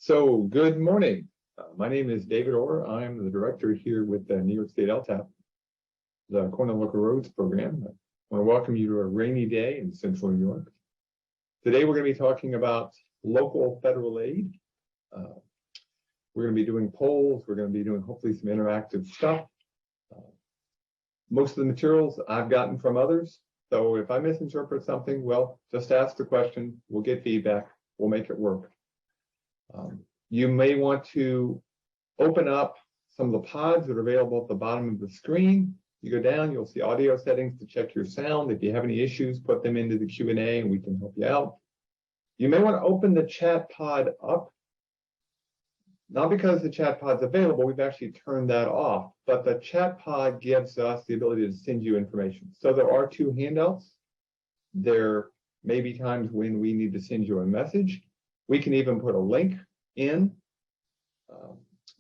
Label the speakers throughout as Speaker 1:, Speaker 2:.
Speaker 1: So good morning. My name is David Orr. I'm the director here with the New York State LTAP, the Cornell Local Roads program. I want to welcome you to a rainy day in central New York. Today we're going to be talking about local federal aid. We're going to be doing polls. We're going to be doing hopefully some interactive stuff. Most of the materials I've gotten from others. So if I misinterpret something, well, just ask the question. We'll get feedback. We'll make it work. You may want to open up some of the pods that are available at the bottom of the screen. You go down, you'll see audio settings to check your sound. If you have any issues, put them into the Q&A and we can help you out. You may want to open the chat pod up. Not because the chat pod's available, we've actually turned that off, but the chat pod gives us the ability to send you information. So there are two handouts. There may be times when we need to send you a message. We can even put a link in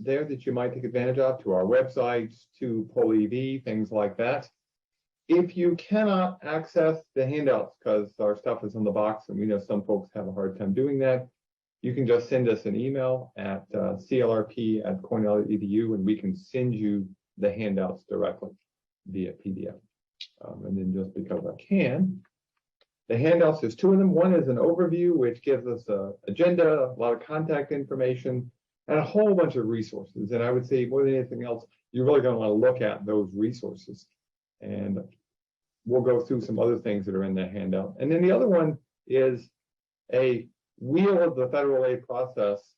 Speaker 1: there that you might take advantage of to our website, to PollEV, things like that. If you cannot access the handouts because our stuff is in the box and we know some folks have a hard time doing that, you can just send us an email at CLRP@cornell.edu and we can send you the handouts directly via PDF. And then just because I can, the handouts, there's two of them. One is an overview, which gives us an agenda, a lot of contact information, and a whole bunch of resources. And I would say more than anything else, you're really going to want to look at those resources. And we'll go through some other things that are in the handout. And then the other one is a wheel of the federal aid process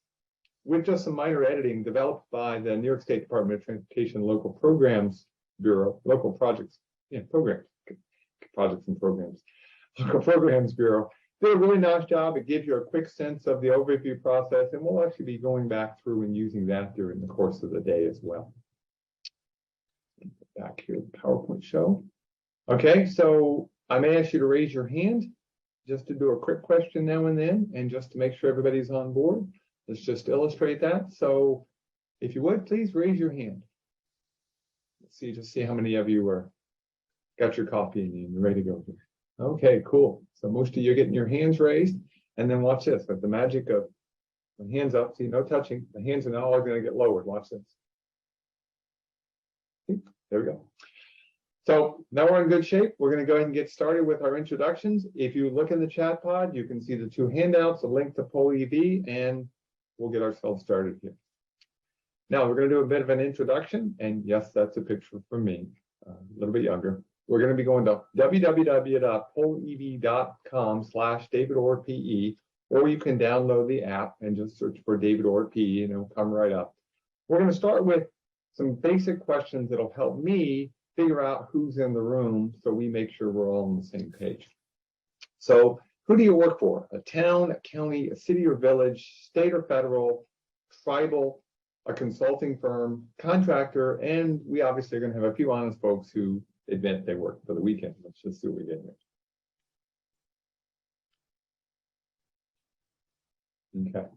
Speaker 1: with just some minor editing developed by the New York State Department of Transportation Local Programs Bureau, Local Projects, Programs, Projects and Programs. Local Programs Bureau did a really nice job. It gives you a quick sense of the overview process, and we'll actually be going back through and using that during the course of the day as well. Back here, the PowerPoint show. Okay, so I may ask you to raise your hand just to do a quick question now and then, and just to make sure everybody's on board. Let's just illustrate that. So if you would, please raise your hand. Let's see, just see how many of you are got your coffee and you're ready to go here. Okay, cool. So most of you are getting your hands raised, and then watch this. With the magic of the hands up, see, no touching. The hands are now all going to get lowered. Watch this. See? There we go. So now we're in good shape. We're going to go ahead and get started with our introductions. If you look in the chat pod, you can see the two handouts, a link to PollEV, and we'll get ourselves started here. Now we're going to do a bit of an introduction, and yes, that's a picture from me, a little bit younger. We're going to be going to www.pollev.com/DavidOrrPE, or you can download the app and just search for David Orr PE and it'll come right up. We're going to start with some basic questions that'll help me figure out who's in the room so we make sure we're all on the same page. So who do you work for? A town, a county, a city or village, state or federal, tribal, a consulting firm, contractor, and we obviously are going to have a few honest folks who admit they work for the weekend. Let's just see what we get here.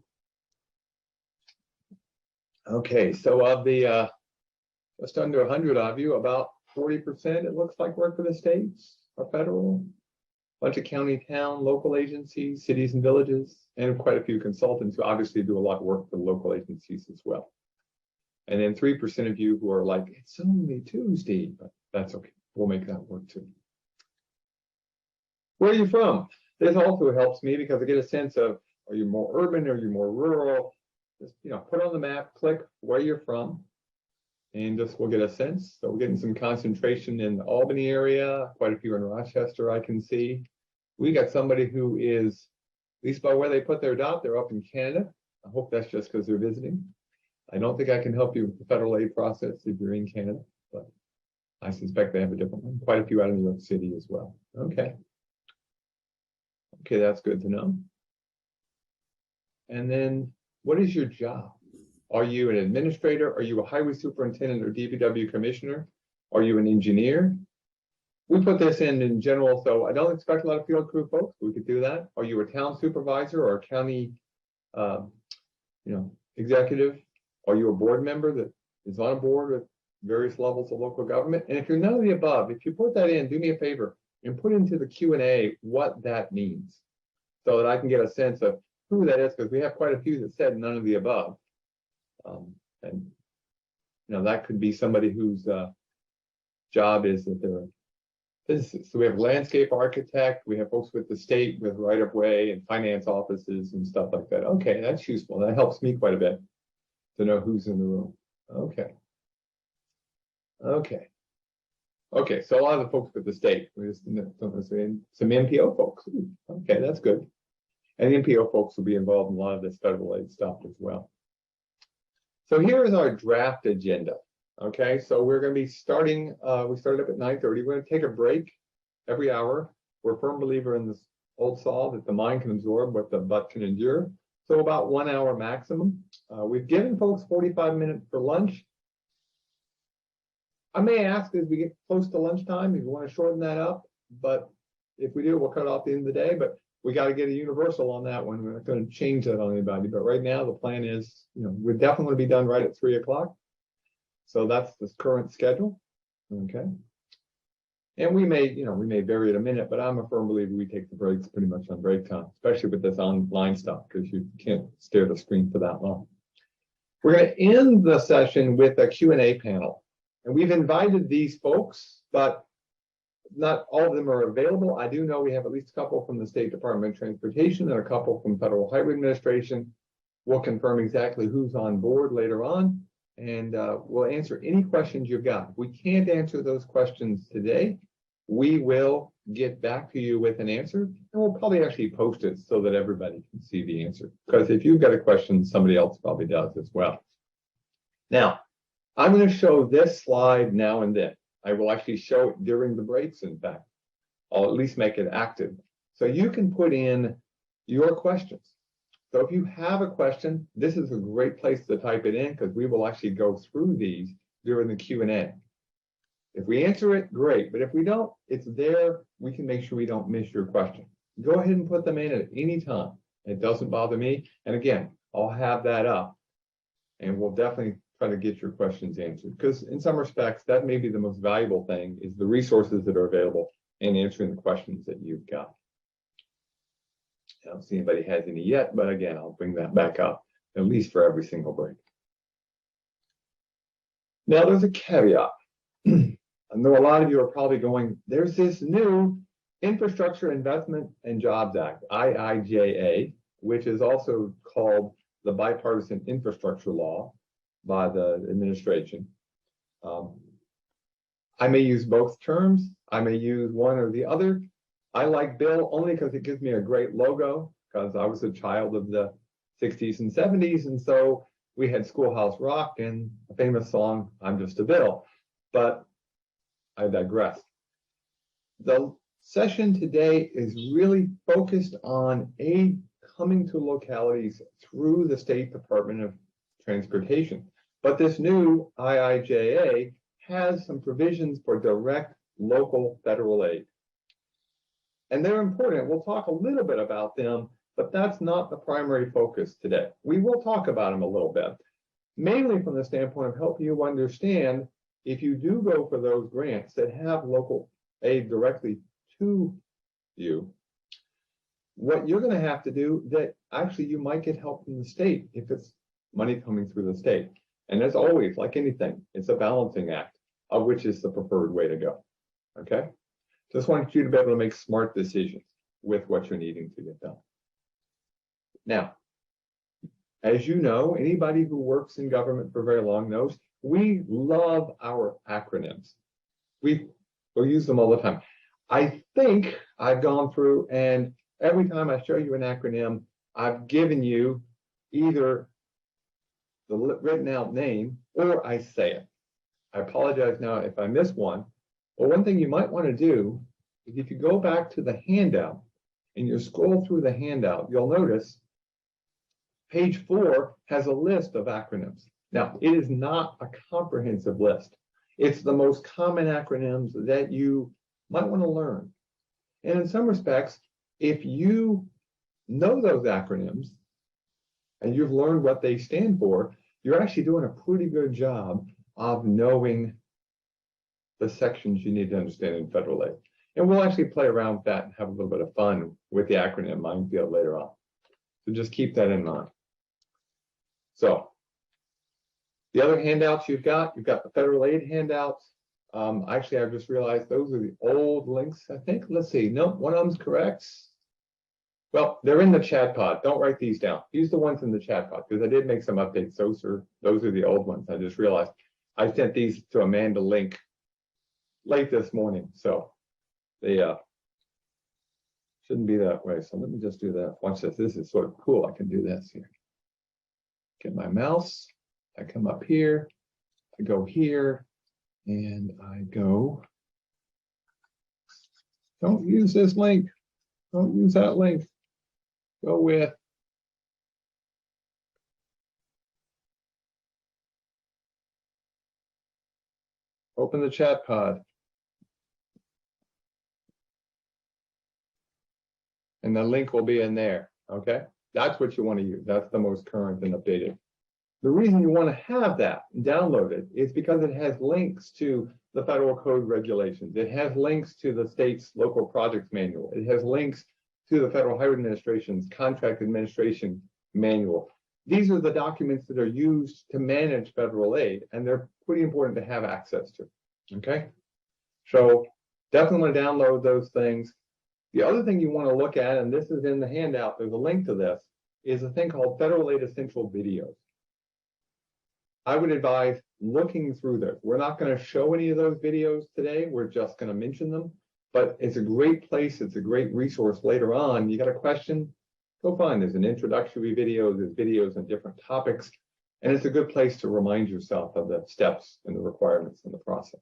Speaker 1: Okay, so of the just under 100 of you, about 40%, it looks like, work for the states or federal, a bunch of county, town, local agencies, cities and villages, and quite a few consultants who obviously do a lot of work for the local agencies as well. And then 3% of you who are like, it's only Tuesday, but that's okay. We'll make that work too. Where are you from? This also helps me because I get a sense of, are you more urban, are you more rural? Just, put on the map, click where you're from, and just we'll get a sense. So we're getting some concentration in the Albany area, quite a few in Rochester I can see. We got somebody who is, at least by where they put their dot, they're up in Canada. I hope that's just because they're visiting. I don't think I can help you with the federal aid process if you're in Canada, but I suspect they have a different one. Quite a few out of New York City as well. Okay. Okay, that's good to know. And then, what is your job? Are you an administrator? Are you a highway superintendent or DPW commissioner? Are you an engineer? We put this in general, so I don't expect a lot of field crew folks. We could do that. Are you a town supervisor or a county, executive? Are you a board member that is on a board with various levels of local government? And if you're none of the above, if you put that in, do me a favor and put into the Q&A what that means so that I can get a sense of who that is because we have quite a few that said none of the above. And that could be somebody whose job is that they're physicists. So we have landscape architect, we have folks with the state with right-of-way and finance offices and stuff like that. Okay, that's useful. That helps me quite a bit to know who's in the room. Okay. So a lot of the folks with the state, we just some MPO folks. Okay, that's good. And the MPO folks will be involved in a lot of this federal aid stuff as well. So here is our draft agenda. Okay, so we're going to be starting, we started up at 9:30. We're going to take a break every hour. We're a firm believer in this old saw that the mind can absorb what the butt can endure. So about 1 hour maximum. We've given folks 45 minutes for lunch. I may ask as we get close to lunchtime if you want to shorten that up, but if we do, we'll cut off the end of the day, but we got to get a universal on that one. We're not going to change that on anybody, but right now the plan is, we're definitely going to be done right at 3 o'clock. So that's the current schedule. Okay. And we may vary it a minute, but I'm a firm believer we take the breaks pretty much on break time, especially with this online stuff, because you can't stare at the screen for that long. We're going to end the session with a Q&A panel. And we've invited these folks, but not all of them are available. I do know we have at least a couple from the State Department of Transportation and a couple from Federal Highway Administration. We'll confirm exactly who's on board later on, and we'll answer any questions you've got. If we can't answer those questions today, we will get back to you with an answer, and we'll probably actually post it so that everybody can see the answer. Because if you've got a question, somebody else probably does as well. Now, I'm going to show this slide now and then. I will actually show it during the breaks, in fact. I'll at least make it active. So you can put in your questions. So if you have a question, this is a great place to type it in because we will actually go through these during the Q&A. If we answer it, great. But if we don't, it's there. We can make sure we don't miss your question. Go ahead and put them in at any time. It doesn't bother me. And again, I'll have that up. And we'll definitely try to get your questions answered, because in some respects, that may be the most valuable thing is the resources that are available and answering the questions that you've got. I don't see anybody has any yet, but again, I'll bring that back up, at least for every single break. Now, there's a caveat. I know a lot of you are probably going, there's this new Infrastructure Investment and Jobs Act, IIJA, which is also called the Bipartisan Infrastructure Law by the administration. I may use both terms. I may use one or the other. I like Bill only because it gives me a great logo, because I was a child of the 60s and 70s. And so we had Schoolhouse Rock and a famous song, I'm Just a Bill. But I digress. The session today is really focused on aid coming to localities through the State Department of Transportation. But this new IIJA has some provisions for direct local federal aid. And they're important. We'll talk a little bit about them, but that's not the primary focus today. We will talk about them a little bit, mainly from the standpoint of helping you understand if you do go for those grants that have local aid directly to you, what you're going to have to do that actually you might get help from the state if it's money coming through the state. And as always, like anything, it's a balancing act, of which is the preferred way to go. Okay? Just want you to be able to make smart decisions with what you're needing to get done. Now, as you know, anybody who works in government for very long knows we love our acronyms. We'll use them all the time. I think I've gone through, and every time I show you an acronym, I've given you either the written out name or I say it. I apologize now if I miss one. But one thing you might want to do is if you go back to the handout and you scroll through the handout, you'll notice page 4 has a list of acronyms. Now, it is not a comprehensive list. It's the most common acronyms that you might want to learn. And in some respects, if you know those acronyms and you've learned what they stand for, you're actually doing a pretty good job of knowing the sections you need to understand in federal aid. And we'll actually play around with that and have a little bit of fun with the acronym minefield later on. So just keep that in mind. So the other handouts you've got the federal aid handouts. Actually, I've just realized those are the old links, I think. Let's see. No, one of them's correct. Well, they're in the chat pod. Don't write these down. Use the ones in the chat pod because I did make some updates. Those are the old ones. I just realized I sent these to Amanda Link late this morning, so they shouldn't be that way. So let me just do that. Watch this. This is sort of cool. I can do this here. Get my mouse. I come up here. I go here, and I go. Don't use this link. Don't use that link. Go with open the chat pod. And the link will be in there. Okay. That's what you want to use. That's the most current and updated. The reason you want to have that and download it is because it has links to the federal code regulations. It has links to the state's local projects manual. It has links to the Federal Highway Administration's contract administration manual. These are the documents that are used to manage federal aid, and they're pretty important to have access to. Okay, so definitely want to download those things. The other thing you want to look at, and this is in the handout, there's a link to this, is a thing called Federal Aid Essential Videos. I would advise looking through those. We're not going to show any of those videos today. We're just going to mention them. But it's a great place. It's a great resource later on. You got a question? Go find. There's an introductory video. There's videos on different topics. And it's a good place to remind yourself of the steps and the requirements in the process.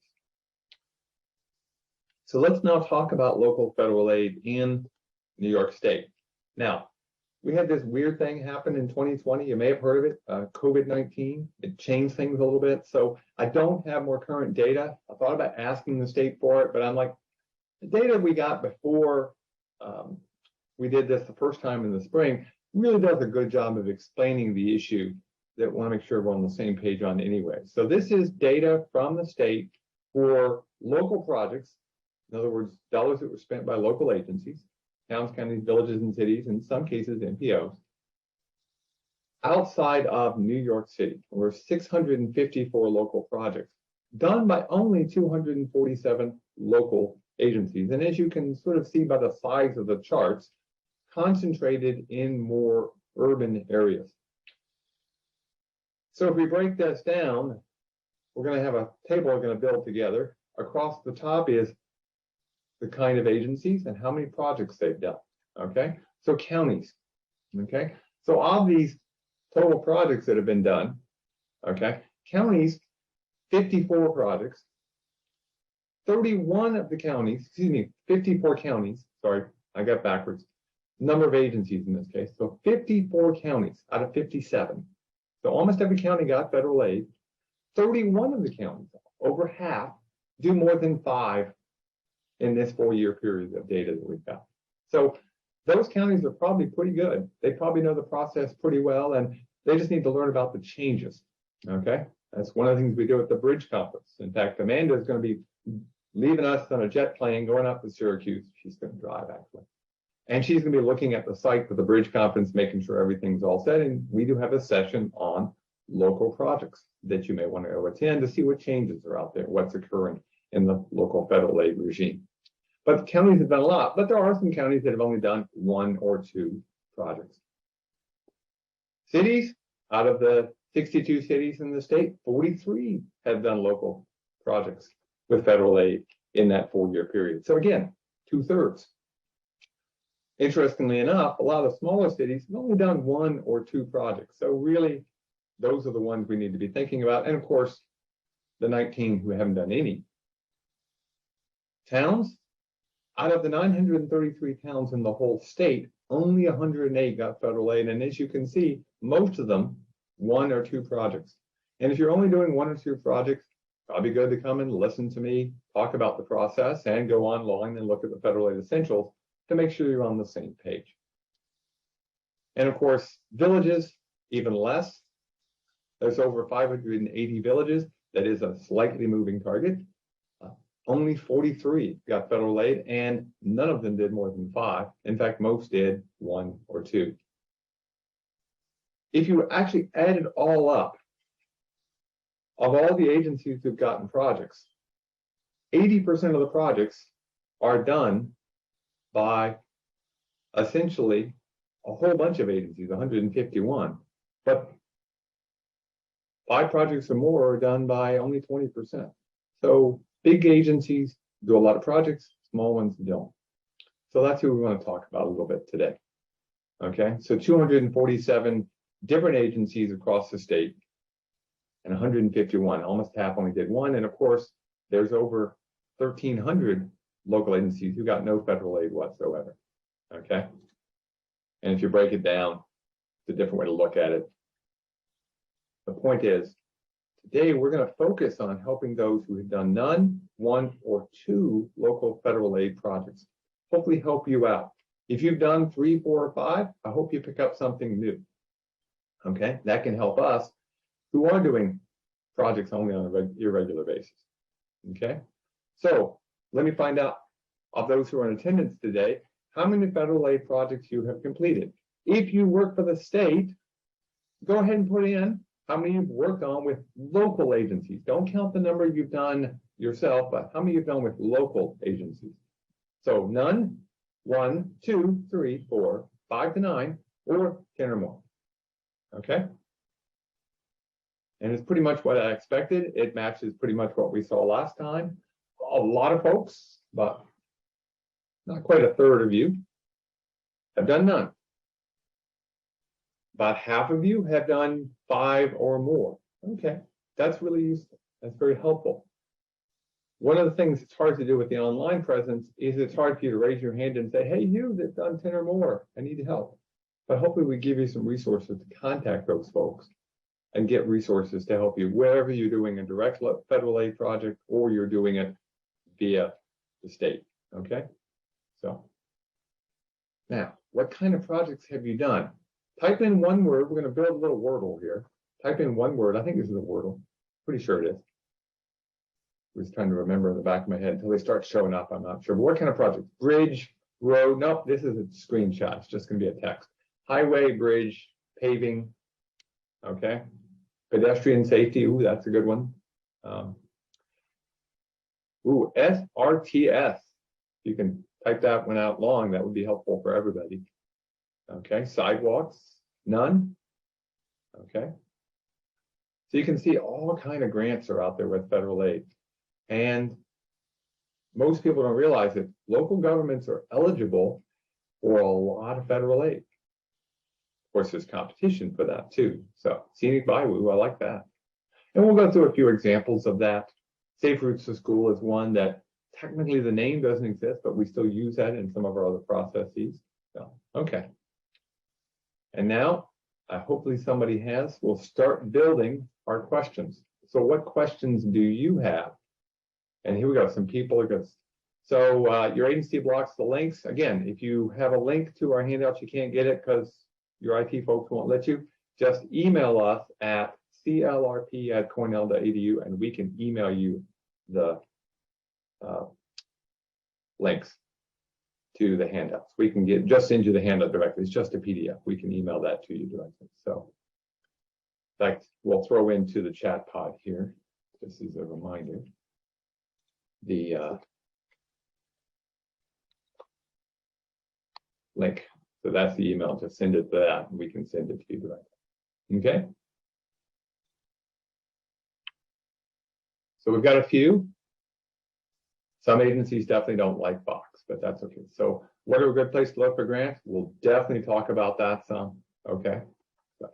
Speaker 1: So let's now talk about local federal aid in New York State. Now, we had this weird thing happen in 2020. You may have heard of it, COVID-19. It changed things a little bit. So I don't have more current data. I thought about asking the state for it, but I'm like, the data we got before we did this the first time in the spring really does a good job of explaining the issue that we want to make sure we're on the same page on anyway. So this is data from the state for local projects. In other words, dollars that were spent by local agencies, towns, counties, villages, and cities, in some cases NPOs, outside of New York City. There were 654 local projects done by only 247 local agencies. And as you can sort of see by the size of the charts, concentrated in more urban areas. So if we break this down, we're going to have a table we're going to build together. Across the top is the kind of agencies and how many projects they've done. Okay, so counties. Okay, so of these total projects that have been done, okay, counties, 54 projects. 31 of the counties, 54 counties, sorry, I got backwards. Number of agencies in this case. So 54 counties out of 57. So almost every county got federal aid. 31 of the counties, over half, do more than 5 in this 4-year period of data that we've got. So those counties are probably pretty good. They probably know the process pretty well, and they just need to learn about the changes. Okay, that's one of the things we do at the Bridge Conference. In fact, Amanda is going to be leaving us on a jet plane going up to Syracuse. She's going to drive, actually. And she's going to be looking at the site for the Bridge Conference, making sure everything's all set. And we do have a session on local projects that you may want to attend to see what changes are out there, what's occurring in the local federal aid regime. But the counties have done a lot, but there are some counties that have only done 1 or 2 projects. Cities, out of the 62 cities in the state, 43 have done local projects with federal aid in that 4-year period. So again, 2/3. Interestingly enough, a lot of smaller cities have only done 1 or 2 projects. So really, those are the ones we need to be thinking about. And of course, the 19 who haven't done any. Towns, out of the 933 towns in the whole state, only 108 got federal aid. And as you can see, most of them, 1 or 2 projects. And if you're only doing 1 or 2 projects, probably good to come and listen to me talk about the process and go online and look at the federal aid essentials to make sure you're on the same page. And of course, villages, even less. There's over 580 villages. That is a slightly moving target. Only 43 got federal aid, and none of them did more than 5. In fact, most did 1 or 2. if you actually add it all up, of all the agencies who've gotten projects, 80% of the projects are done by essentially a whole bunch of agencies, 151, but 5 projects or more are done by only 20%. So big agencies do a lot of projects, small ones don't. So that's who we want to talk about a little bit today. Okay, so 247 different agencies across the state and 151, almost half only did one. And of course, there's over 1,300 local agencies who got no federal aid whatsoever. Okay, and if you break it down, it's a different way to look at it. The point is, today we're going to focus on helping those who have done none, 1, or 2 local federal aid projects. Hopefully help you out. If you've done 3, 4, or 5, I hope you pick up something new. Okay, that can help us who are doing projects only on an irregular basis. Okay, so let me find out of those who are in attendance today, how many federal aid projects you have completed. If you work for the state, go ahead and put in how many you've worked on with local agencies. Don't count the number you've done yourself, but how many you've done with local agencies. So none, 1, 2, 3, 4, 5 to 9, or 10 or more. Okay. And it's pretty much what I expected. It matches pretty much what we saw last time. A lot of folks, but not quite a third of you, have done none. About half of you have done 5 or more. Okay, that's really useful. That's very helpful. One of the things that's hard to do with the online presence is it's hard for you to raise your hand and say, hey, you that's done 10 or more, I need help. But hopefully we give you some resources to contact those folks and get resources to help you wherever you're doing a direct federal aid project or you're doing it via the state. Okay, so now what kind of projects have you done? Type in one word. We're going to build a little Wordle here. Type in one word. I think this is a Wordle. Pretty sure it is. I was trying to remember in the back of my head until they start showing up. I'm not sure. But what kind of project? Bridge, road. Nope, this is a screenshot. It's just going to be a text. Highway, bridge, paving. Okay. Pedestrian safety. Ooh, that's a good one. SRTS. You can type that one out long. That would be helpful for everybody. Okay, sidewalks, none. Okay, so you can see all kind of grants are out there with federal aid, and most people don't realize that local governments are eligible for a lot of federal aid. Of course, there's competition for that too. So scenic byway, I like that, and we'll go through a few examples of that. Safe Routes to School is one that technically the name doesn't exist, but we still use that in some of our other processes. So, okay. And now, hopefully somebody has, we'll start building our questions. So what questions do you have? And here we go, some people are good. So your agency blocks the links. Again, if you have a link to our handouts, you can't get it because your IT folks won't let you. Just email us at clrp@cornell.edu and we can email you the links to the handouts. We can just send you the handout directly. It's just a PDF. We can email that to you directly. So, in fact, we'll throw into the chat pod here, just as a reminder, the link. So that's the email. Just send it to that, and we can send it to you directly. Okay. So we've got a few. Some agencies definitely don't like Box, but that's okay. So what are a good place to look for grants? We'll definitely talk about that some. Okay. So,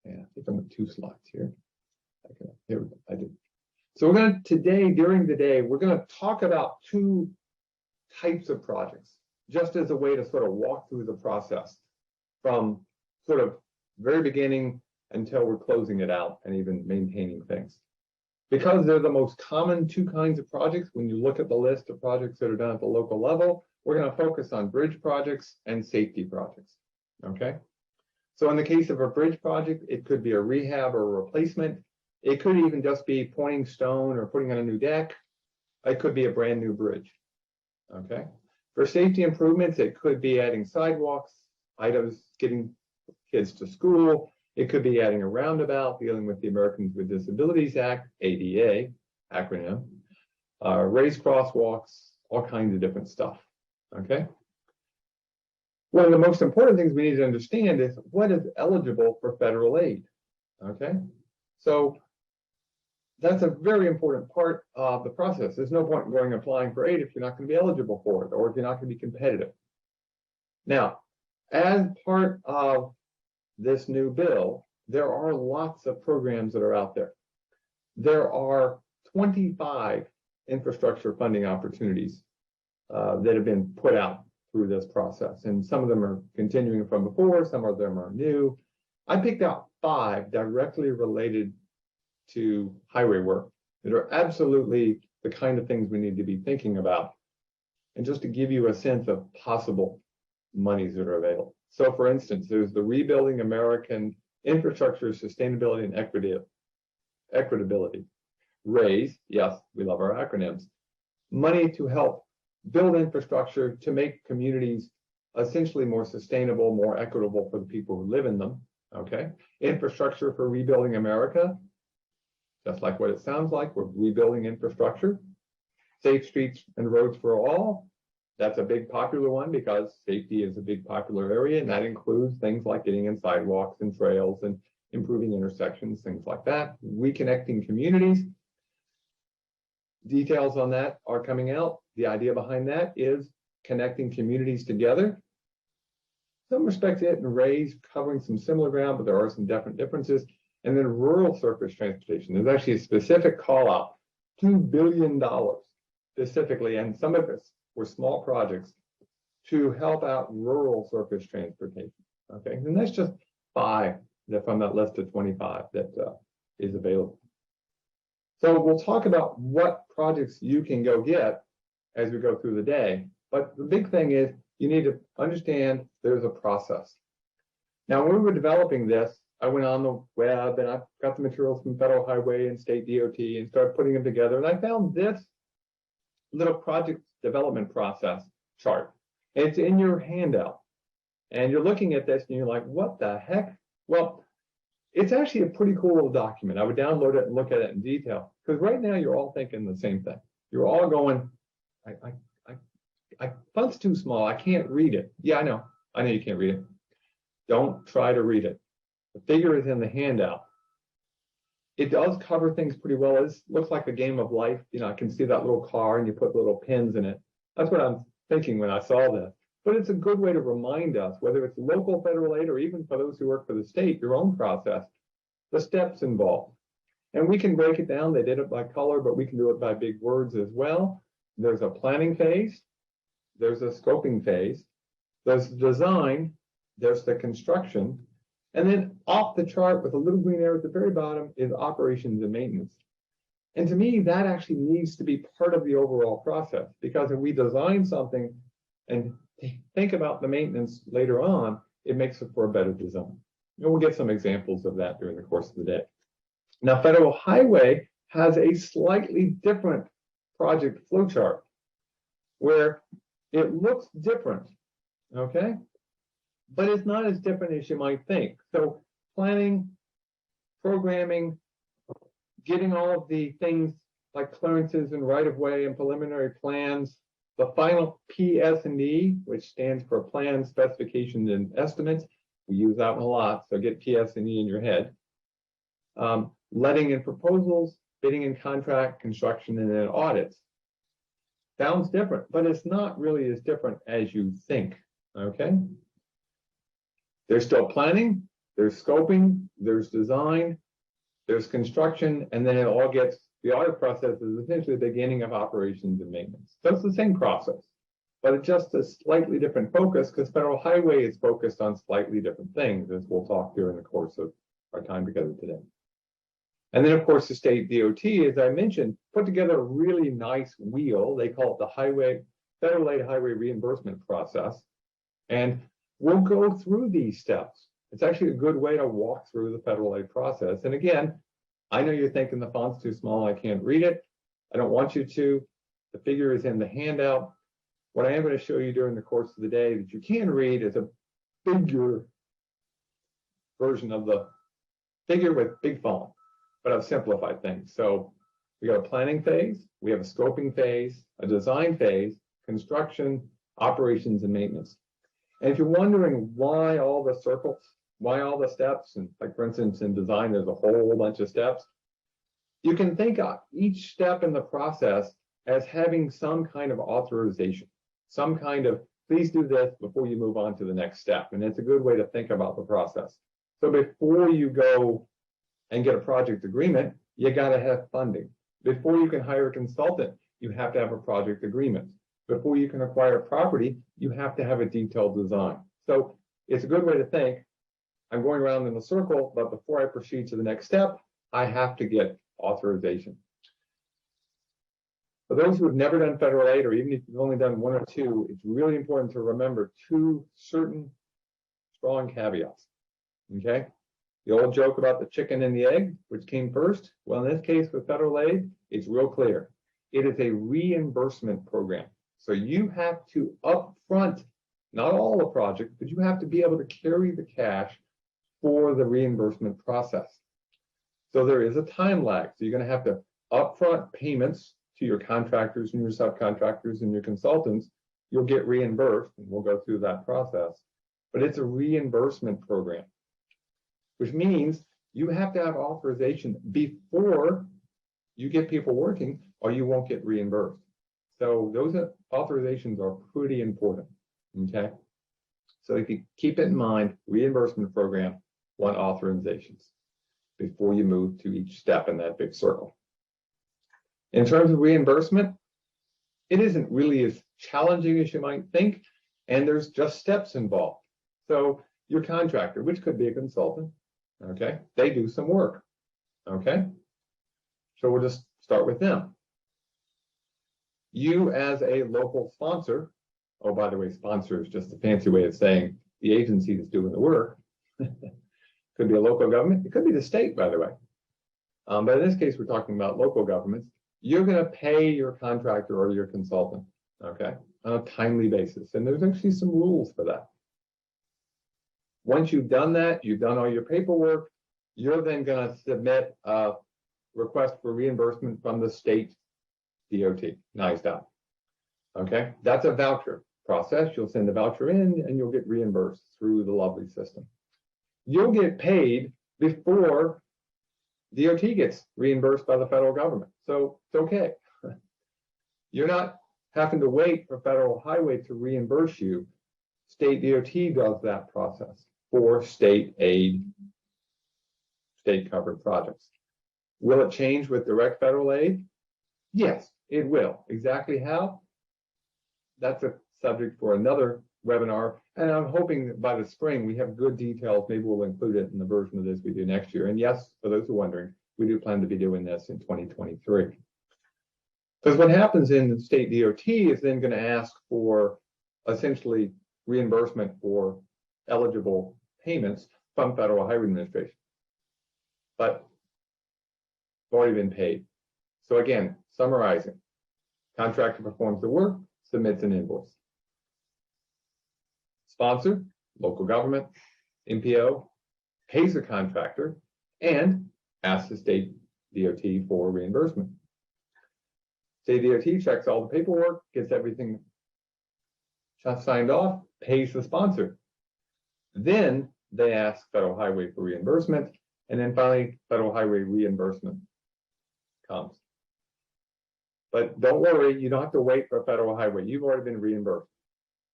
Speaker 1: yeah, I think I'm with 2 slots here. Okay, here we go. I did. So we're going to today, during the day, we're going to talk about 2 types of projects, just as a way to sort of walk through the process from sort of very beginning until we're closing it out and even maintaining things. Because they're the most common 2 kinds of projects, when you look at the list of projects that are done at the local level, we're going to focus on bridge projects and safety projects. Okay. So in the case of a bridge project, it could be a rehab or a replacement. It could even just be pointing stone or putting on a new deck. It could be a brand new bridge. Okay. For safety improvements, it could be adding sidewalks, items, getting kids to school. It could be adding a roundabout, dealing with the Americans with Disabilities Act, ADA, acronym, raised crosswalks, all kinds of different stuff, okay? One of the most important things we need to understand is what is eligible for federal aid, okay? So that's a very important part of the process. There's no point in going applying for aid if you're not going to be eligible for it or if you're not going to be competitive. Now, as part of this new bill, there are lots of programs that are out there. There are 25 infrastructure funding opportunities that have been put out through this process. And some of them are continuing from before, some of them are new. I picked out 5 directly related to highway work that are absolutely the kind of things we need to be thinking about. And just to give you a sense of possible monies that are available. So for instance, there's the Rebuilding American Infrastructure, Sustainability, and Equitability. RAISE, yes, we love our acronyms. Money to help build infrastructure to make communities essentially more sustainable, more equitable for the people who live in them, okay? Infrastructure for Rebuilding America, just like what it sounds like, we're rebuilding infrastructure. Safe streets and roads for all. That's a big popular one because safety is a big popular area, and that includes things like getting in sidewalks and trails and improving intersections, things like that. Reconnecting communities. Details on that are coming out. The idea behind that is connecting communities together. Some respects it and RAISE covering some similar ground, but there are some definite differences. And then rural surface transportation. There's actually a specific call out, $2 billion specifically, and some of this were small projects to help out rural surface transportation. Okay, and that's just 5 from that list of 25 that is available. So we'll talk about what projects you can go get as we go through the day. But the big thing is you need to understand there's a process. Now, when we were developing this, I went on the web and I got the materials from Federal Highway and State DOT and started putting them together. And I found this little project development process chart. It's in your handout. And you're looking at this and you're like, what the heck? Well, it's actually a pretty cool little document. I would download it and look at it in detail. Because right now you're all thinking the same thing. You're all going, font's too small. I can't read it. Yeah, I know you can't read it. Don't try to read it. The figure is in the handout. It does cover things pretty well. It looks like a game of life. You know, I can see that little car and you put little pins in it. That's what I'm thinking when I saw this. But it's a good way to remind us, whether it's local federal aid or even for those who work for the state, your own process, the steps involved. And we can break it down. They did it by color, but we can do it by big words as well. There's a planning phase. There's a scoping phase. There's design. There's the construction. And then off the chart with a little green arrow at the very bottom is operations and maintenance. And to me, that actually needs to be part of the overall process, because if we design something and think about the maintenance later on, it makes it for a better design. And we'll get some examples of that during the course of the day. Now, Federal Highway has a slightly different project flowchart where it looks different, okay? But it's not as different as you might think. So planning, programming, getting all of the things like clearances and right-of-way and preliminary plans, the final PS&E, which stands for Plans, Specifications, and Estimates. We use that one a lot, so get PS&E in your head. Letting and proposals, bidding and contract, construction, and then audits. Sounds different, but it's not really as different as you think, okay? There's still planning, there's scoping, there's design, there's construction, and then it all gets, the audit process is essentially the beginning of operations and maintenance. So it's the same process, but it's just a slightly different focus because Federal Highway is focused on slightly different things, as we'll talk during the course of our time together today. And then, of course, the state DOT, as I mentioned, put together a really nice wheel. They call it the Federal Aid Highway Reimbursement Process. And we'll go through these steps. It's actually a good way to walk through the federal aid process. And again, I know you're thinking the font's too small, I can't read it. I don't want you to. The figure is in the handout. What I am going to show you during the course of the day that you can read is a figure version of the figure with big font, but I've simplified things. So we got a planning phase, we have a scoping phase, a design phase, construction, operations, and maintenance. And if you're wondering why all the circles, why all the steps, and like for instance in design there's a whole bunch of steps, you can think of each step in the process as having some kind of authorization, some kind of please do this before you move on to the next step. And it's a good way to think about the process. So before you go and get a project agreement, you got to have funding. Before you can hire a consultant, you have to have a project agreement. Before you can acquire property, you have to have a detailed design. So it's a good way to think, I'm going around in a circle, but before I proceed to the next step, I have to get authorization. For those who have never done federal aid, or even if you've only done one or two, it's really important to remember two certain strong caveats. Okay, the old joke about the chicken and the egg, which came first. Well, in this case with federal aid, it's real clear. It is a reimbursement program. So you have to upfront, not all the project, but you have to be able to carry the cash for the reimbursement process. So there is a time lag. So you're going to have to upfront payments to your contractors and your subcontractors and your consultants. You'll get reimbursed, and we'll go through that process. But it's a reimbursement program, which means you have to have authorization before you get people working, or you won't get reimbursed. So those authorizations are pretty important, okay? So if you keep it in mind, reimbursement program, want authorizations before you move to each step in that big circle. In terms of reimbursement, it isn't really as challenging as you might think, and there's just steps involved. So your contractor, which could be a consultant, okay, they do some work, okay? So we'll just start with them. You as a local sponsor, oh, by the way, sponsor is just a fancy way of saying the agency that's doing the work. Could be a local government, it could be the state, by the way. But in this case, we're talking about local governments. You're going to pay your contractor or your consultant, okay, on a timely basis. And there's actually some rules for that. Once you've done that, you've done all your paperwork, you're then going to submit a request for reimbursement from the state DOT, NYSLTAP. Okay, that's a voucher process. You'll send a voucher in and you'll get reimbursed through the lovely system. You'll get paid before DOT gets reimbursed by the federal government. So it's okay. You're not having to wait for federal highway to reimburse you. State DOT does that process for state aid, state covered projects. Will it change with direct federal aid? Yes, it will. Exactly how? That's a subject for another webinar. And I'm hoping that by the spring we have good details. Maybe we'll include it in the version of this we do next year. And yes, for those who are wondering, we do plan to be doing this in 2023. Because what happens in the state DOT is then going to ask for essentially reimbursement for eligible payments from Federal Highway Administration. But it's already been paid. So again, summarizing, contractor performs the work, submits an invoice. Sponsor, local government, MPO, pays the contractor and asks the state DOT for reimbursement. State DOT checks all the paperwork, gets everything signed off, pays the sponsor. Then they ask Federal Highway for reimbursement, and then finally Federal Highway reimbursement comes. But don't worry, you don't have to wait for Federal Highway. You've already been reimbursed.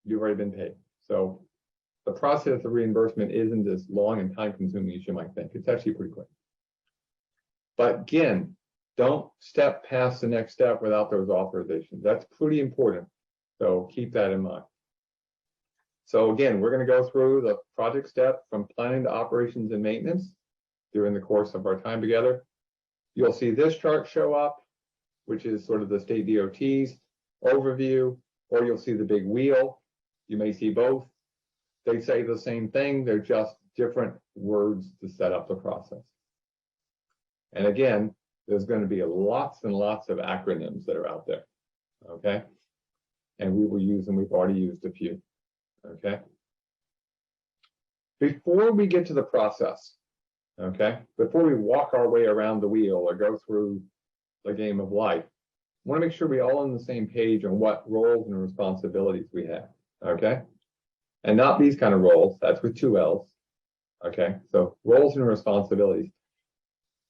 Speaker 1: You've already been paid. So the process of reimbursement isn't as long and time consuming as you might think. It's actually pretty quick. But again, don't step past the next step without those authorizations. That's pretty important. So keep that in mind. So again, we're going to go through the project step from planning to operations and maintenance during the course of our time together. You'll see this chart show up, which is sort of the state DOT's overview, or you'll see the big wheel. You may see both. They say the same thing. They're just different words to set up the process. And again, there's going to be lots and lots of acronyms that are out there, okay? And we will use them. We've already used a few, okay? Before we get to the process, okay, before we walk our way around the wheel or go through the game of life, I want to make sure we're all on the same page on what roles and responsibilities we have, okay? And not these kind of roles, that's with 2 L's, okay? So roles and responsibilities.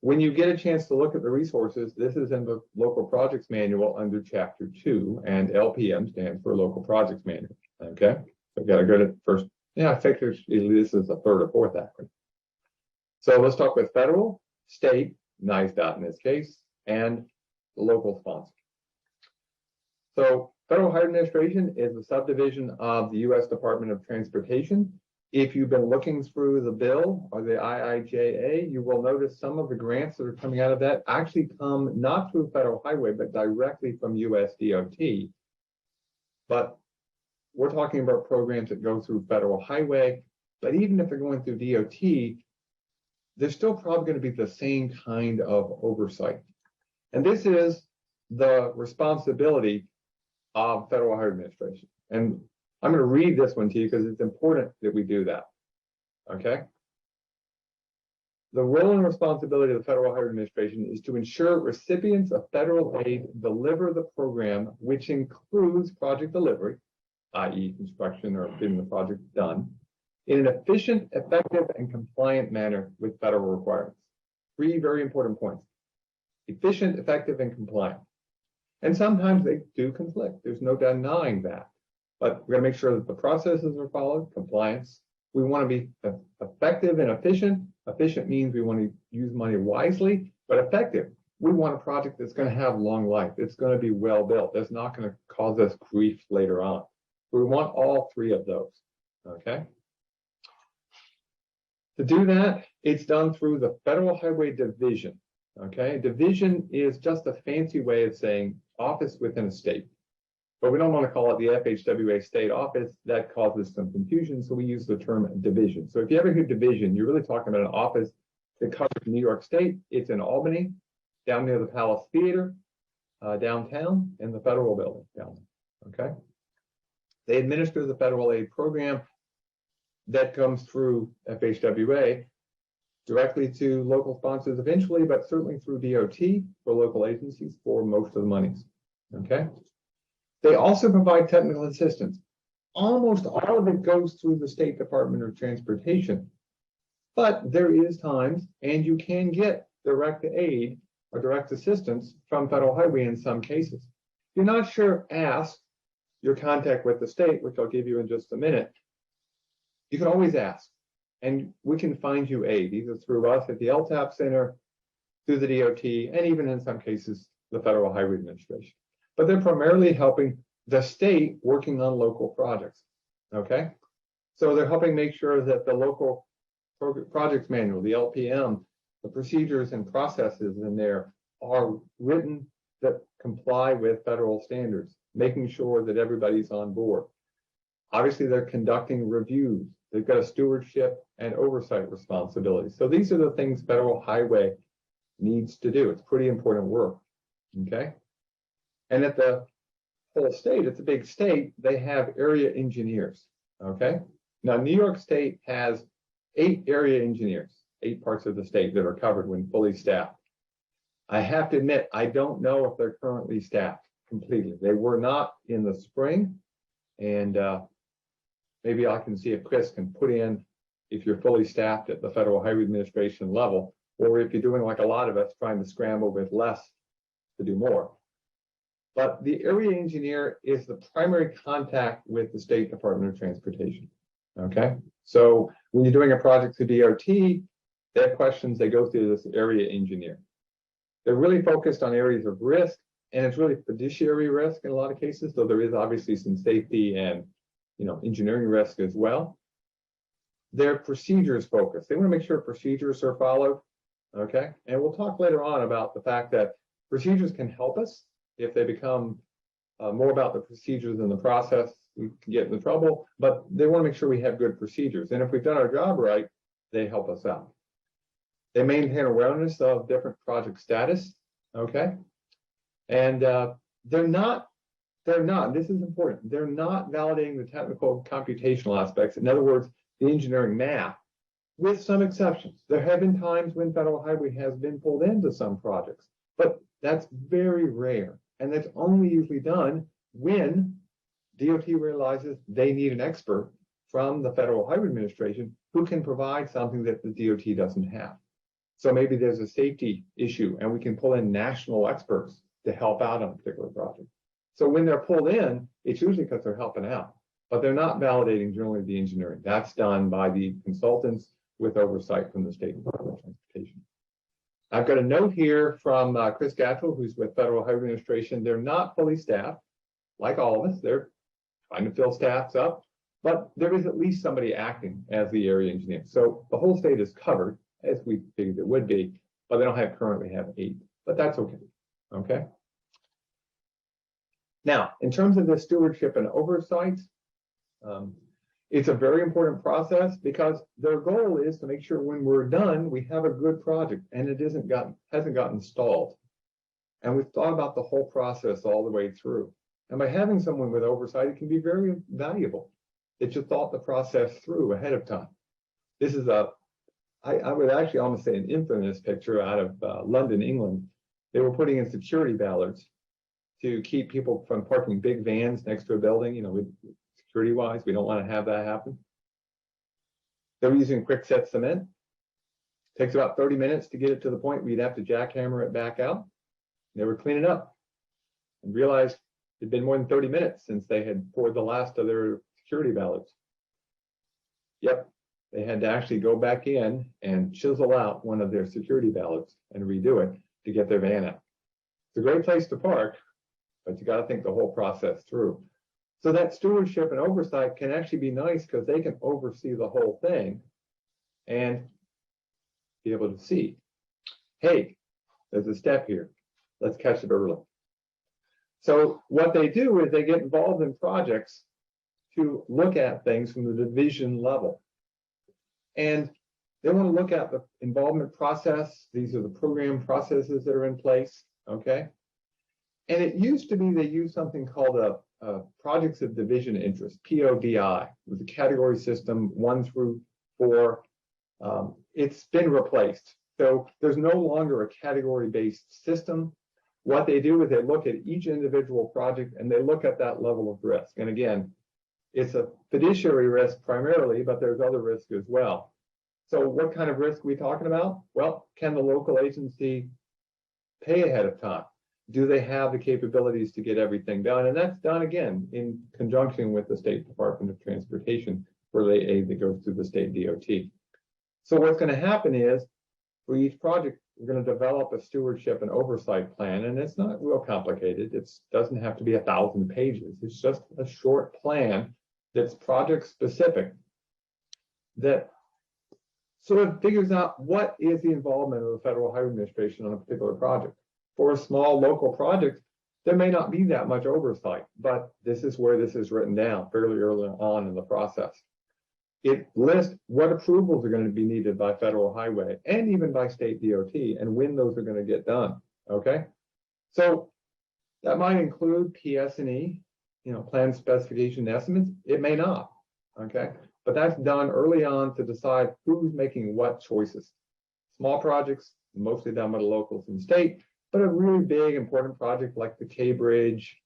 Speaker 1: When you get a chance to look at the resources, this is in the local projects manual under chapter 2, and LPM stands for local projects manual, okay? So I've got to go to first, yeah, I think this is a 3rd or 4th acronym. So let's talk with federal, state, NYSLTAP in this case, and the local sponsor. So Federal Highway Administration is a subdivision of the U.S. Department of Transportation. If you've been looking through the bill or the IIJA, you will notice some of the grants that are coming out of that actually come not through Federal Highway, but directly from US DOT. But we're talking about programs that go through Federal Highway, but even if they're going through DOT, they're still probably going to be the same kind of oversight. And this is the responsibility of Federal Highway Administration. And I'm going to read this one to you because it's important that we do that, okay? The role and responsibility of the Federal Highway Administration is to ensure recipients of federal aid deliver the program, which includes project delivery, i.e. construction or getting the project done, in an efficient, effective, and compliant manner with federal requirements. 3 very important points: efficient, effective, and compliant. And sometimes they do conflict. There's no denying that. But we're going to make sure that the processes are followed, compliance. We want to be effective and efficient. Efficient means we want to use money wisely, but effective. We want a project that's going to have long life. It's going to be well built. That's not going to cause us grief later on. We want all 3 of those, okay? To do that, it's done through the Federal Highway Division, okay? Division is just a fancy way of saying office within a state. But we don't want to call it the FHWA state office. That causes some confusion, so we use the term division. So if you ever hear division, you're really talking about an office that covers New York State. It's in Albany, down near the Palace Theater, downtown, and the Federal Building down there, okay? They administer the federal aid program that comes through FHWA directly to local sponsors eventually, but certainly through DOT for local agencies for most of the monies, okay? They also provide technical assistance. Almost all of it goes through the State Department of Transportation, but there is times, and you can get direct aid or direct assistance from Federal Highway in some cases. If you're not sure, ask your contact with the state, which I'll give you in just a minute. You can always ask, and we can find you aid, either through us at the LTAP Center, through the DOT, and even in some cases, the Federal Highway Administration. But they're primarily helping the state working on local projects, okay? So they're helping make sure that the local projects manual, the LPM, the procedures and processes in there are written that comply with federal standards, making sure that everybody's on board. Obviously, they're conducting reviews. They've got a stewardship and oversight responsibility. So these are the things Federal Highway needs to do. It's pretty important work, okay? And at the whole state, it's a big state, they have area engineers, okay? Now, New York State has 8 area engineers, 8 parts of the state that are covered when fully staffed. I have to admit, I don't know if they're currently staffed completely. They were not in the spring, and maybe I can see if Chris can put in, if you're fully staffed at the Federal Highway Administration level, or if you're doing like a lot of us, trying to scramble with less to do more. But the area engineer is the primary contact with the State Department of Transportation, okay? So when you're doing a project through DOT, they have questions, they go through this area engineer. They're really focused on areas of risk, and it's really fiduciary risk in a lot of cases, though there is obviously some safety and engineering risk as well. They're procedures focused. They want to make sure procedures are followed, okay? And we'll talk later on about the fact that procedures can help us. If they become more about the procedures than the process, we can get into trouble, but they want to make sure we have good procedures. And if we've done our job right, they help us out. They maintain awareness of different project status, okay? And they're not, this is important, they're not validating the technical computational aspects. In other words, the engineering map, with some exceptions. There have been times when federal highway has been pulled into some projects, but that's very rare. And that's only usually done when DOT realizes they need an expert from the Federal Highway Administration who can provide something that the DOT doesn't have. So maybe there's a safety issue and we can pull in national experts to help out on a particular project. So when they're pulled in, it's usually because they're helping out, but they're not validating generally the engineering. That's done by the consultants with oversight from the State Department of Transportation. I've got a note here from Chris Gattrell, who's with Federal Highway Administration. They're not fully staffed, like all of us. They're trying to fill staffs up, but there is at least somebody acting as the area engineer. So the whole state is covered, as we figured it would be, but they don't currently have 8, but that's okay. Okay. Now, in terms of the stewardship and oversight, it's a very important process because their goal is to make sure when we're done, we have a good project and it hasn't gotten stalled. And we've thought about the whole process all the way through. And by having someone with oversight, it can be very valuable that you thought the process through ahead of time. This is I would actually almost say an infamous picture out of London, England. They were putting in security bollards to keep people from parking big vans next to a building, you know, with security-wise, we don't want to have that happen. They're using quickset cement. Takes about 30 minutes to get it to the point where you'd have to jackhammer it back out. They were cleaning up and realized it'd been more than 30 minutes since they had poured the last of their security bollards. Yep, they had to actually go back in and chisel out one of their security bollards and redo it to get their van out. It's a great place to park, but you got to think the whole process through. So that stewardship and oversight can actually be nice because they can oversee the whole thing and be able to see, hey, there's a step here. Let's catch it early. So what they do is they get involved in projects to look at things from the division level. And they want to look at the involvement process. These are the program processes that are in place, okay? And it used to be they used something called a projects of division interest, PODI, with the category system 1 through 4. It's been replaced. So there's no longer a category-based system. What they do is they look at each individual project and they look at that level of risk. And again, it's a fiduciary risk primarily, but there's other risk as well. So what kind of risk are we talking about? Well, can the local agency pay ahead of time? Do they have the capabilities to get everything done? And that's done, again, in conjunction with the State Department of Transportation for the aid that goes through the state DOT. So what's going to happen is, for each project, we're going to develop a stewardship and oversight plan, and it's not real complicated. It doesn't have to be 1,000 pages. It's just a short plan that's project specific that sort of figures out what is the involvement of the Federal Highway Administration on a particular project. For a small local project, there may not be that much oversight, but this is where this is written down fairly early on in the process. It lists what approvals are going to be needed by Federal Highway and even by state DOT and when those are going to get done, okay? So that might include PS&E, you know, plan specification estimates. It may not, okay? But that's done early on to decide who's making what choices. Small projects, mostly done by the locals and state, but a really big, important project like the K Bridge,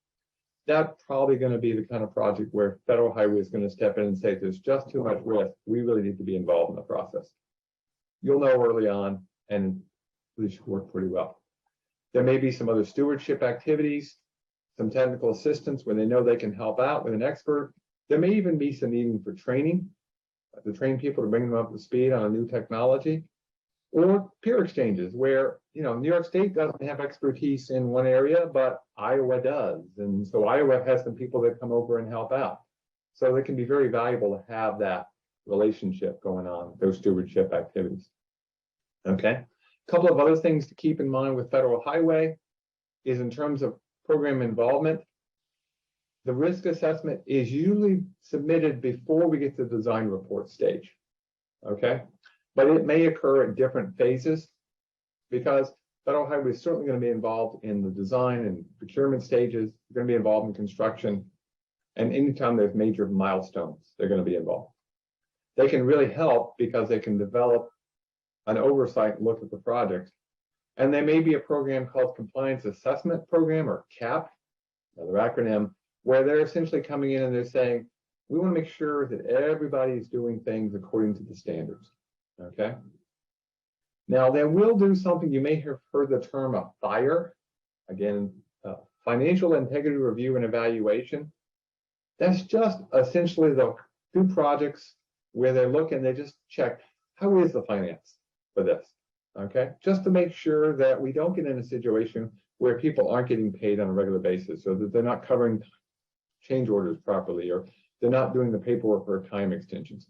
Speaker 1: that's probably going to be the kind of project where Federal Highway is going to step in and say, there's just too much risk. We really need to be involved in the process. You'll know early on, and this should work pretty well. There may be some other stewardship activities, some technical assistance when they know they can help out with an expert. There may even be some needing for training, to train people to bring them up to speed on a new technology, or peer exchanges where, you know, New York State doesn't have expertise in one area, but Iowa does. And so Iowa has some people that come over and help out. So it can be very valuable to have that relationship going on, those stewardship activities. Okay. A couple of other things to keep in mind with Federal Highway is in terms of program involvement. The risk assessment is usually submitted before we get to the design report stage. Okay. But it may occur at different phases because Federal Highway is certainly going to be involved in the design and procurement stages. They're going to be involved in construction. And anytime there's major milestones, they're going to be involved. they can really help because they can develop an oversight and look at the project. And there may be a program called Compliance Assessment Program, or CAP, another acronym, where they're essentially coming in and they're saying, we want to make sure that everybody is doing things according to the standards, okay? Now, they will do something, you may have heard the term a FIRE, again, Financial Integrity Review and Evaluation. That's just essentially the two projects where they look and they just check, how is the finance for this, okay? Just to make sure that we don't get in a situation where people aren't getting paid on a regular basis, or that they're not covering change orders properly, or they're not doing the paperwork for time extensions.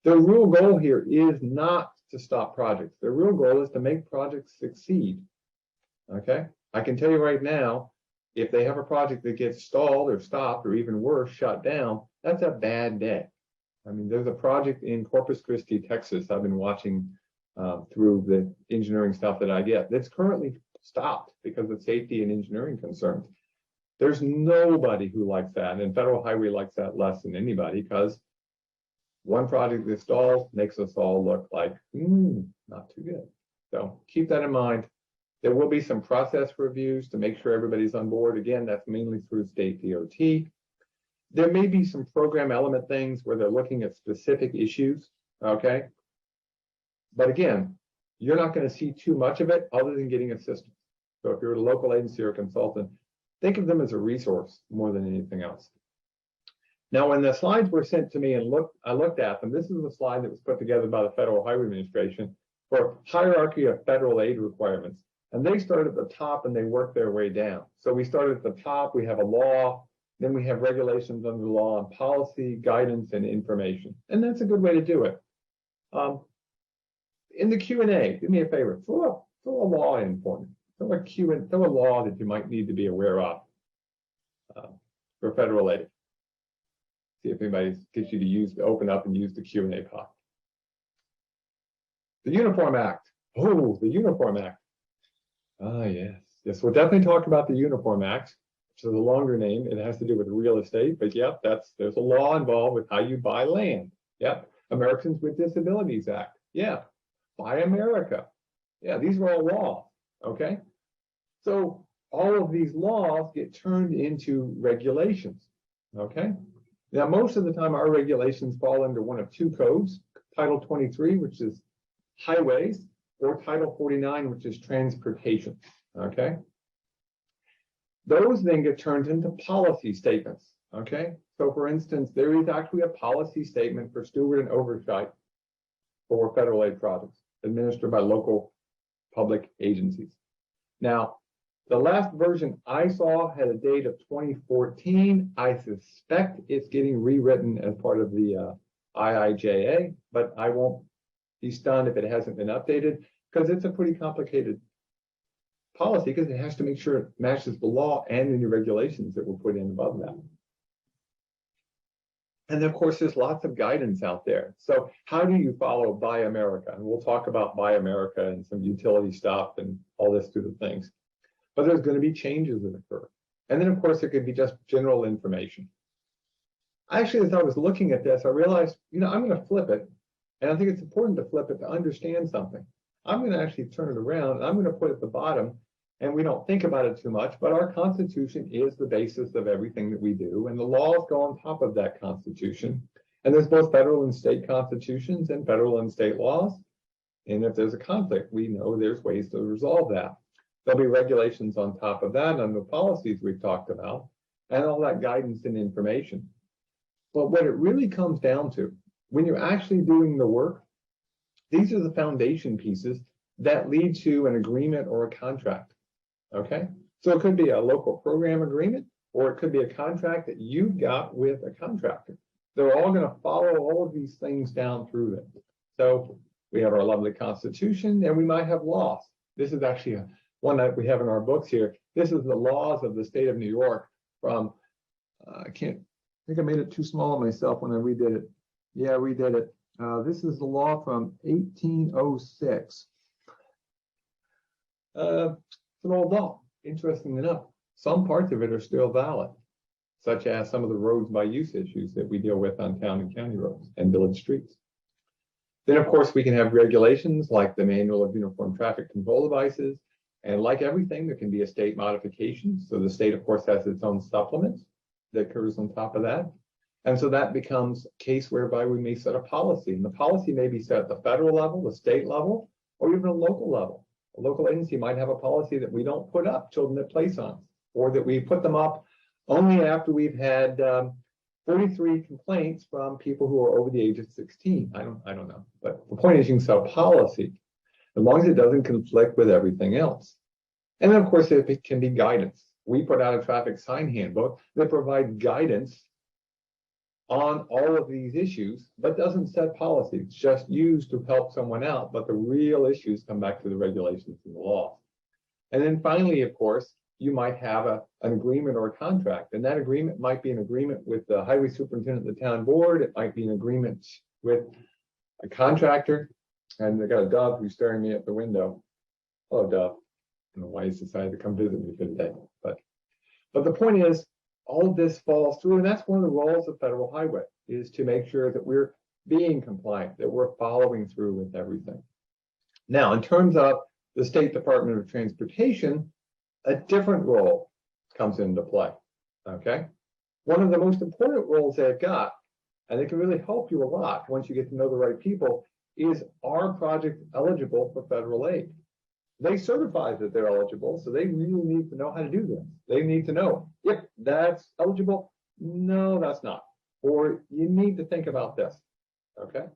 Speaker 1: The real goal here is not to stop projects. The real goal is to make projects succeed, okay? I can tell you right now, if they have a project that gets stalled or stopped, or even worse, shut down, that's a bad day. I mean, there's a project in Corpus Christi, Texas, I've been watching through the engineering stuff that I get, that's currently stopped because of safety and engineering concerns. There's nobody who likes that, and Federal Highway likes that less than anybody, because one project that stalls makes us all look like, not too good. So keep that in mind. There will be some process reviews to make sure everybody's on board. Again, that's mainly through state DOT. There may be some program element things where they're looking at specific issues, okay? But again, you're not going to see too much of it other than getting assistance. So if you're a local agency or a consultant, think of them as a resource more than anything else. Now, when the slides were sent to me and I looked at them, this is the slide that was put together by the Federal Highway Administration for hierarchy of federal aid requirements. And they start at the top and they work their way down. So we start at the top, we have a law, then we have regulations under the law and policy, guidance, and information. And that's a good way to do it. In the Q&A, do me a favor, throw a law in for me. Throw a law that you might need to be aware of for federal aid. See if anybody gets you to open up and use the Q&A pod. The Uniform Act. Oh, the Uniform Act. Ah, yes. Yes, we'll definitely talk about the Uniform Act, which is a longer name. It has to do with real estate, but yep, there's a law involved with how you buy land. Yep. Americans with Disabilities Act. Yeah. Buy America. Yeah, these are all laws. Okay. So all of these laws get turned into regulations. Okay. Now, most of the time, our regulations fall under one of two codes, Title 23, which is highways, or Title 49, which is transportation, okay? Those then get turned into policy statements, okay? So for instance, there is actually a policy statement for steward and oversight for federal aid projects administered by local public agencies. Now, the last version I saw had a date of 2014. I suspect it's getting rewritten as part of the IIJA, but I won't be stunned if it hasn't been updated, because it's a pretty complicated policy, because it has to make sure it matches the law and any regulations that were put in above that. And then, of course, there's lots of guidance out there. So how do you follow Buy America? And we'll talk about Buy America and some utility stuff and all this through the things. But there's going to be changes that occur. And then, of course, it could be just general information. Actually, as I was looking at this, I realized, I'm going to flip it. And I think it's important to flip it to understand something. I'm going to actually turn it around, and I'm going to put it at the bottom, and we don't think about it too much, but our Constitution is the basis of everything that we do, and the laws go on top of that Constitution. And there's both federal and state constitutions and federal and state laws. And if there's a conflict, we know there's ways to resolve that. There'll be regulations on top of that, and the policies we've talked about, and all that guidance and information. But what it really comes down to, when you're actually doing the work, these are the foundation pieces that lead to an agreement or a contract, okay? So it could be a local program agreement, or it could be a contract that you've got with a contractor. They're all going to follow all of these things down through them. So we have our lovely Constitution, and we might have laws. This is actually one that we have in our books here. This is the laws of the state of New York from, I think I made it too small myself when I redid it. Yeah, I redid it. This is the law from 1806. It's an old law, interesting enough. Some parts of it are still valid, such as some of the roads by use issues that we deal with on town and county roads and village streets. Then, of course, we can have regulations like the Manual of Uniform Traffic Control Devices. And like everything, there can be a state modification. So the state, of course, has its own supplements that occurs on top of that. And so that becomes a case whereby we may set a policy. And the policy may be set at the federal level, the state level, or even a local level. A local agency might have a policy that we don't put up children at play signs, or that we put them up only after we've had 43 complaints from people who are over the age of 16. I don't know. But the point is, you can set a policy as long as it doesn't conflict with everything else. And then, of course, it can be guidance. We put out a traffic sign handbook that provides guidance on all of these issues, but doesn't set policy. It's just used to help someone out, but the real issues come back to the regulations and the law. And then finally, of course, you might have an agreement or a contract, and that agreement might be an agreement with the highway superintendent of the town board. It might be an agreement with a contractor. And I got a dove who's staring me at the window. Hello, dove. I don't know why he's decided to come visit me for the day, but the point is, all of this falls through, and that's one of the roles of federal highway, is to make sure that we're being compliant, that we're following through with everything. Now, in terms of the State Department of Transportation, a different role comes into play, okay? One of the most important roles they've got, and it can really help you a lot once you get to know the right people, is, are projects eligible for federal aid? They certify that they're eligible, so they really need to know how to do this. They need to know, yep, that's eligible. No, that's not. Or you need to think about this, okay?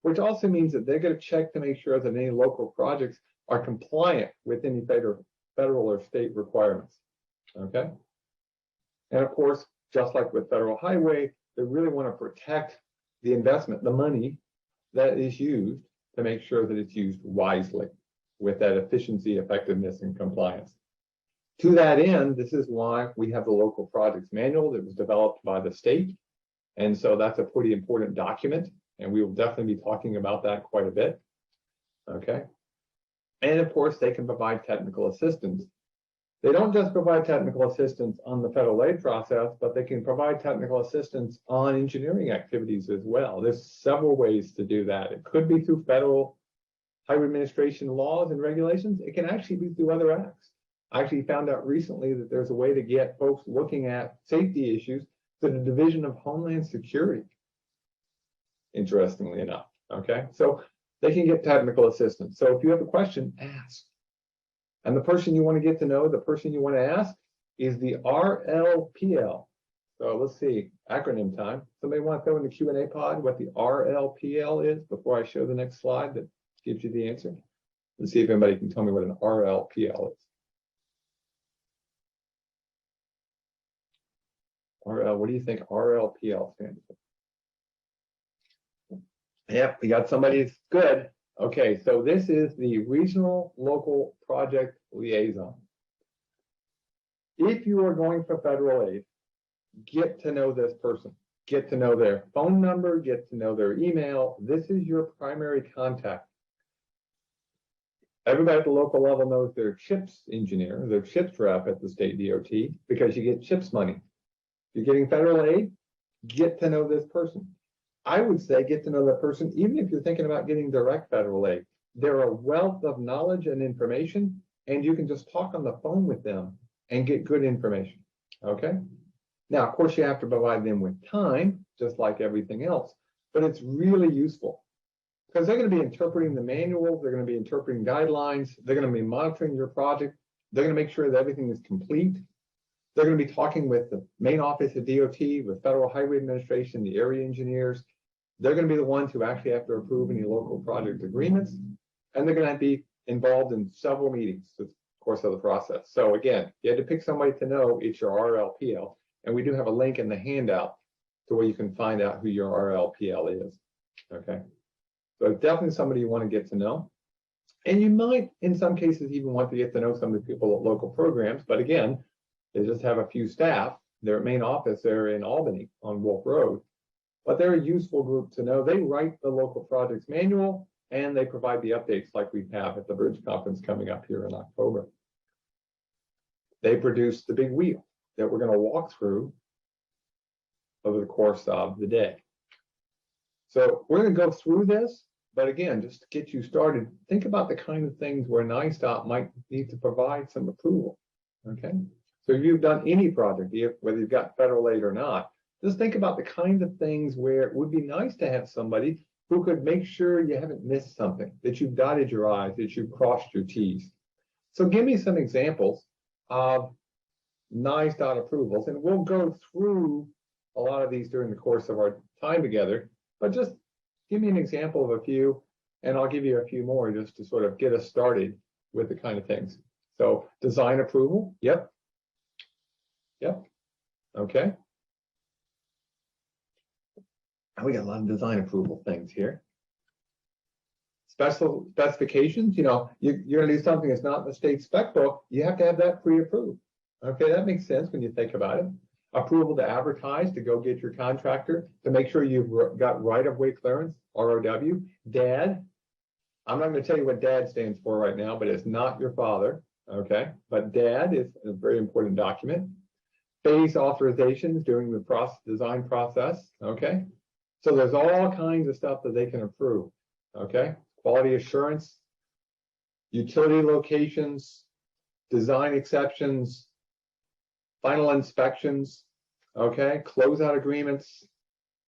Speaker 1: Which also means that they're going to check to make sure that any local projects are compliant with any federal or state requirements, okay? And of course, just like with federal highway, they really want to protect the investment, the money that is used, to make sure that it's used wisely, with that efficiency, effectiveness, and compliance. To that end, this is why we have the local projects manual that was developed by the state. And so that's a pretty important document, and we will definitely be talking about that quite a bit, okay? And of course, they can provide technical assistance. They don't just provide technical assistance on the federal aid process, but they can provide technical assistance on engineering activities as well. There's several ways to do that. It could be through federal highway administration laws and regulations. It can actually be through other acts. I actually found out recently that there's a way to get folks looking at safety issues to the Division of Homeland Security, interestingly enough, okay? So they can get technical assistance. So if you have a question, ask. And the person you want to get to know, the person you want to ask, is the RLPL. So let's see, acronym time. Somebody want to throw in the Q&A pod what the RLPL is before I show the next slide that gives you the answer? Let's see if anybody can tell me what an RLPL is. What do you think RLPL stands for? Yep, we got somebody that's good. Okay, so this is the Regional Local Project Liaison. If you are going for federal aid, get to know this person. Get to know their phone number, get to know their email. This is your primary contact. Everybody at the local level knows their CHIPS engineer, their CHIPS rep at the state DOT, because you get CHIPS money. If you're getting federal aid, get to know this person. I would say get to know that person, even if you're thinking about getting direct federal aid. They're a wealth of knowledge and information, and you can just talk on the phone with them and get good information, okay? Now, of course, you have to provide them with time, just like everything else, but it's really useful because they're going to be interpreting the manual, they're going to be interpreting guidelines, they're going to be monitoring your project, they're going to make sure that everything is complete. They're going to be talking with the main office of DOT, with Federal Highway Administration, the area engineers. They're going to be the ones who actually have to approve any local project agreements, and they're going to be involved in several meetings through the course of the process. So again, you had to pick somebody to know, it's your RLPL, and we do have a link in the handout to where you can find out who your RLPL is, okay? So definitely somebody you want to get to know. And you might, in some cases, even want to get to know some of the people at local programs, but again, they just have a few staff. Their main office, they're in Albany on Wolf Road, but they're a useful group to know. They write the local projects manual, and they provide the updates like we have at the Bridge Conference coming up here in October. They produce the big wheel that we're going to walk through over the course of the day. So we're going to go through this, But again, just to get you started, think about the kind of things where NYSLTAP might need to provide some approval. Okay. So if you've done any project, whether you've got federal aid or not, just think about the kind of things where it would be nice to have somebody who could make sure you haven't missed something, that you've dotted your I's, that you've crossed your T's. So give me some examples of NYSLTAP approvals, and we'll go through a lot of these during the course of our time together, but just give me an example of a few, and I'll give you a few more just to sort of get us started with the kind of things. So design approval, yep. Yep, okay. We got a lot of design approval things here. Special specifications, you know, you're gonna do something that's not in the state spec book, you have to have that pre-approved. Okay, that makes sense when you think about it. Approval to advertise, to go get your contractor, to make sure you've got right-of-way clearance, ROW. DAD, I'm not gonna tell you what DAD stands for right now, but it's not your father, okay? But DAD is a very important document. Phase authorizations during the design process, okay? So there's all kinds of stuff that they can approve, okay? Quality assurance, utility locations, design exceptions, final inspections, okay? Closeout agreements.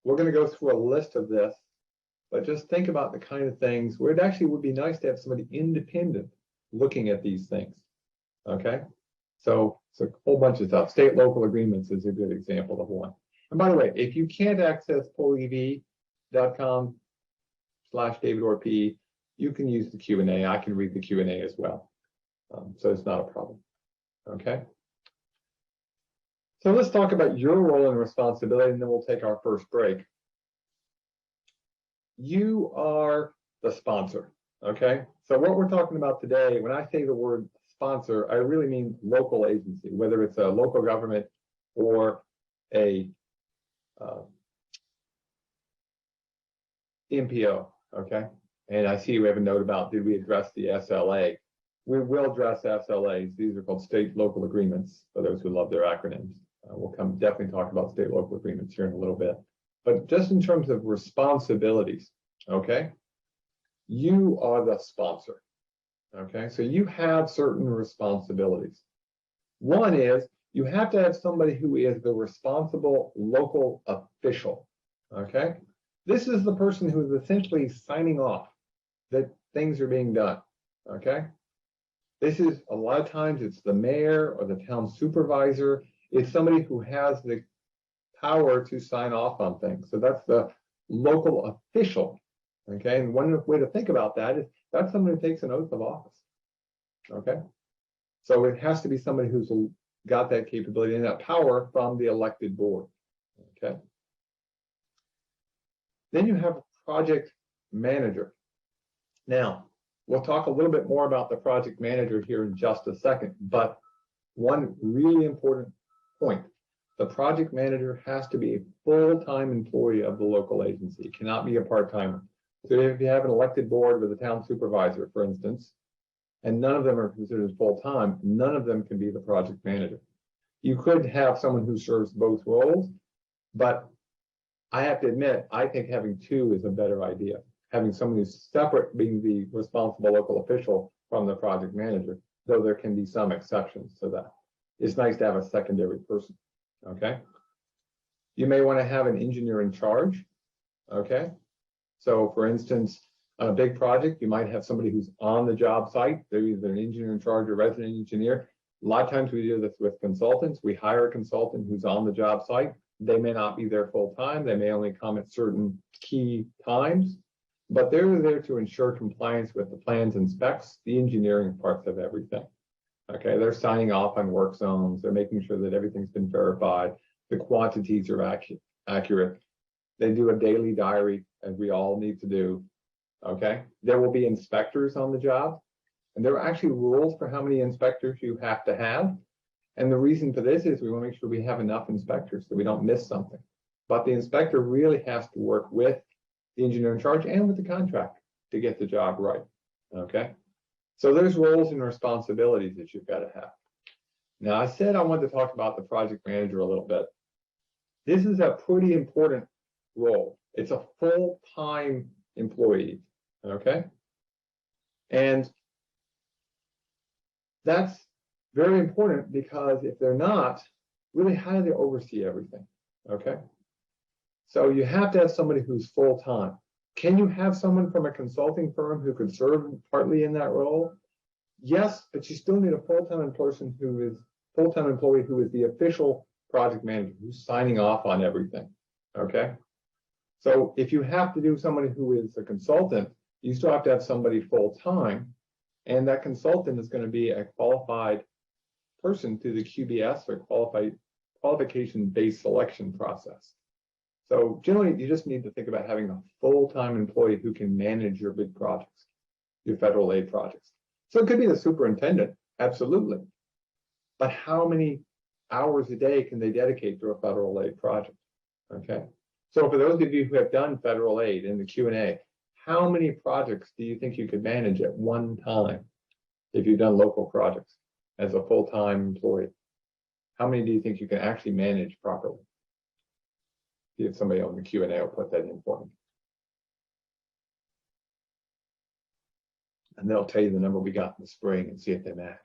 Speaker 1: We're going to go through a list of this, but just think about the kind of things where it actually would be nice to have somebody independent looking at these things, okay? So it's a whole bunch of stuff. State local agreements is a good example of one. And by the way, if you can't access polev.com/David Orr P, you can use the Q&A. I can read the Q&A as well. So it's not a problem. Okay. So let's talk about your role and responsibility, and then we'll take our first break. You are the sponsor. Okay. So what we're talking about today, when I say the word sponsor, I really mean local agency, whether it's a local government or a MPO, okay? And I see we have a note about, did we address the SLA? We will address SLAs. These are called state local agreements for those who love their acronyms. We'll definitely talk about state local agreements here in a little bit. But just in terms of responsibilities, okay? You are the sponsor, okay? So you have certain responsibilities. One is you have to have somebody who is the responsible local official, okay? This is the person who is essentially signing off that things are being done, okay? This is, a lot of times it's the mayor or the town supervisor. It's somebody who has the power to sign off on things. So that's the local official, okay? And one way to think about that is that's somebody who takes an oath of office, okay? So it has to be somebody who's got that capability and that power from the elected board, okay? Then you have a project manager. Now, we'll talk a little bit more about the project manager here in just a second, but one really important point, the project manager has to be a full-time employee of the local agency. It cannot be a part-timer. So if you have an elected board with a town supervisor, for instance, and none of them are considered full-time, none of them can be the project manager. You could have someone who serves both roles, but I have to admit, I think having two is a better idea. Having someone who's separate being the responsible local official from the project manager, though there can be some exceptions to that. It's nice to have a secondary person, okay? You may want to have an engineer in charge, okay? So for instance, on a big project, you might have somebody who's on the job site. They're either an engineer in charge or resident engineer. A lot of times we do this with consultants. We hire a consultant who's on the job site. They may not be there full time. They may only come at certain key times, but they're there to ensure compliance with the plans and specs, the engineering parts of everything. Okay, they're signing off on work zones. They're making sure that everything's been verified. The quantities are accurate. They do a daily diary, as we all need to do. Okay, there will be inspectors on the job, and there are actually rules for how many inspectors you have to have. And the reason for this is we want to make sure we have enough inspectors so we don't miss something. But the inspector really has to work with the engineer in charge and with the contractor to get the job right. Okay, so there's roles and responsibilities that you've got to have. Now, I said I wanted to talk about the project manager a little bit. This is a pretty important role. It's a full-time employee. okay? And that's very important because if they're not, really how do they oversee everything, okay? So you have to have somebody who's full-time. Can you have someone from a consulting firm who could serve partly in that role? Yes, but you still need a full-time person who is full-time employee who is the official project manager who's signing off on everything, okay? So if you have to do somebody who is a consultant, you still have to have somebody full-time, and that consultant is going to be a qualified person through the QBS or qualification-based selection process. So generally, you just need to think about having a full-time employee who can manage your big projects, your federal aid projects. So it could be the superintendent, absolutely. But how many hours a day can they dedicate to a federal aid project? Okay. So for those of you who have done federal aid in the Q&A, how many projects do you think you could manage at one time if you've done local projects as a full-time employee? How many do you think you can actually manage properly? See if somebody on the Q&A will put that in for me. And they'll tell you the number we got in the spring and see if they match.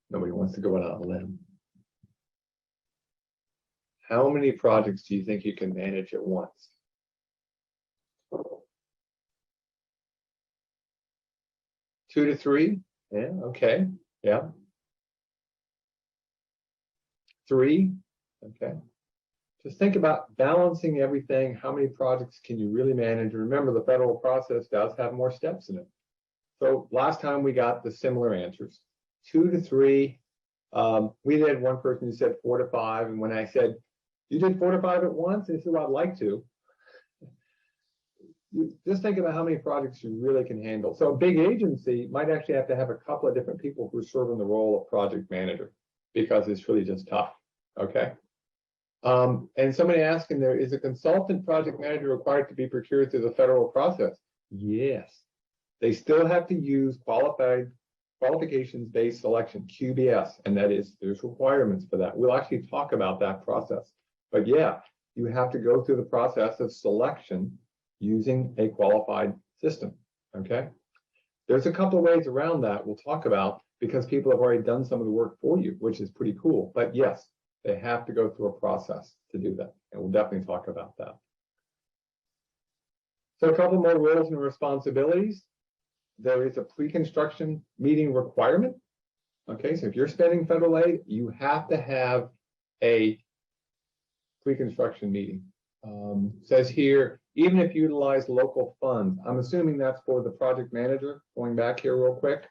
Speaker 1: Nobody wants to go out on a limb. How many projects do you think you can manage at once? 2 to 3? Yeah, okay. Yeah. 3? Okay. Just think about balancing everything. How many projects can you really manage? Remember, the federal process does have more steps in it. So last time we got the similar answers, 2 to 3. We had one person who said 4 to 5. And when I said, you did 4 to 5 at once? They said, well, I'd like to. You just think about how many projects you really can handle. So a big agency might actually have to have a couple of different people who serve in the role of project manager because it's really just tough, okay? And somebody asking there, is a consultant project manager required to be procured through the federal process? Yes. They still have to use qualifications-based selection, QBS, and that is, there's requirements for that. We'll actually talk about that process. But yeah, you have to go through the process of selection using a qualified system, okay? There's a couple of ways around that we'll talk about because people have already done some of the work for you, which is pretty cool. But yes, they have to go through a process to do that, and we'll definitely talk about that. So a couple more roles and responsibilities. There is a pre-construction meeting requirement. Okay, so if you're spending federal aid, you have to have a pre-construction meeting. Says here, even if you utilize local funds, I'm assuming that's for the project manager, going back here real quick.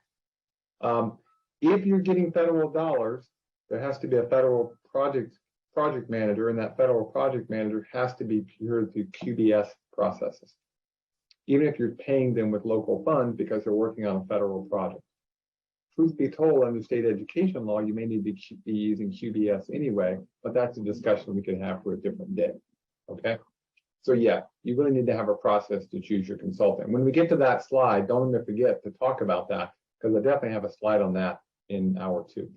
Speaker 1: If you're getting federal dollars, there has to be a federal project manager, and that federal project manager has to be procured through QBS processes, even if you're paying them with local funds because they're working on a federal project. Truth be told, under state education law, you may need to be using QBS anyway, but that's a discussion we could have for a different day, okay? So yeah, you really need to have a process to choose your consultant. When we get to that slide, don't even forget to talk about that, because I definitely have a slide on that in hour 2.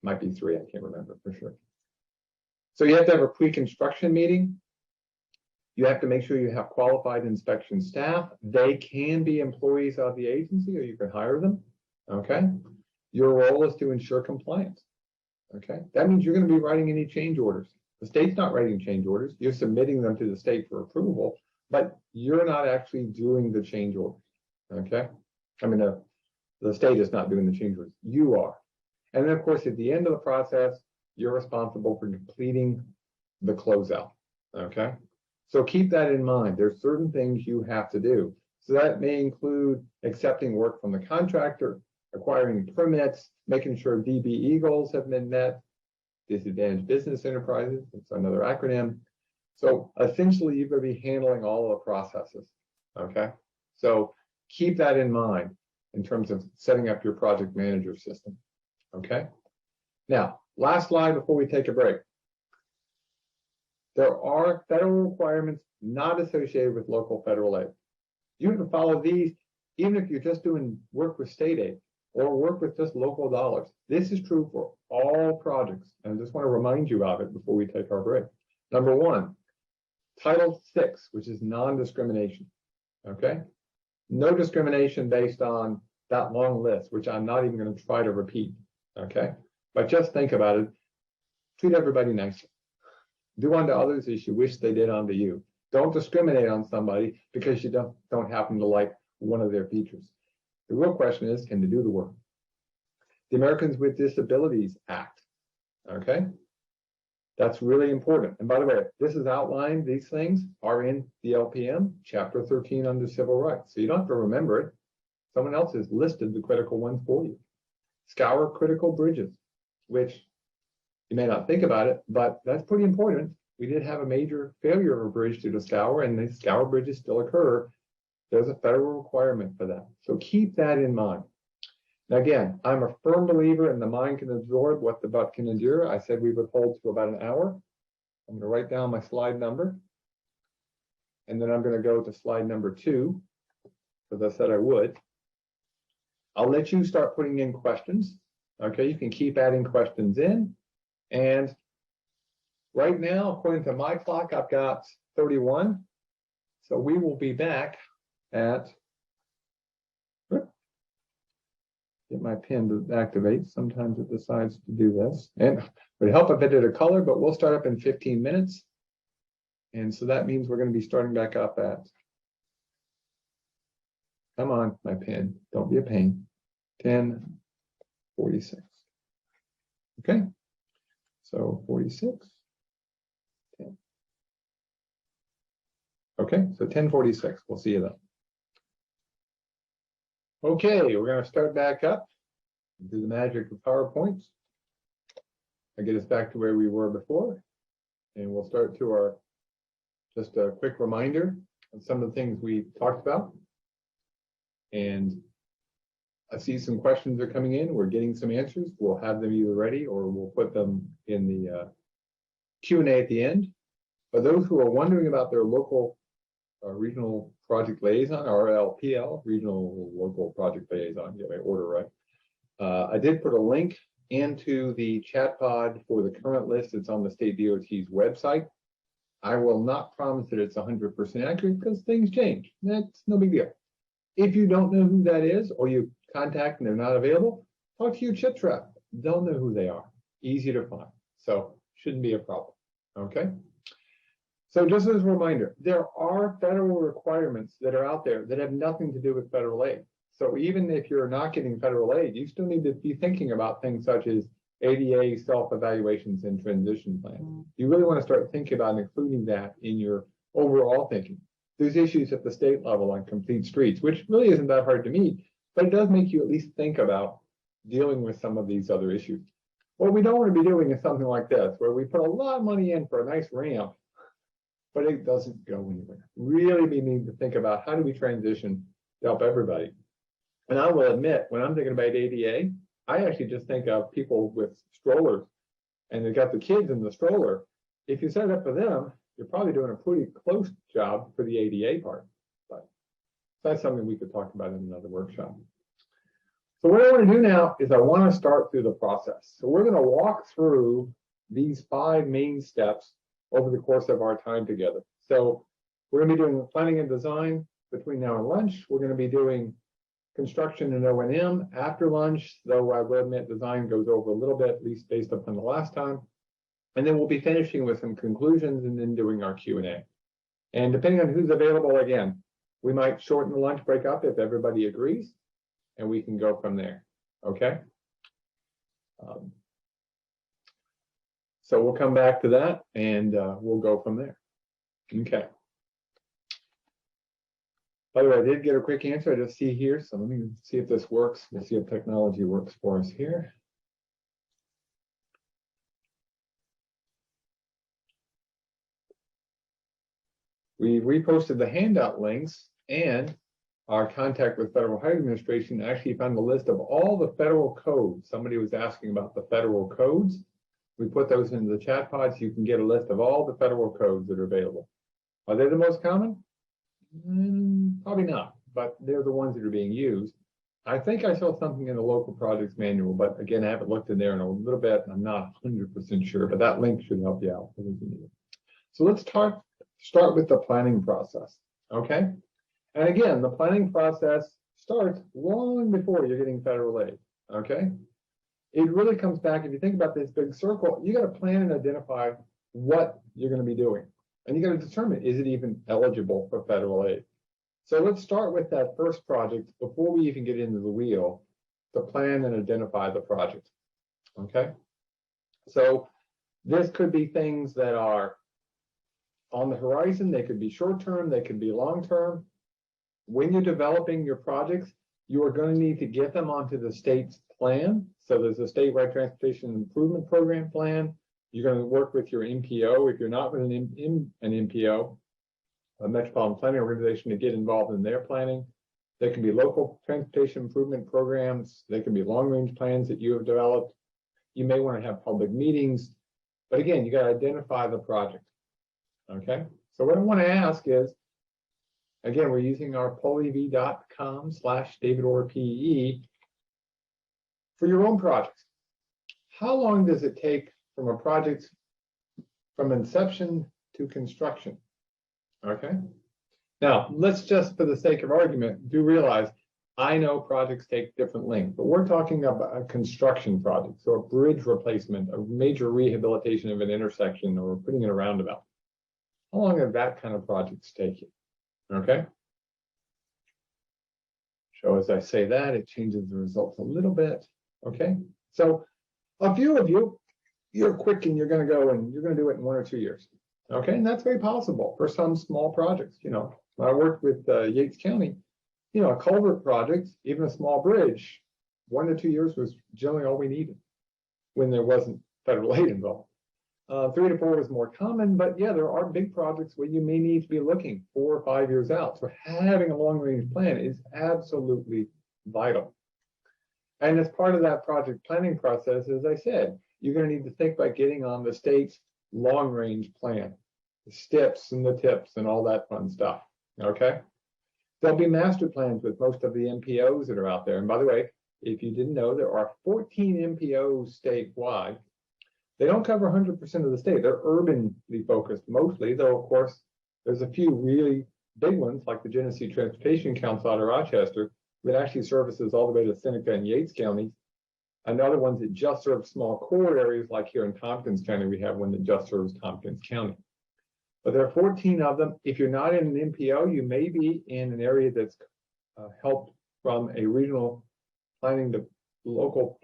Speaker 1: Might be 3, I can't remember for sure. So you have to have a pre-construction meeting. You have to make sure you have qualified inspection staff. They can be employees of the agency, or you can hire them, okay? Your role is to ensure compliance, okay? That means you're going to be writing any change orders. The state's not writing change orders. You're submitting them to the state for approval, but you're not actually doing the change orders, okay? I mean, the state is not doing the change orders. You are. And then, of course, at the end of the process, you're responsible for completing the closeout, okay? So keep that in mind. There's certain things you have to do. So that may include accepting work from the contractor, acquiring permits, making sure DBE goals have been met, disadvantaged business enterprises, it's another acronym. So essentially, you're going to be handling all of the processes, okay? So keep that in mind in terms of setting up your project manager system, okay? Now, last slide before we take a break. There are federal requirements not associated with local federal aid. You have to follow these even if you're just doing work with state aid or work with just local dollars. This is true for all projects, and I just want to remind you of it before we take our break. Number 1, Title VI, which is non-discrimination. Okay, no discrimination based on that long list, which I'm not even going to try to repeat. Okay, but just think about it. Treat everybody nicely. Do unto others as you wish they did unto you. Don't discriminate on somebody because you don't happen to like one of their features. The real question is, can they do the work? The Americans with Disabilities Act. Okay, that's really important. And by the way, this is outlined, these things are in the LPM, Chapter 13 under Civil Rights. So you don't have to remember it. Someone else has listed the critical ones for you. Scour critical bridges, which you may not think about it, but that's pretty important. We did have a major failure of a bridge due to scour, and the scour bridges still occur. There's a federal requirement for that. So keep that in mind. Now, again, I'm a firm believer in the mind can absorb what the butt can endure. I said we would hold to about an hour. I'm going to write down my slide number. And then I'm going to go to slide number 2, because I said I would. I'll let you start putting in questions. Okay, you can keep adding questions in. And right now, according to my clock, I've got 31. So we will be back at, get my pen to activate. Sometimes it decides to do this. And it would help if it did a color, but we'll start up in 15 minutes. And so that means we're going to be starting back up at, come on, my pen, don't be a pain, 10:46. Okay, so 46. 10. Okay, so 10:46. We'll see you then. Okay, we're going to start back up. Do the magic of PowerPoint. I get us back to where we were before, and we'll start to our just a quick reminder of some of the things we talked about. And I see some questions are coming in. We're getting some answers. We'll have them either ready or we'll put them in the Q&A at the end. For those who are wondering about their local regional project liaison, RLPL, regional local project liaison, get my order right. I did put a link into the chat pod for the current list. It's on the state DOT's website. I will not promise that it's 100% accurate because things change. That's no big deal. If you don't know who that is, or you contact and they're not available, talk to your CHIPS rep. They'll know who they are. Easy to find. So shouldn't be a problem. Okay. So just as a reminder, there are federal requirements that are out there that have nothing to do with federal aid. So even if you're not getting federal aid, you still need to be thinking about things such as ADA self-evaluations and transition plans. You really want to start thinking about including that in your overall thinking. There's issues at the state level on complete streets, which really isn't that hard to meet, but it does make you at least think about dealing with some of these other issues. What we don't want to be doing is something like this, where we put a lot of money in for a nice ramp, but it doesn't go anywhere. Really, we need to think about how do we transition to help everybody. And I will admit, when I'm thinking about ADA, I actually just think of people with strollers, and they've got the kids in the stroller. If you set it up for them, you're probably doing a pretty close job for the ADA part. But that's something we could talk about in another workshop. So what I want to do now is I want to start through the process. So we're going to walk through these 5 main steps over the course of our time together. So we're going to be doing planning and design between now and lunch. We're going to be doing construction and O&M after lunch, though I will admit design goes over a little bit, at least based upon the last time. And then we'll be finishing with some conclusions and then doing our Q&A. And depending on who's available, again, we might shorten the lunch break up if everybody agrees, and we can go from there, okay? So we'll come back to that, and we'll go from there. Okay. By the way, I did get a quick answer. I just see here, so let me see if this works. We'll see if technology works for us here. We reposted the handout links, and our contact with Federal Highway Administration actually found a list of all the federal codes. Somebody was asking about the federal codes. We put those into the chat pods. You can get a list of all the federal codes that are available. Are they the most common? Probably not, but they're the ones that are being used. I think I saw something in the local projects manual, but again, I haven't looked in there in a little bit, and I'm not 100% sure, but that link should help you out. So let's start start with the planning process, okay? And again, the planning process starts long before you're getting federal aid, okay? It really comes back, if you think about this big circle, you got to plan and identify what you're going to be doing. And you got to determine, is it even eligible for federal aid? So let's start with that first project before we even get into the wheel, to plan and identify the project, okay? So this could be things that are on the horizon. They could be short-term, they could be long-term. When you're developing your projects, you are going to need to get them onto the state's plan. So there's a statewide transportation improvement program plan. You're going to work with your MPO. If you're not with an MPO, a metropolitan planning organization, to get involved in their planning. There can be local transportation improvement programs. There can be long-range plans that you have developed. You may want to have public meetings, but again, you got to identify the project. Okay. So what I want to ask is, again, we're using our polev.com/David Orr PE for your own projects. How long does it take from a project from inception to construction? Okay. Now, let's just, for the sake of argument, do realize I know projects take different lengths, but we're talking about a construction project, so a bridge replacement, a major rehabilitation of an intersection, or putting in a roundabout. How long have that kind of projects take you? Okay. So as I say that, it changes the results a little bit. Okay. So a few of you, you're quick and you're going to go and you're going to do it in 1 or 2 years. Okay. And that's very possible for some small projects. You know, when I worked with Yates County, you know, a culvert project, even a small bridge, 1 to 2 years was generally all we needed when there wasn't federal aid involved. 3 to 4 is more common, but yeah, there are big projects where you may need to be looking 4 or 5 years out. So having a long-range plan is absolutely vital. And as part of that project planning process, as I said, you're going to need to think about getting on the state's long-range plan, the STIPs and the TIPs and all that fun stuff. Okay. There'll be master plans with most of the MPOs that are out there. And by the way, if you didn't know, there are 14 MPOs statewide. They don't cover 100% of the state. They're urbanly focused mostly, though, of course, there's a few really big ones like the Genesee Transportation Council out of Rochester that actually services all the way to Seneca and Yates counties, and other ones that just serve small core areas, like here in Tompkins County, we have one that just serves Tompkins County. But there are 14 of them. If you're not in an MPO, you may be in an area that's helped from a regional planning to local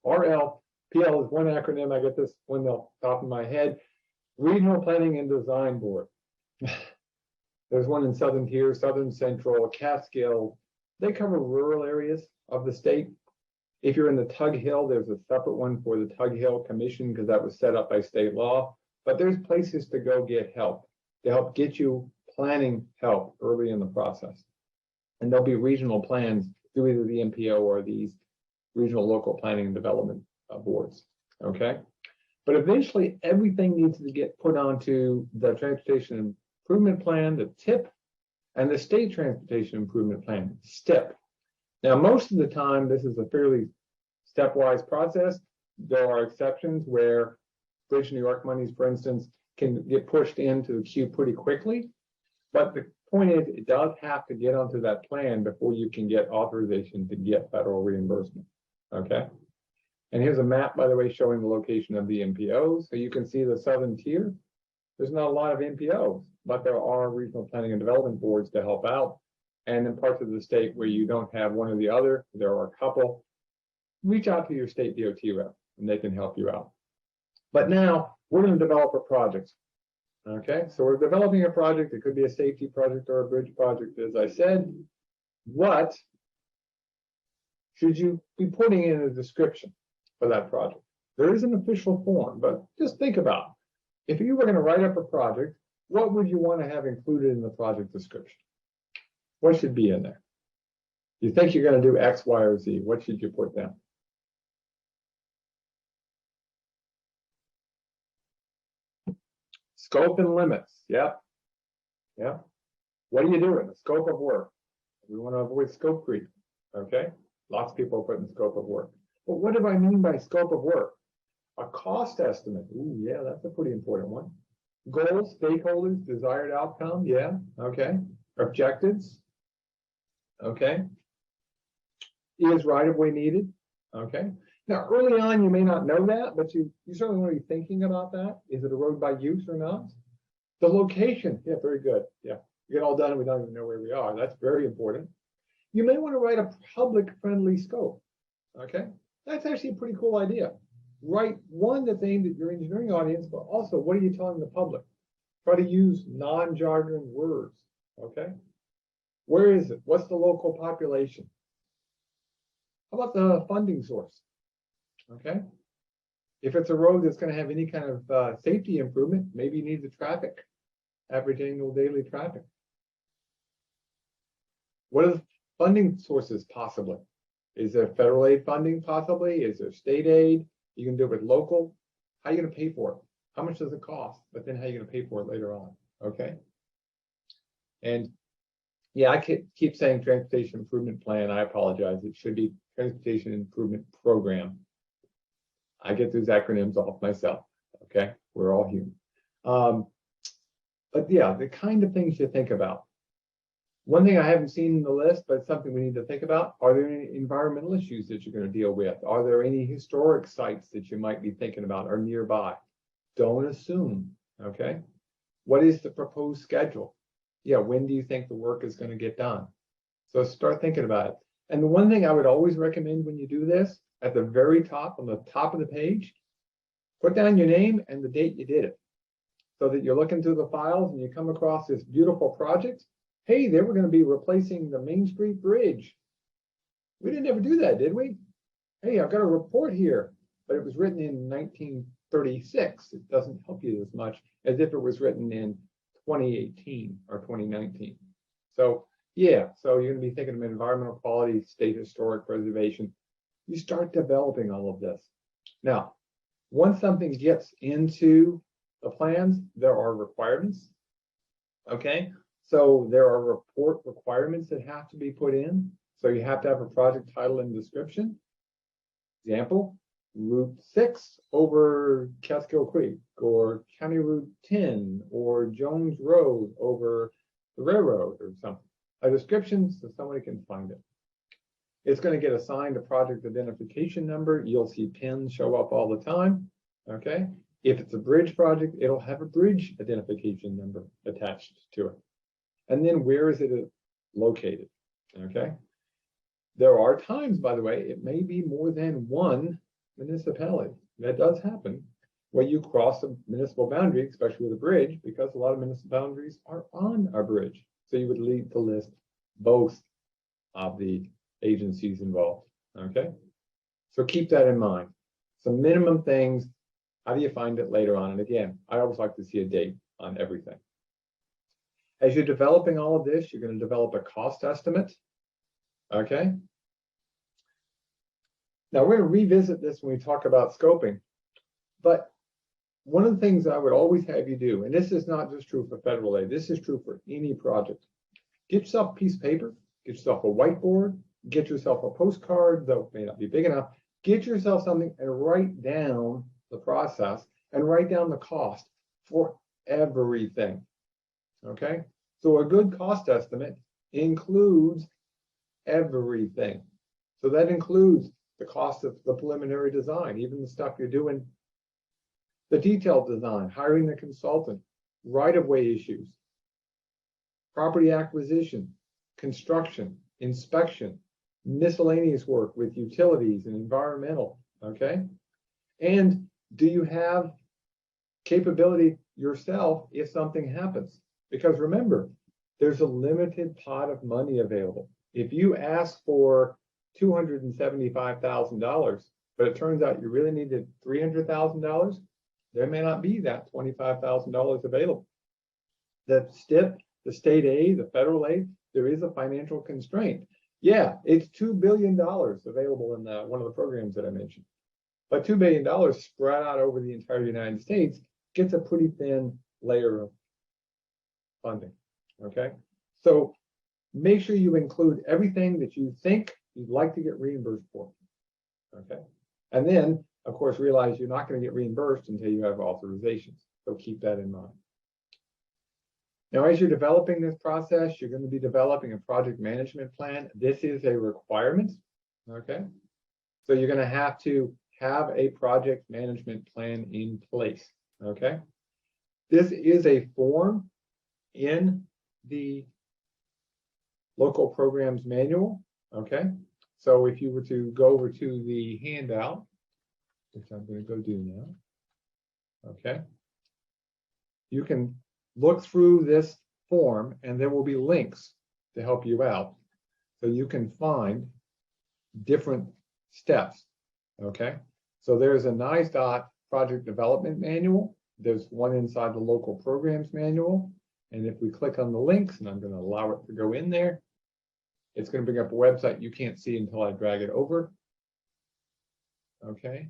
Speaker 1: RLPL is one acronym. I get this one off the top of my head. Regional Planning and Design Board. There's one in Southern Tier, Southern Central, Catskill. They cover rural areas of the state. If you're in the Tug Hill, there's a separate one for the Tug Hill Commission because that was set up by state law. But there's places to go get help, to help get you planning help early in the process. And there'll be regional plans through either the MPO or these regional local planning and development boards. Okay. But eventually everything needs to get put onto the Transportation Improvement Plan, the TIP, and the State Transportation Improvement Plan, STIP. Now, most of the time, this is a fairly stepwise process. There are exceptions where Bridge New York monies, for instance, can get pushed into the queue pretty quickly. But the point is, it does have to get onto that plan before you can get authorization to get federal reimbursement. Okay. And here's a map, by the way, showing the location of the MPOs. So you can see the Southern Tier. There's not a lot of MPOs, but there are regional planning and development boards to help out. And in parts of the state where you don't have one or the other, there are a couple. Reach out to your state DOT rep and they can help you out. But now we're going to develop a project. Okay, so we're developing a project. It could be a safety project or a bridge project, as I said. What should you be putting in a description for that project? There is an official form, but just think about it. If you were going to write up a project, what would you want to have included in the project description? What should be in there? You think you're going to do X, Y, or Z. What should you put down? Scope and limits. Yep. Yeah. What are you doing? The scope of work. We want to avoid scope creep. Okay. Lots of people are putting scope of work. But what do I mean by scope of work? A cost estimate. Ooh, yeah, that's a pretty important one. Goals, stakeholders, desired outcome, yeah, okay. Objectives, okay. Is right-of-way needed? Okay. Now, early on, you may not know that, but you certainly want to be thinking about that. Is it a road by use or not? The location, yeah, very good. Yeah, we get all done and we don't even know where we are. That's very important. You may want to write a public-friendly scope. Okay, that's actually a pretty cool idea. Write one that's aimed at your engineering audience, but also what are you telling the public? Try to use non-jargon words. Okay, where is it? What's the local population? How about the funding source? Okay, if it's a road that's going to have any kind of safety improvement, maybe you need the traffic, average annual daily traffic. What are the funding sources possibly? Is there federal aid funding possibly? Is there state aid? You can do it with local. How are you going to pay for it? How much does it cost? But then how are you going to pay for it later on? Okay. And yeah, I keep saying transportation improvement plan. I apologize. It should be transportation improvement program. I get those acronyms off myself. Okay, we're all human. But yeah, the kind of things you think about. One thing I haven't seen in the list, but something we need to think about, are there any environmental issues that you're going to deal with? Are there any historic sites that you might be thinking about or nearby? Don't assume, okay? What is the proposed schedule? Yeah, when do you think the work is going to get done? So start thinking about it. And the one thing I would always recommend when you do this, at the very top, on the top of the page, put down your name and the date you did it. So that you're looking through the files and you come across this beautiful project. Hey, they were going to be replacing the Main Street Bridge. We didn't ever do that, did we? Hey, I've got a report here, but it was written in 1936. It doesn't help you as much as if it was written in 2018 or 2019. So yeah, so you're going to be thinking of environmental quality, state historic preservation. You start developing all of this. Now, once something gets into the plans, there are requirements. Okay, so there are report requirements that have to be put in. So you have to have a project title and description. Example, Route 6 over Catskill Creek, or County Route 10, or Jones Road over the railroad, or something. A description so somebody can find it. It's going to get assigned a project identification number. You'll see pins show up all the time. Okay. If it's a bridge project, it'll have a bridge identification number attached to it. And then where is it located? Okay. There are times, by the way, it may be more than one municipality. That does happen where you cross a municipal boundary, especially with a bridge, because a lot of municipal boundaries are on a bridge. So you would need to list both of the agencies involved. Okay. So keep that in mind. Some minimum things. How do you find it later on? And again, I always like to see a date on everything. As you're developing all of this, you're going to develop a cost estimate. Okay. Now we're going to revisit this when we talk about scoping. But one of the things I would always have you do, and this is not just true for federal aid, this is true for any project. Get yourself a piece of paper, get yourself a whiteboard, get yourself a postcard, though it may not be big enough. Get yourself something and write down the process and write down the cost for everything. Okay, so a good cost estimate includes everything. So that includes the cost of the preliminary design, even the stuff you're doing, the detailed design, hiring the consultant, right-of-way issues, property acquisition, construction, inspection, miscellaneous work with utilities and environmental. Okay, and do you have capability yourself if something happens? Because remember, there's a limited pot of money available. If you ask for $275,000, but it turns out you really needed $300,000, there may not be that $25,000 available. The STIP, the state aid, the federal aid, there is a financial constraint. Yeah, it's $2 billion available in one of the programs that I mentioned. But $2 billion spread out over the entire United States gets a pretty thin layer of funding. Okay, so make sure you include everything that you think you'd like to get reimbursed for. Okay, and then of course realize you're not going to get reimbursed until you have authorizations. So keep that in mind. Now, as you're developing this process, you're going to be developing a project management plan. This is a requirement, okay? So you're going to have a project management plan in place, okay? This is a form in the local programs manual, okay? So if you were to go over to the handout, which I'm going to go do now, okay? You can look through this form and there will be links to help you out so you can find different steps, okay? So there's a NYSLTAP project development manual. There's one inside the local programs manual. And if we click on the links, and I'm going to allow it to go in there, it's going to bring up a website you can't see until I drag it over, okay?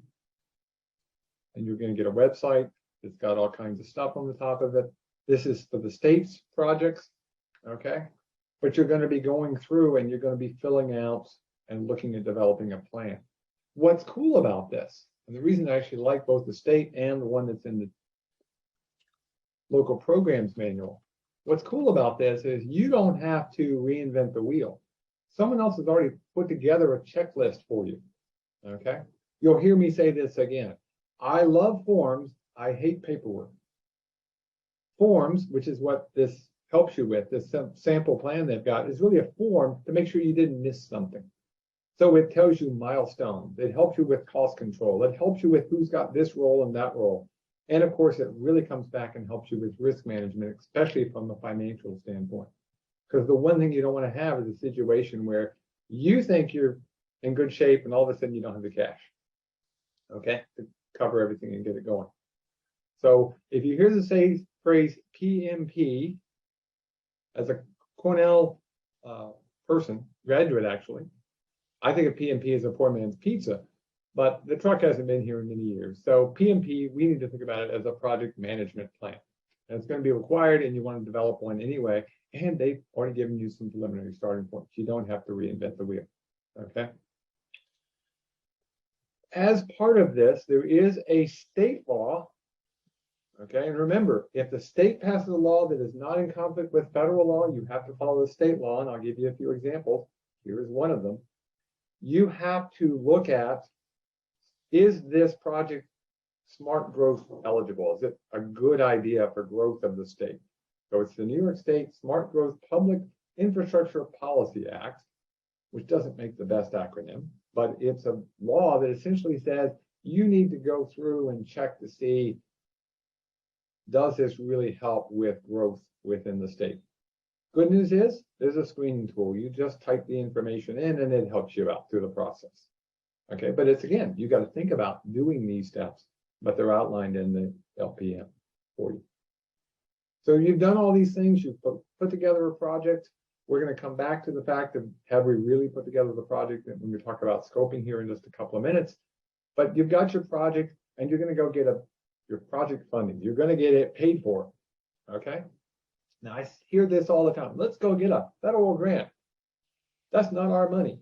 Speaker 1: And you're going to get a website that's got all kinds of stuff on the top of it. This is for the state's projects, okay? But you're going to be going through and you're going to be filling out and looking at developing a plan. What's cool about this, and the reason I actually like both the state and the one that's in the local programs manual, what's cool about this is you don't have to reinvent the wheel. Someone else has already put together a checklist for you, okay? You'll hear me say this again. I love forms. I hate paperwork. Forms, which is what this helps you with, this sample plan they've got, is really a form to make sure you didn't miss something. So it tells you milestones. It helps you with cost control. It helps you with who's got this role and that role. And of course, it really comes back and helps you with risk management, especially from a financial standpoint. Because the one thing you don't want to have is a situation where you think you're in good shape and all of a sudden you don't have the cash, okay, to cover everything and get it going. So if you hear the phrase PMP, as a Cornell person, graduate actually, I think of PMP as a poor man's pizza, but the truck hasn't been here in many years. So PMP, we need to think about it as a project management plan. And it's going to be required and you want to develop one anyway. And they've already given you some preliminary starting points. You don't have to reinvent the wheel, okay? As part of this, there is a state law, okay? And remember, if the state passes a law that is not in conflict with federal law, you have to follow the state law, and I'll give you a few examples. Here is one of them. You have to look at, is this project smart growth eligible? Is it a good idea for growth of the state? So it's the New York State Smart Growth Public Infrastructure Policy Act, which doesn't make the best acronym, but it's a law that essentially says you need to go through and check to see, does this really help with growth within the state? Good news is there's a screening tool. You just type the information in and it helps you out through the process. Okay, but it's, again, you got to think about doing these steps, but they're outlined in the LPM for you. So you've done all these things, you've put together a project. We're going to come back to the fact of, have we really put together the project when we talk about scoping here in just a couple of minutes. But you've got your project and you're going to go get your project funding. You're going to get it paid for, okay? Now, I hear this all the time. Let's go get a federal grant. That's not our money.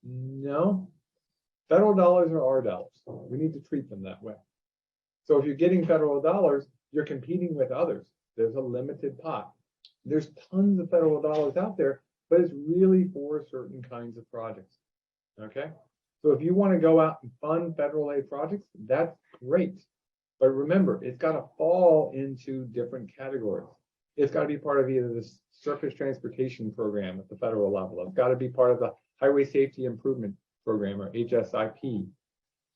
Speaker 1: No, federal dollars are our dollars. We need to treat them that way. So if you're getting federal dollars, you're competing with others. There's a limited pot. There's tons of federal dollars out there, but it's really for certain kinds of projects, okay? So if you want to go out and fund federal aid projects, that's great. But remember, it's got to fall into different categories. It's got to be part of either the Surface Transportation Program at the federal level. It's got to be part of the Highway Safety Improvement Program, or HSIP.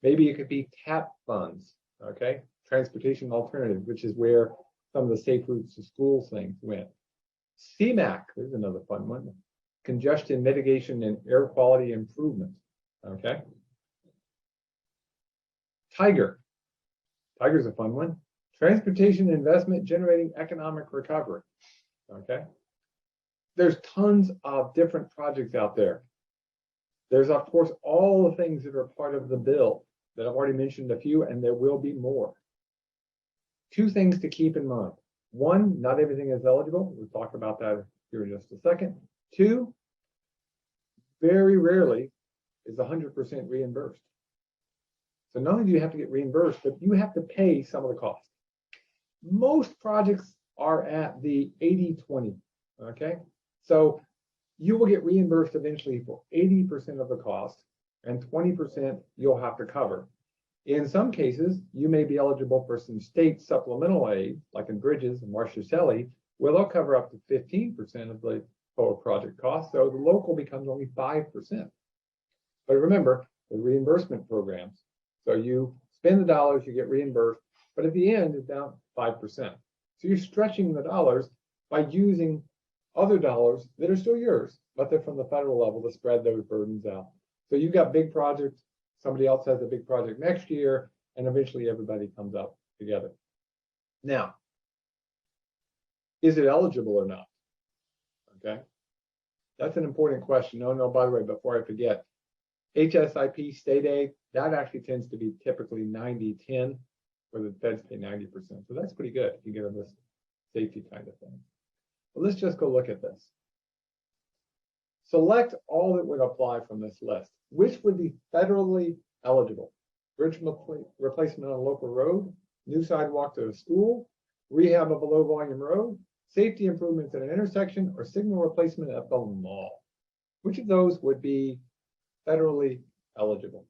Speaker 1: Maybe it could be TAP funds, okay? Transportation Alternative, which is where some of the Safe Routes to Schools things went. CMAQ, there's another fun one. Congestion Mitigation and Air Quality Improvement, okay? Tiger's a fun one. Transportation Investment Generating Economic Recovery, okay? There's tons of different projects out there. There's, of course, all the things that are part of the bill that I've already mentioned a few, and there will be more. Two things to keep in mind. One, not everything is eligible. We'll talk about that here in just a second. Two, very rarely is 100% reimbursed. So not only do you have to get reimbursed, but you have to pay some of the cost. Most projects are at the 80-20, okay? So you will get reimbursed eventually for 80% of the cost, and 20% you'll have to cover. In some cases, you may be eligible for some state supplemental aid, like in bridges and Marshall-Shelley, where they'll cover up to 15% of the total project cost, so the local becomes only 5%. But remember, the reimbursement programs. So you spend the dollars, you get reimbursed, but at the end, it's down 5%. So you're stretching the dollars by using other dollars that are still yours, but they're from the federal level to spread those burdens out. So you've got big projects, somebody else has a big project next year, and eventually everybody comes up together. Now, is it eligible or not? Okay, that's an important question. No, by the way, before I forget, HSIP state aid, that actually tends to be typically 90-10, where the feds pay 90%. So that's pretty good if you get on this safety kind of thing. But let's just go look at this. Select all that would apply from this list. Which would be federally eligible? Bridge replacement on a local road, new sidewalk to a school, rehab of a low volume road, safety improvements at an intersection, or signal replacement at the mall. Which of those would be federally eligible?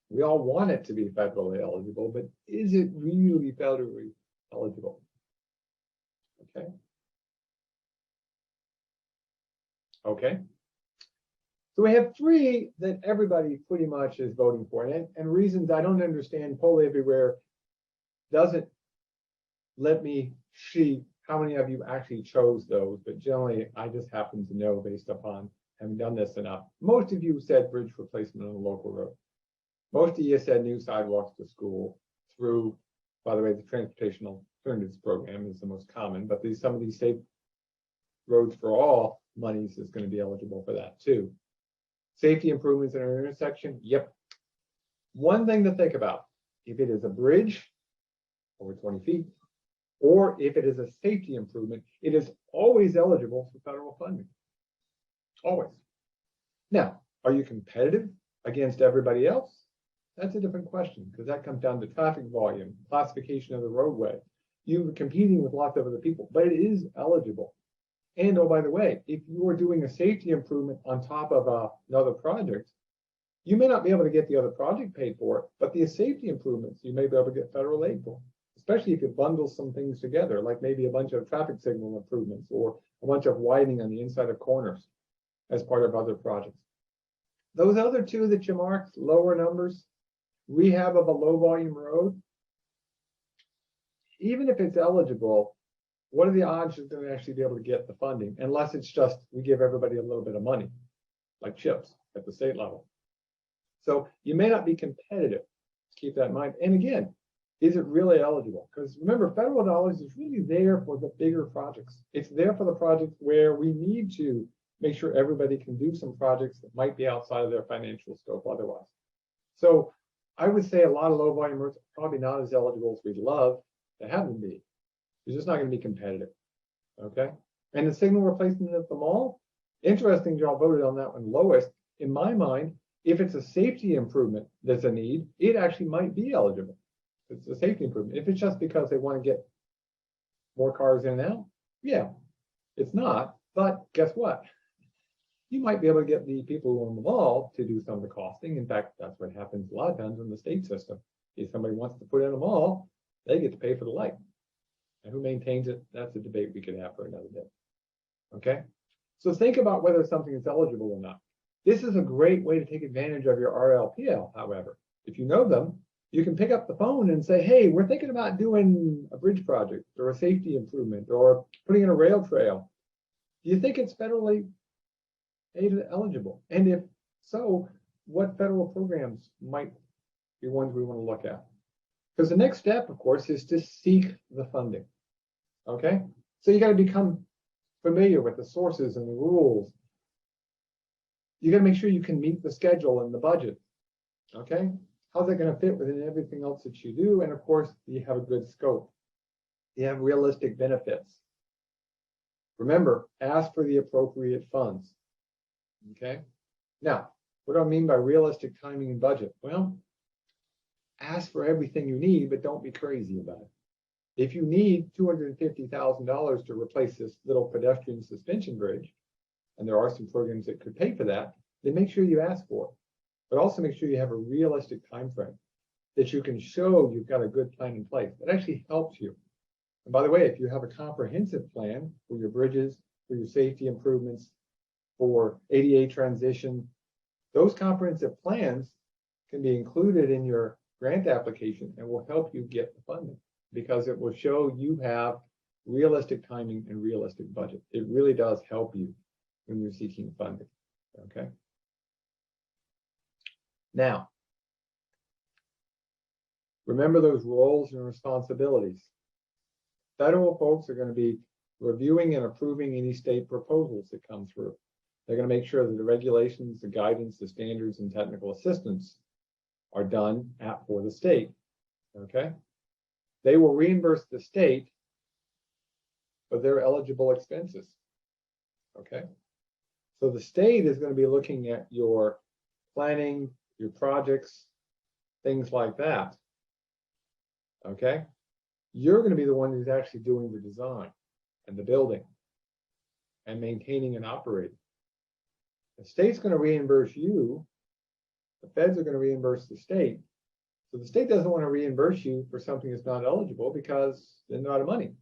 Speaker 1: We all want it to be federally eligible, but is it really federally eligible? Okay. Okay. So we have three that everybody pretty much is voting for, and reasons I don't understand. Poll Everywhere doesn't let me see how many of you actually chose those, but generally I just happen to know based upon having done this enough. Most of you said bridge replacement on a local road. Most of you said new sidewalks to school through, by the way, the Transportation Alternatives Program is the most common, but some of these state roads for all monies is going to be eligible for that too. Safety improvements in an intersection, yep. One thing to think about, if it is a bridge over 20 feet, or if it is a safety improvement, it is always eligible for federal funding. Always. Now, are you competitive against everybody else? That's a different question, because that comes down to traffic volume, classification of the roadway. You're competing with lots of other people, but it is eligible. And oh, by the way, if you are doing a safety improvement on top of another project, you may not be able to get the other project paid for it, but the safety improvements you may be able to get federal aid for, especially if you bundle some things together, like maybe a bunch of traffic signal improvements or a bunch of widening on the inside of corners as part of other projects. Those other two that you marked, lower numbers, rehab of a low volume road, even if it's eligible, what are the odds you're going to actually be able to get the funding? Unless it's just we give everybody a little bit of money, like chips at the state level. So you may not be competitive. Keep that in mind. And again, is it really eligible? Because remember, federal dollars is really there for the bigger projects. It's there for the projects where we need to make sure everybody can do some projects that might be outside of their financial scope otherwise. So I would say a lot of low volume roads are probably not as eligible as we'd love to have them be. It's just not going to be competitive. Okay. And the signal replacement at the mall, interesting, y'all voted on that one lowest. In my mind, if it's a safety improvement that's a need, it actually might be eligible. It's a safety improvement. If it's just because they want to get more cars in and out, yeah, it's not. But guess what? You might be able to get the people who own the mall to do some of the costing. In fact, that's what happens a lot of times in the state system. If somebody wants to put in a mall, they get to pay for the light. And who maintains it? That's a debate we could have for another day. Okay? So think about whether something is eligible or not. This is a great way to take advantage of your RLPL, however. If you know them, you can pick up the phone and say, hey, we're thinking about doing a bridge project or a safety improvement or putting in a rail trail. Do you think it's federally eligible? And if so, what federal programs might be ones we want to look at? Because the next step, of course, is to seek the funding. Okay? So you got to become familiar with the sources and the rules. You got to make sure you can meet the schedule and the budget. Okay? How's that going to fit within everything else that you do? And of course, you have a good scope. You have realistic benefits. Remember, ask for the appropriate funds. Okay? Now, what do I mean by realistic timing and budget? Well, ask for everything you need, but don't be crazy about it. If you need $250,000 to replace this little pedestrian suspension bridge, and there are some programs that could pay for that, then make sure you ask for it. But also make sure you have a realistic time frame that you can show you've got a good plan in place. That actually helps you. And by the way, if you have a comprehensive plan for your bridges, for your safety improvements, for ADA transition, those comprehensive plans can be included in your grant application and will help you get the funding because it will show you have realistic timing and realistic budget. It really does help you when you're seeking funding, okay? Now, remember those roles and responsibilities. Federal folks are going to be reviewing and approving any state proposals that come through. They're going to make sure that the regulations, the guidance, the standards, and technical assistance are done for the state, okay? They will reimburse the state for their eligible expenses, okay? So the state is going to be looking at your planning, your projects, things like that, okay? You're going to be the one who's actually doing the design and the building and maintaining and operating. The state's going to reimburse you. The feds are going to reimburse the state. So the state doesn't want to reimburse you for something that's not eligible because they're not out of money,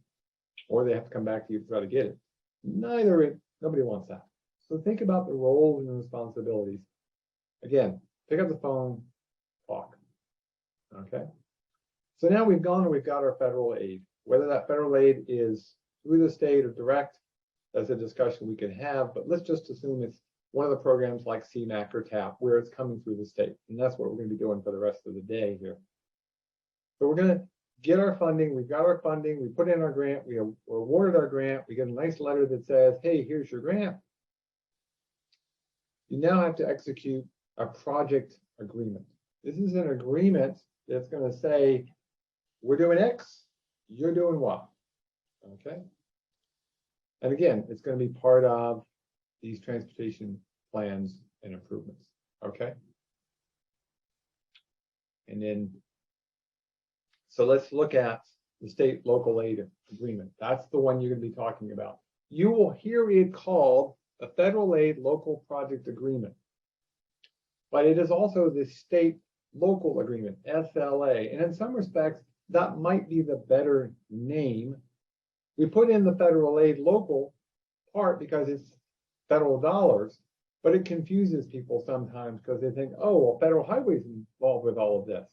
Speaker 1: or they have to come back to you to try to get it. Nobody wants that. So think about the roles and responsibilities. Again, pick up the phone, talk. Okay. So now we've gone and we've got our federal aid. Whether that federal aid is through the state or direct, that's a discussion we could have, but let's just assume it's one of the programs like CMAQ or TAP where it's coming through the state. And that's what we're going to be doing for the rest of the day here. So we're going to get our funding. We've got our funding. We put in our grant. We awarded our grant. We get a nice letter that says, hey, here's your grant. You now have to execute a project agreement. This is an agreement that's going to say, we're doing X, you're doing Y. Okay. And again, it's going to be part of these transportation plans and improvements. Okay. And then, so let's look at the state local aid agreement. That's the one you're going to be talking about. You will hear it called a federal aid local project agreement, but it is also the state local agreement, SLA. And in some respects, that might be the better name. We put in the federal aid local part because it's federal dollars, but it confuses people sometimes because they think, oh, well, federal highways involved with all of this.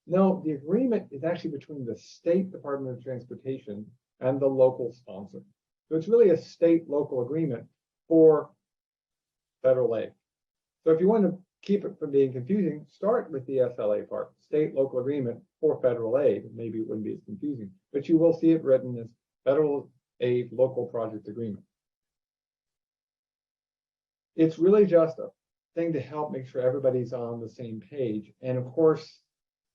Speaker 1: No, the agreement is actually between the State Department of Transportation and the local sponsor. So it's really a state local agreement for federal aid. So if you want to keep it from being confusing, start with the SLA part, state local agreement for federal aid. Maybe it wouldn't be as confusing, but you will see it written as federal aid local project agreement. It's really just a thing to help make sure everybody's on the same page. And of course,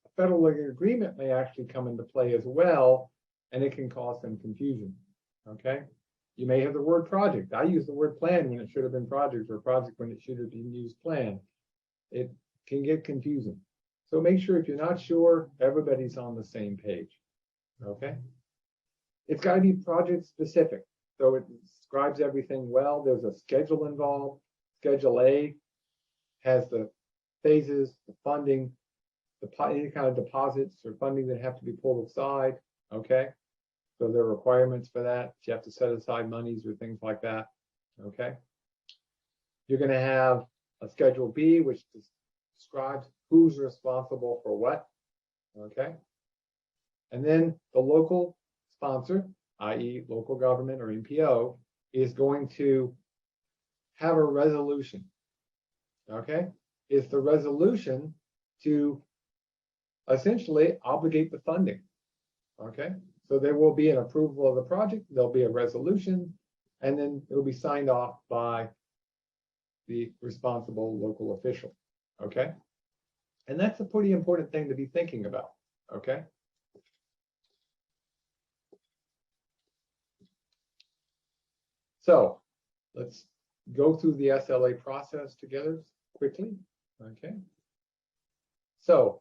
Speaker 1: a federal agreement may actually come into play as well, and it can cause some confusion, okay? You may have the word project. I use the word plan when it should have been project, or project when it should have been used plan. It can get confusing. So make sure if you're not sure, everybody's on the same page, okay? It's got to be project specific. So it describes everything well. There's a schedule involved. Schedule A has the phases, the funding, any kind of deposits or funding that have to be pulled aside, okay? So there are requirements for that. You have to set aside monies or things like that, okay? You're going to have a Schedule B, which describes who's responsible for what, okay? And then the local sponsor, i.e. local government or NPO, is going to have a resolution, okay? It's the resolution to essentially obligate the funding, okay? So there will be an approval of the project, there'll be a resolution, and then it'll be signed off by the responsible local official, okay? And that's a pretty important thing to be thinking about, okay? So let's go through the SLA process together. quickly. Okay. So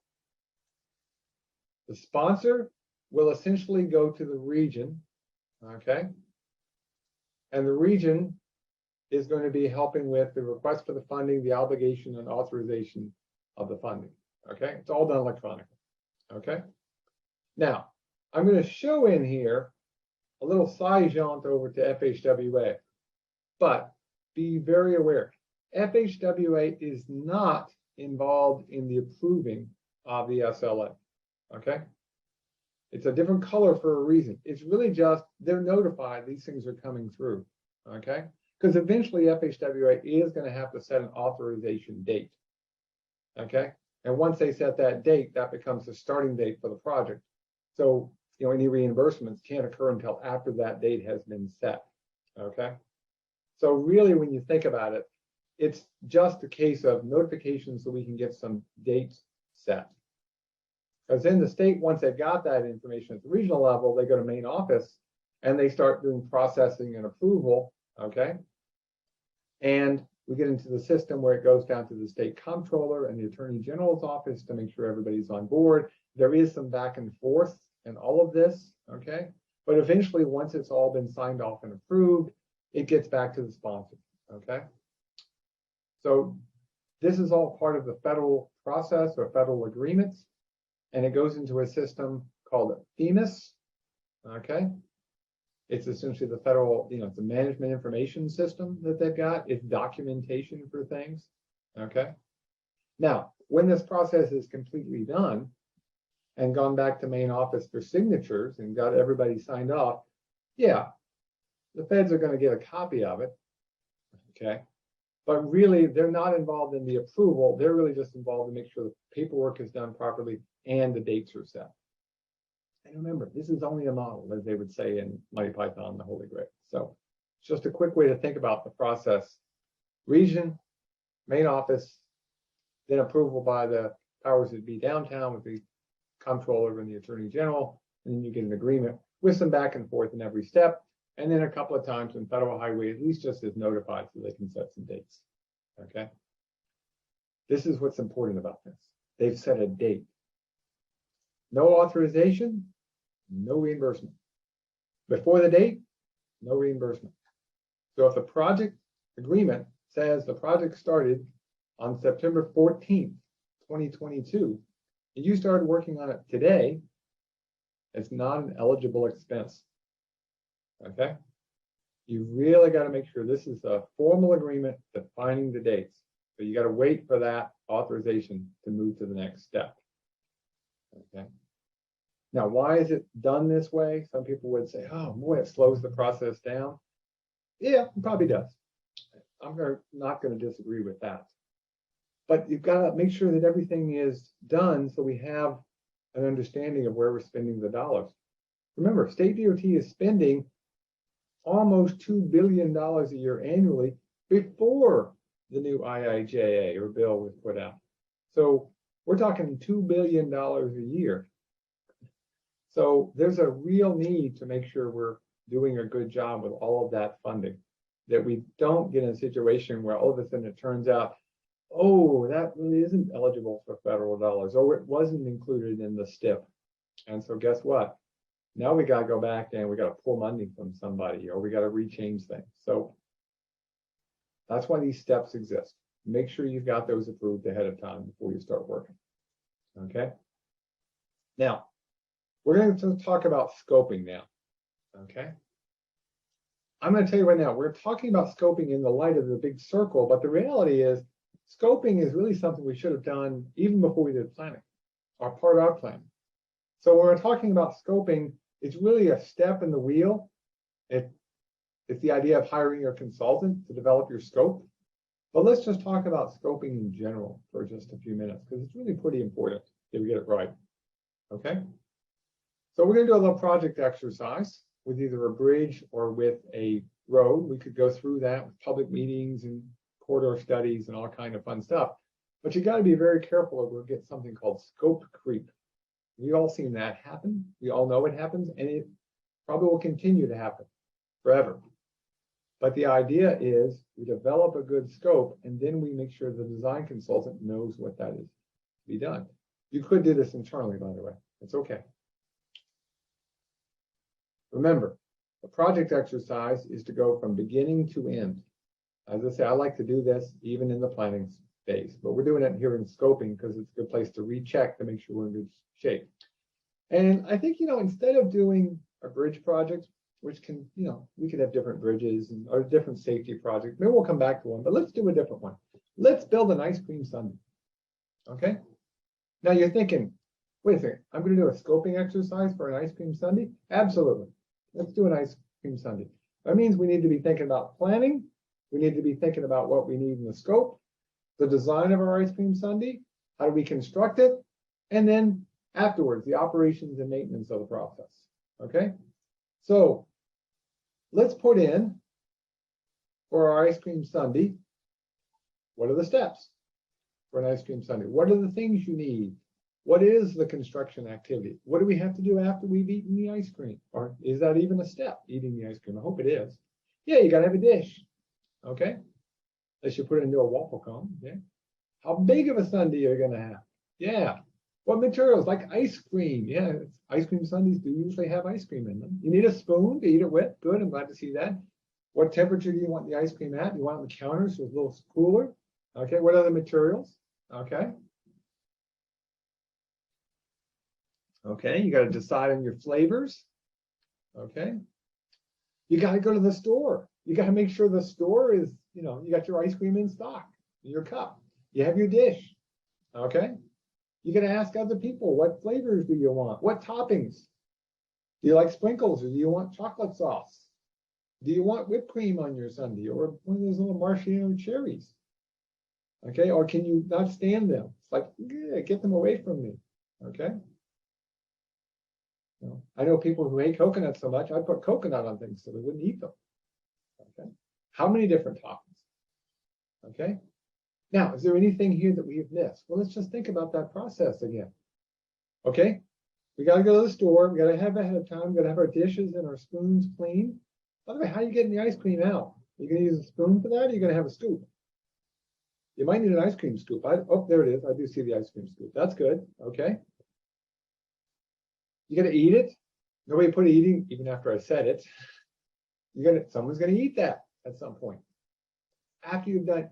Speaker 1: the sponsor will essentially go to the region. Okay. And the region is going to be helping with the request for the funding, the obligation, and authorization of the funding. Okay. It's all done electronically. Okay. Now, I'm going to show in here a little side jaunt over to FHWA, but be very aware, FHWA is not involved in the approving of the SLA, okay? It's a different color for a reason. It's really just, they're notified these things are coming through, okay? Because eventually FHWA is going to have to set an authorization date, okay? And once they set that date, that becomes the starting date for the project. So, any reimbursements can't occur until after that date has been set, okay? So really, when you think about it, it's just a case of notification so we can get some dates set. Because in the state, once they've got that information at the regional level, they go to main office and they start doing processing and approval, okay? And we get into the system where it goes down to the state comptroller and the attorney general's office to make sure everybody's on board. There is some back and forth in all of this, okay? But eventually, once it's all been signed off and approved, it gets back to the sponsor, okay? So this is all part of the federal process or federal agreements, and it goes into a system called FEMIS, okay? It's essentially the federal, it's a management information system that they've got. It's documentation for things, okay? Now, when this process is completely done and gone back to main office for signatures and got everybody signed off, yeah, the feds are going to get a copy of it, okay? But really, they're not involved in the approval. They're really just involved to make sure the paperwork is done properly and the dates are set. And remember, this is only a model, as they would say in Monty Python and the Holy Grail. So it's just a quick way to think about the process. Region, main office, then approval by the powers that be downtown with the comptroller and the attorney general, and then you get an agreement with some back and forth in every step. And then a couple of times when Federal Highway at least just is notified so they can set some dates, okay? This is what's important about this. They've set a date. No authorization, no reimbursement. Before the date, no reimbursement. So if the project agreement says the project started on September 14th, 2022, and you started working on it today, it's not an eligible expense. Okay, you really got to make sure this is a formal agreement defining the dates. So you got to wait for that authorization to move to the next step. Okay. Now, why is it done this way? Some people would say, oh boy, it slows the process down. Yeah, it probably does. I'm not going to disagree with that. But you've got to make sure that everything is done so we have an understanding of where we're spending the dollars. Remember, state DOT is spending almost $2 billion a year annually before the new IIJA or bill was put out. So we're talking $2 billion a year. So there's a real need to make sure we're doing a good job with all of that funding, that we don't get in a situation where all of a sudden it turns out, oh, that really isn't eligible for federal dollars, or it wasn't included in the STIP. And so guess what? Now we got to go back and we got to pull money from somebody, or we got to rechange things. So that's why these steps exist. Make sure you've got those approved ahead of time before you start working. Okay. Now, we're going to talk about scoping now. Okay. I'm going to tell you right now, we're talking about scoping in the light of the big circle, but the reality is scoping is really something we should have done even before we did planning, or part of planning. So when we're talking about scoping, it's really a step in the wheel. It's the idea of hiring your consultant to develop your scope. But let's just talk about scoping in general for just a few minutes, because it's really pretty important if we get it right. Okay. So we're going to do a little project exercise with either a bridge or with a road. We could go through that with public meetings and corridor studies and all kind of fun stuff. But you got to be very careful or we'll get something called scope creep. We've all seen that happen. We all know it happens, and it probably will continue to happen forever. But the idea is we develop a good scope and then we make sure the design consultant knows what that is to be done. You could do this internally, by the way. It's okay. Remember, the project exercise is to go from beginning to end. As I say, I like to do this even in the planning phase, but we're doing it here in scoping because it's a good place to recheck to make sure we're in good shape. And I think, instead of doing a bridge project, which can, we could have different bridges or different safety projects. Maybe we'll come back to one, but let's do a different one. Let's build an ice cream sundae. Okay. Now you're thinking, wait a second, I'm going to do a scoping exercise for an ice cream sundae? Absolutely. Let's do an ice cream sundae. That means we need to be thinking about planning. We need to be thinking about what we need in the scope, the design of our ice cream sundae, how do we construct it, and then afterwards, the operations and maintenance of the process. Okay. So let's put in for our ice cream sundae, what are the steps for an ice cream sundae? What are the things you need? What is the construction activity? What do we have to do after we've eaten the ice cream? Or is that even a step, eating the ice cream? I hope it is. Yeah, you got to have a dish. Okay. Unless you put it into a waffle cone. Yeah. How big of a sundae are you going to have? Yeah. What materials? Like ice cream. Yeah, ice cream sundaes do usually have ice cream in them. You need a spoon to eat it with. Good, I'm glad to see that. What temperature do you want the ice cream at? You want it on the counter so it's a little cooler. Okay, what are the materials? Okay. Okay, you got to decide on your flavors. Okay. You got to go to the store. You got to make sure the store is, you got your ice cream in stock, in your cup. You have your dish. Okay. You got to ask other people, what flavors do you want? What toppings? Do you like sprinkles or do you want chocolate sauce? Do you want whipped cream on your sundae or one of those little maraschino cherries? Okay, or can you not stand them? It's like, yeah, get them away from me. Okay. I know people who hate coconut so much, I put coconut on things so they wouldn't eat them. Okay. How many different toppings? Okay. Now, is there anything here that we have missed? Well, let's just think about that process again. Okay, we got to go to the store. We got to have it ahead of time. We got to have our dishes and our spoons clean. By the way, how are you getting the ice cream out? Are you going to use a spoon for that? Or are you going to have a scoop? You might need an ice cream scoop. Oh, there it is. I do see the ice cream scoop. That's good. Okay. You got to eat it. Nobody put eating, even after I said it. Someone's going to eat that at some point. After you've done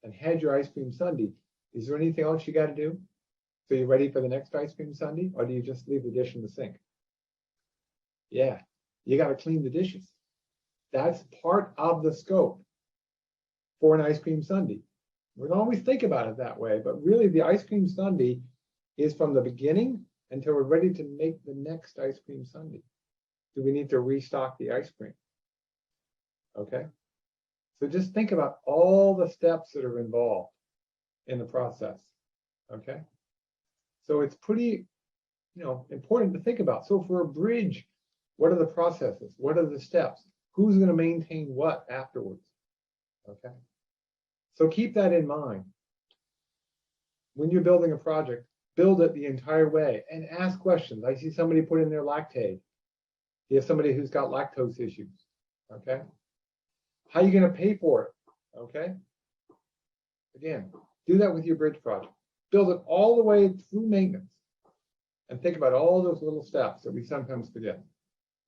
Speaker 1: and had your ice cream sundae, is there anything else you got to do? So you're ready for the next ice cream sundae, or do you just leave the dish in the sink? Yeah, you got to clean the dishes. That's part of the scope for an ice cream sundae. We don't always think about it that way, but really the ice cream sundae is from the beginning until we're ready to make the next ice cream sundae. Do we need to restock the ice cream? Okay. So just think about all the steps that are involved in the process. Okay. So it's pretty, important to think about. So for a bridge, what are the processes? What are the steps? Who's going to maintain what afterwards? Okay. So keep that in mind. When you're building a project, build it the entire way and ask questions. I see somebody put in their lactate. You have somebody who's got lactose issues. Okay. How are you going to pay for it? Okay. Again, do that with your bridge project. Build it all the way through maintenance and think about all those little steps that we sometimes forget.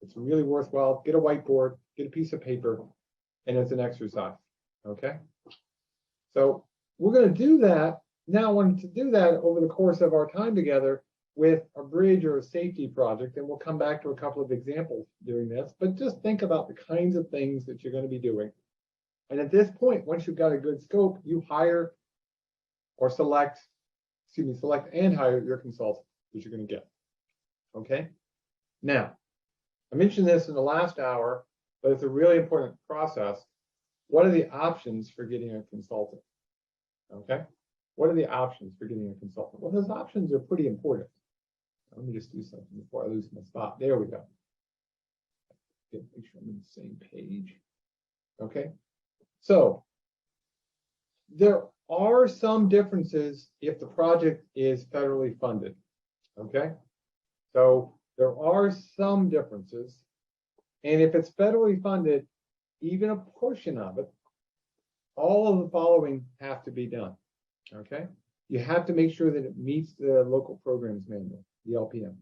Speaker 1: It's really worthwhile. Get a whiteboard, get a piece of paper, and it's an exercise. Okay. So we're going to do that. Now, I wanted to do that over the course of our time together with a bridge or a safety project, and we'll come back to a couple of examples doing this, but just think about the kinds of things that you're going to be doing. And at this point, once you've got a good scope, you hire or select and hire your consultant that you're going to get. Okay. Now, I mentioned this in the last hour, but it's a really important process. What are the options for getting a consultant? Okay. What are the options for getting a consultant? Well, those options are pretty important. Let me just do something before I lose my spot. There we go. Make sure I'm on the same page. Okay. So there are some differences if the project is federally funded. Okay. So there are some differences. And if it's federally funded, even a portion of it, all of the following have to be done. Okay, you have to make sure that it meets the local programs manual, the LPM.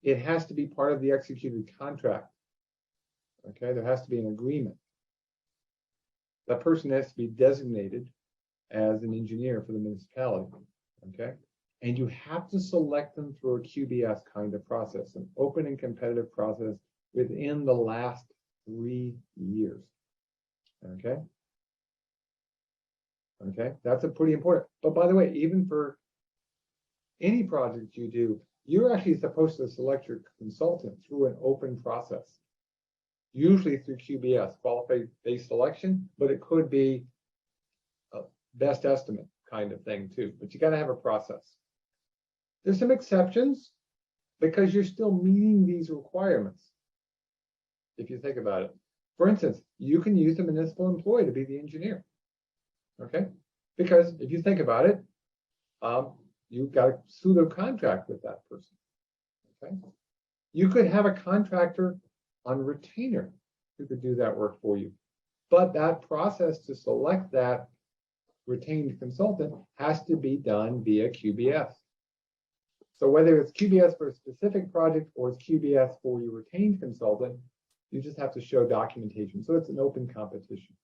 Speaker 1: It has to be part of the executed contract. Okay, there has to be an agreement. That person has to be designated as an engineer for the municipality. Okay, and you have to select them through a QBS kind of process, an open and competitive process within the last 3 years. Okay. Okay, that's a pretty important. But by the way, even for any project you do, you're actually supposed to select your consultant through an open process, usually through QBS, qualified based selection, but it could be a best estimate kind of thing too. But you got to have a process. There's some exceptions because you're still meeting these requirements. If you think about it, for instance, you can use a municipal employee to be the engineer. Okay, because if you think about it, you've got a pseudo contract with that person. Okay, you could have a contractor on retainer who could do that work for you, but that process to select that retained consultant has to be done via QBS. So whether it's QBS for a specific project or it's QBS for your retained consultant, you just have to show documentation. So it's an open competition.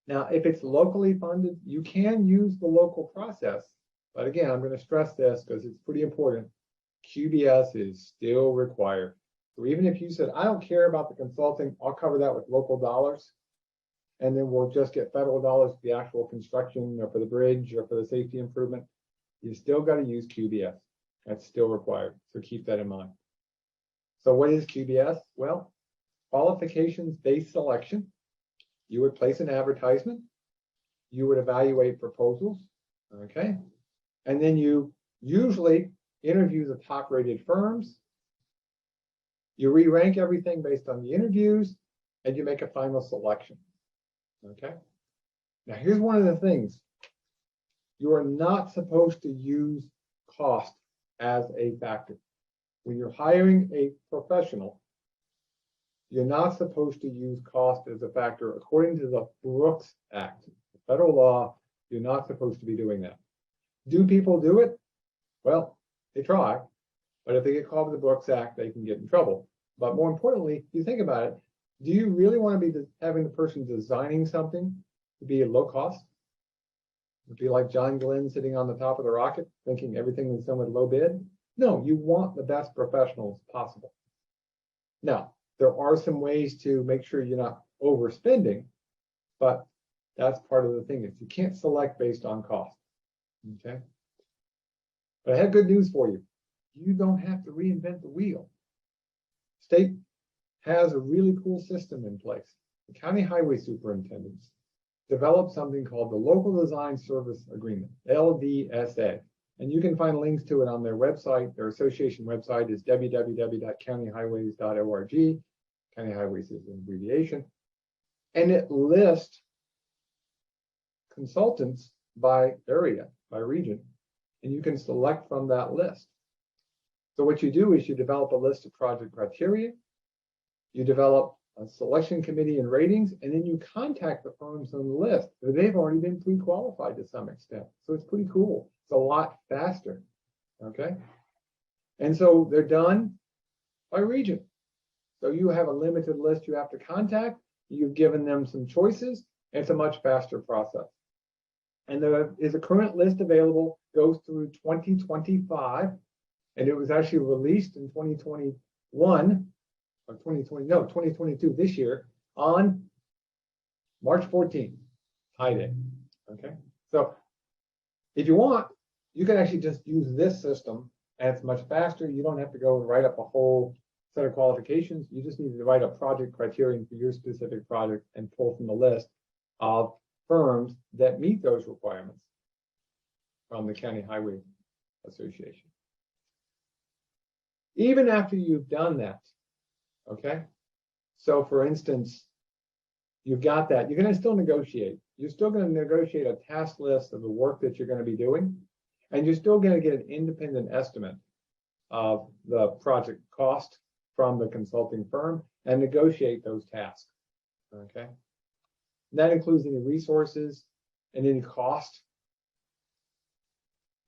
Speaker 1: Now, if it's locally funded, you can use the local process. But again, I'm going to stress this because it's pretty important. QBS is still required. So even if you said, I don't care about the consulting, I'll cover that with local dollars, and then we'll just get federal dollars for the actual construction or for the bridge or for the safety improvement, you still got to use QBS. That's still required. So keep that in mind. So what is QBS? Well, qualifications-based selection. You would place an advertisement, you would evaluate proposals, okay? And then you usually interview the top rated firms, you re-rank everything based on the interviews, and you make a final selection, okay? Now here's one of the things. You are not supposed to use cost as a factor. When you're hiring a professional, you're not supposed to use cost as a factor. According to the Brooks Act, the federal law, you're not supposed to be doing that. Do people do it? Well, they try, but if they get caught with the Brooks Act, they can get in trouble. But more importantly, if you think about it, do you really want to be having the person designing something to be at low cost? It'd be like John Glenn sitting on the top of the rocket, thinking everything was done with low bid. No, you want the best professionals possible. Now, there are some ways to make sure you're not overspending, but that's part of the thing is you can't select based on cost. Okay. But I have good news for you. You don't have to reinvent the wheel. State has a really cool system in place. The county highway superintendents developed something called the Local Design Service Agreement, LDSA. And you can find links to it on their website. Their association website is www.countyhighways.org. County Highways is an abbreviation. And it lists consultants by area, by region. And you can select from that list. So what you do is you develop a list of project criteria. You develop a selection committee and ratings, and then you contact the firms on the list. They've already been pre-qualified to some extent. So it's pretty cool. It's a lot faster, okay? And so they're done by region. So you have a limited list you have to contact. You've given them some choices. And it's a much faster process. And there is a current list available, goes through 2025. And it was actually released in 2021, or 2022 this year on March 14th, High Day, okay? So if you want, you can actually just use this system and it's much faster. You don't have to go and write up a whole set of qualifications. You just need to write a project criterion for your specific project and pull from the list of firms that meet those requirements from the County Highway Association. Even after you've done that, okay? So for instance, you've got that, you're going to still negotiate. You're still going to negotiate a task list of the work that you're going to be doing, and you're still going to get an independent estimate of the project cost from the consulting firm and negotiate those tasks. Okay. That includes any resources and any cost.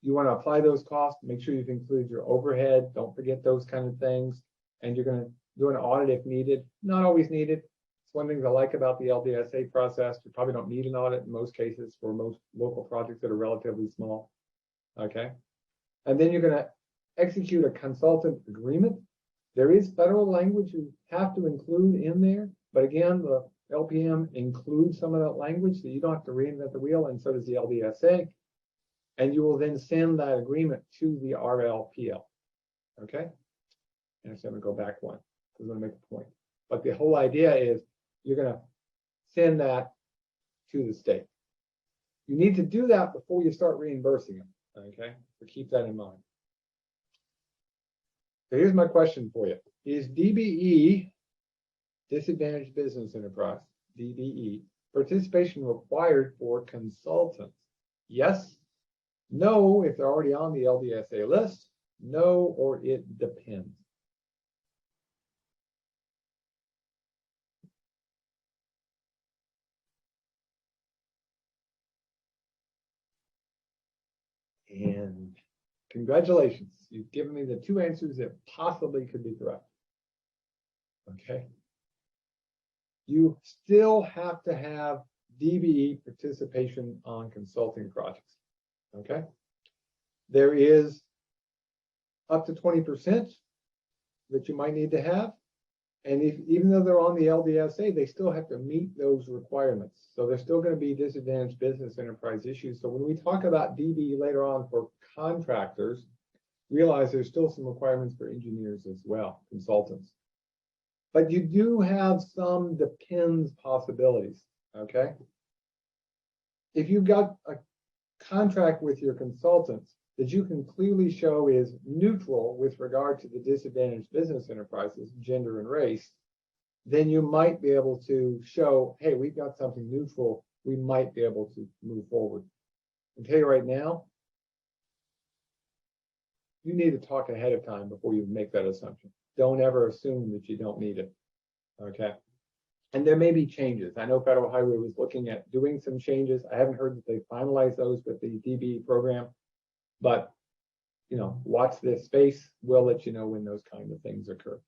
Speaker 1: You want to apply those costs, make sure you've included your overhead. Don't forget those kind of things. And you're going to do an audit if needed. Not always needed. It's one thing I like about the LDSA process. You probably don't need an audit in most cases for most local projects that are relatively small. Okay. And then you're going to execute a consultant agreement. There is federal language you have to include in there. But again, the LPM includes some of that language, so you don't have to reinvent the wheel, and so does the LDSA. And you will then send that agreement to the RLPL. Okay? And so I'm going to go back one. I'm going to make a point. But the whole idea is you're going to send that to the state. You need to do that before you start reimbursing them. Okay? So keep that in mind. So here's my question for you. Is DBE, Disadvantaged Business Enterprise, DBE, participation required for consultants? Yes. No, if they're already on the LDSA list. No, or it depends. And congratulations, you've given me the two answers that possibly could be correct. Okay. You still have to have DBE participation on consulting projects. Okay. There is up to 20% that you might need to have. And even though they're on the LDSA, they still have to meet those requirements. So there's still going to be disadvantaged business enterprise issues. So when we talk about DBE later on for contractors, realize there's still some requirements for engineers as well, consultants. But you do have some depends possibilities, okay? If you've got a contract with your consultants that you can clearly show is neutral with regard to the disadvantaged business enterprises, gender and race, then you might be able to show, hey, we've got something neutral, we might be able to move forward. I'll tell you right now, you need to talk ahead of time before you make that assumption. Don't ever assume that you don't need it, okay? And there may be changes. I know Federal Highway was looking at doing some changes. I haven't heard that they finalized those with the DBE program, but, you know, watch this space. We'll let you know when those kind of things occur.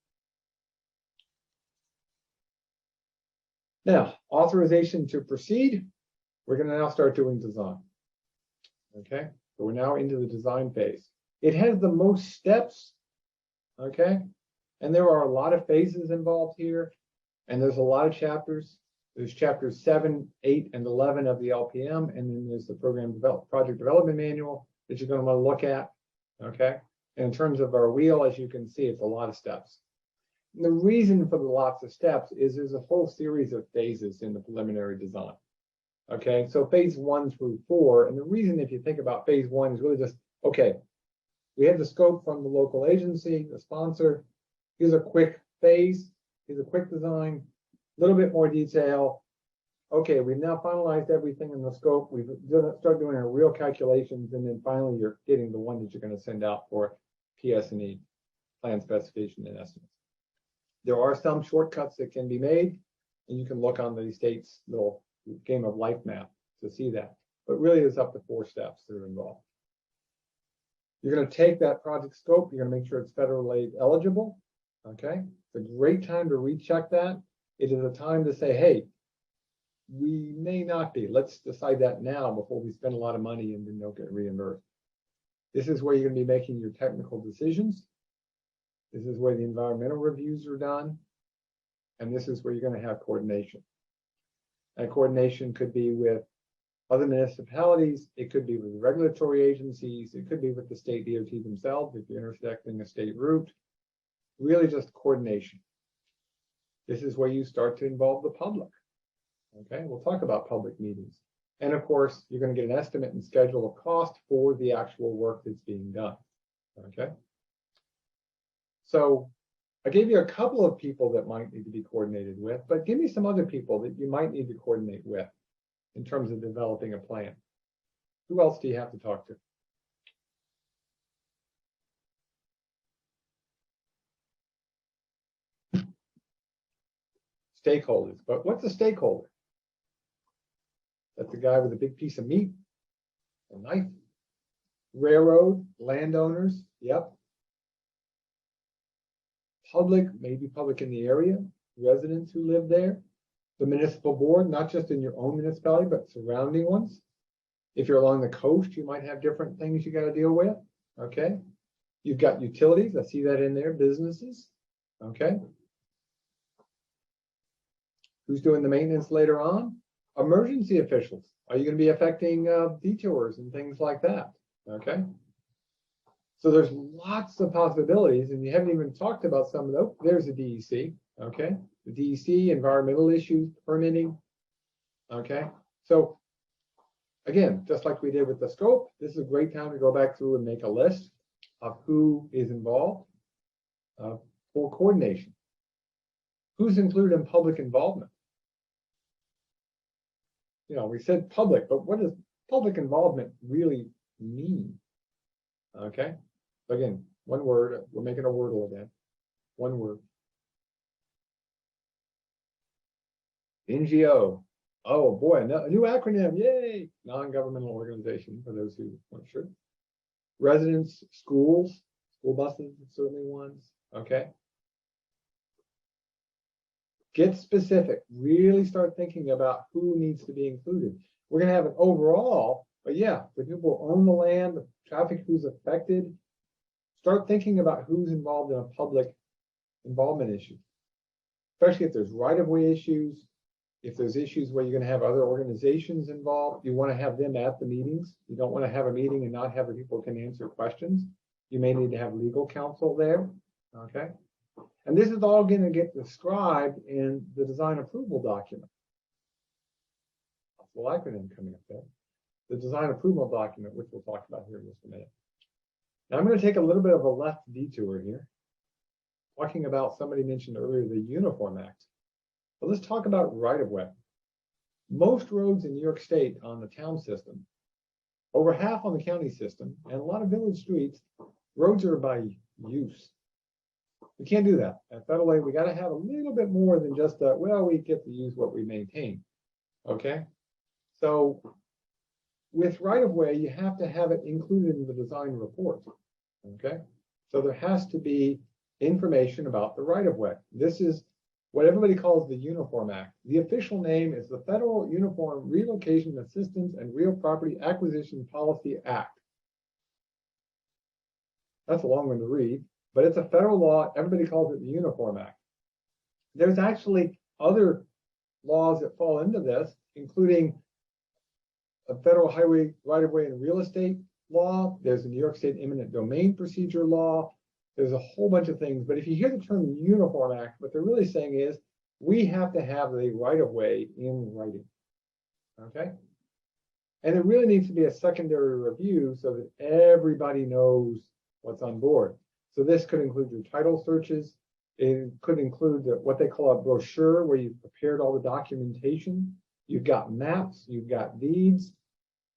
Speaker 1: Now, authorization to proceed. We're going to now start doing design. Okay, so we're now into the design phase. It has the most steps, okay? And there are a lot of phases involved here, and there's a lot of chapters. There's chapters 7, 8, and 11 of the LPM, and then there's the project development manual that you're going to want to look at, okay? And in terms of our wheel, as you can see, it's a lot of steps. And the reason for the lots of steps is there's a whole series of phases in the preliminary design, okay? So phase 1 through 4, and the reason, if you think about phase 1, is really just, okay, we have the scope from the local agency, the sponsor. Here's a quick phase. Here's a quick design, a little bit more detail. Okay, we've now finalized everything in the scope. We've started doing our real calculations, and then finally you're getting the one that you're going to send out for PS&E, plan specification and estimates. There are some shortcuts that can be made, and you can look on the state's little game of life map to see that. But really, it's up to 4 steps that are involved. You're going to take that project scope. You're going to make sure it's federal aid eligible. Okay, it's a great time to recheck that. It is a time to say, hey, we may not be. Let's decide that now before we spend a lot of money and then don't get reimbursed. This is where you're going to be making your technical decisions. This is where the environmental reviews are done. And this is where you're going to have coordination. And coordination could be with other municipalities. It could be with regulatory agencies. It could be with the state DOT themselves if you're intersecting a state route. Really just coordination. This is where you start to involve the public. Okay, we'll talk about public meetings. And of course, you're going to get an estimate and schedule of cost for the actual work that's being done. Okay. So I gave you a couple of people that might need to be coordinated with, but give me some other people that you might need to coordinate with in terms of developing a plan. Who else do you have to talk to? stakeholders. But what's a stakeholder? That's the guy with a big piece of meat, a knife. Railroad, landowners, yep. Public, maybe public in the area, residents who live there. The municipal board, not just in your own municipality, but surrounding ones. If you're along the coast, you might have different things you got to deal with. Okay. You've got utilities. I see that in there. Businesses. Okay. Who's doing the maintenance later on? Emergency officials. Are you going to be affecting detours and things like that? Okay. So there's lots of possibilities, and you haven't even talked about some of those. There's the DEC. Okay. The DEC, environmental issues, permitting. Okay. So again, just like we did with the scope, this is a great time to go back through and make a list of who is involved for coordination. Who's included in public involvement? You know, we said public, but what does public involvement really mean? Okay. So again, one word. We're making a wordle again. One word. NGO. Oh boy, a new acronym, yay! Non-governmental organization, for those who weren't sure. Residents, schools, school buses, certainly ones, okay? Get specific, really start thinking about who needs to be included. We're gonna have an overall, but yeah, the people who own the land, the traffic who's affected, start thinking about who's involved in a public involvement issue, especially if there's right-of-way issues. If there's issues where you're going to have other organizations involved, you want to have them at the meetings. You don't want to have a meeting and not have the people who can answer questions. You may need to have legal counsel there. Okay. And this is all going to get described in the design approval document. That's the acronym coming up there. The design approval document, which we'll talk about here in just a minute. Now I'm going to take a little bit of a left detour here, talking about, somebody mentioned earlier, the Uniform Act. But let's talk about right-of-way. Most roads in New York State on the town system, over half on the county system, and a lot of village streets, roads are by use. We can't do that. At Federal Way, we got to have a little bit more than just well, we get to use what we maintain. Okay? So with right-of-way, you have to have it included in the design report. Okay? So there has to be information about the right-of-way. This is what everybody calls the Uniform Act. The official name is the Federal Uniform Relocation Assistance and Real Property Acquisition Policy Act. That's a long one to read, but it's a federal law. Everybody calls it the Uniform Act. There's actually other laws that fall into this, including a federal highway right-of-way and real estate law. There's a New York State eminent domain procedure law. There's a whole bunch of things, but if you hear the term Uniform Act, what they're really saying is we have to have the right-of-way in writing, okay? And it really needs to be a secondary review so that everybody knows what's on board. So this could include your title searches. It could include what they call a brochure, where you've prepared all the documentation. You've got maps, you've got deeds,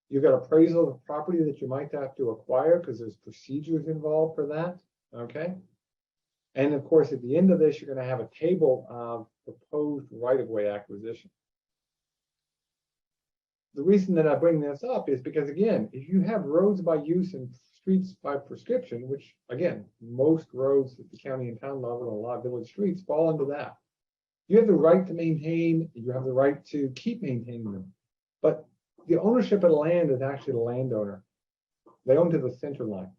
Speaker 1: you've got appraisal of property that you might have to acquire because there's procedures involved for that. Okay. And of course, at the end of this, you're going to have a table of proposed right-of-way acquisition. The reason that I bring this up is because, again, if you have roads by use and streets by prescription, which, again, most roads at the county and town level and a lot of village streets fall into that. You have the right to maintain, you have the right to keep maintaining them. But the ownership of the land is actually the landowner. They own to the center line.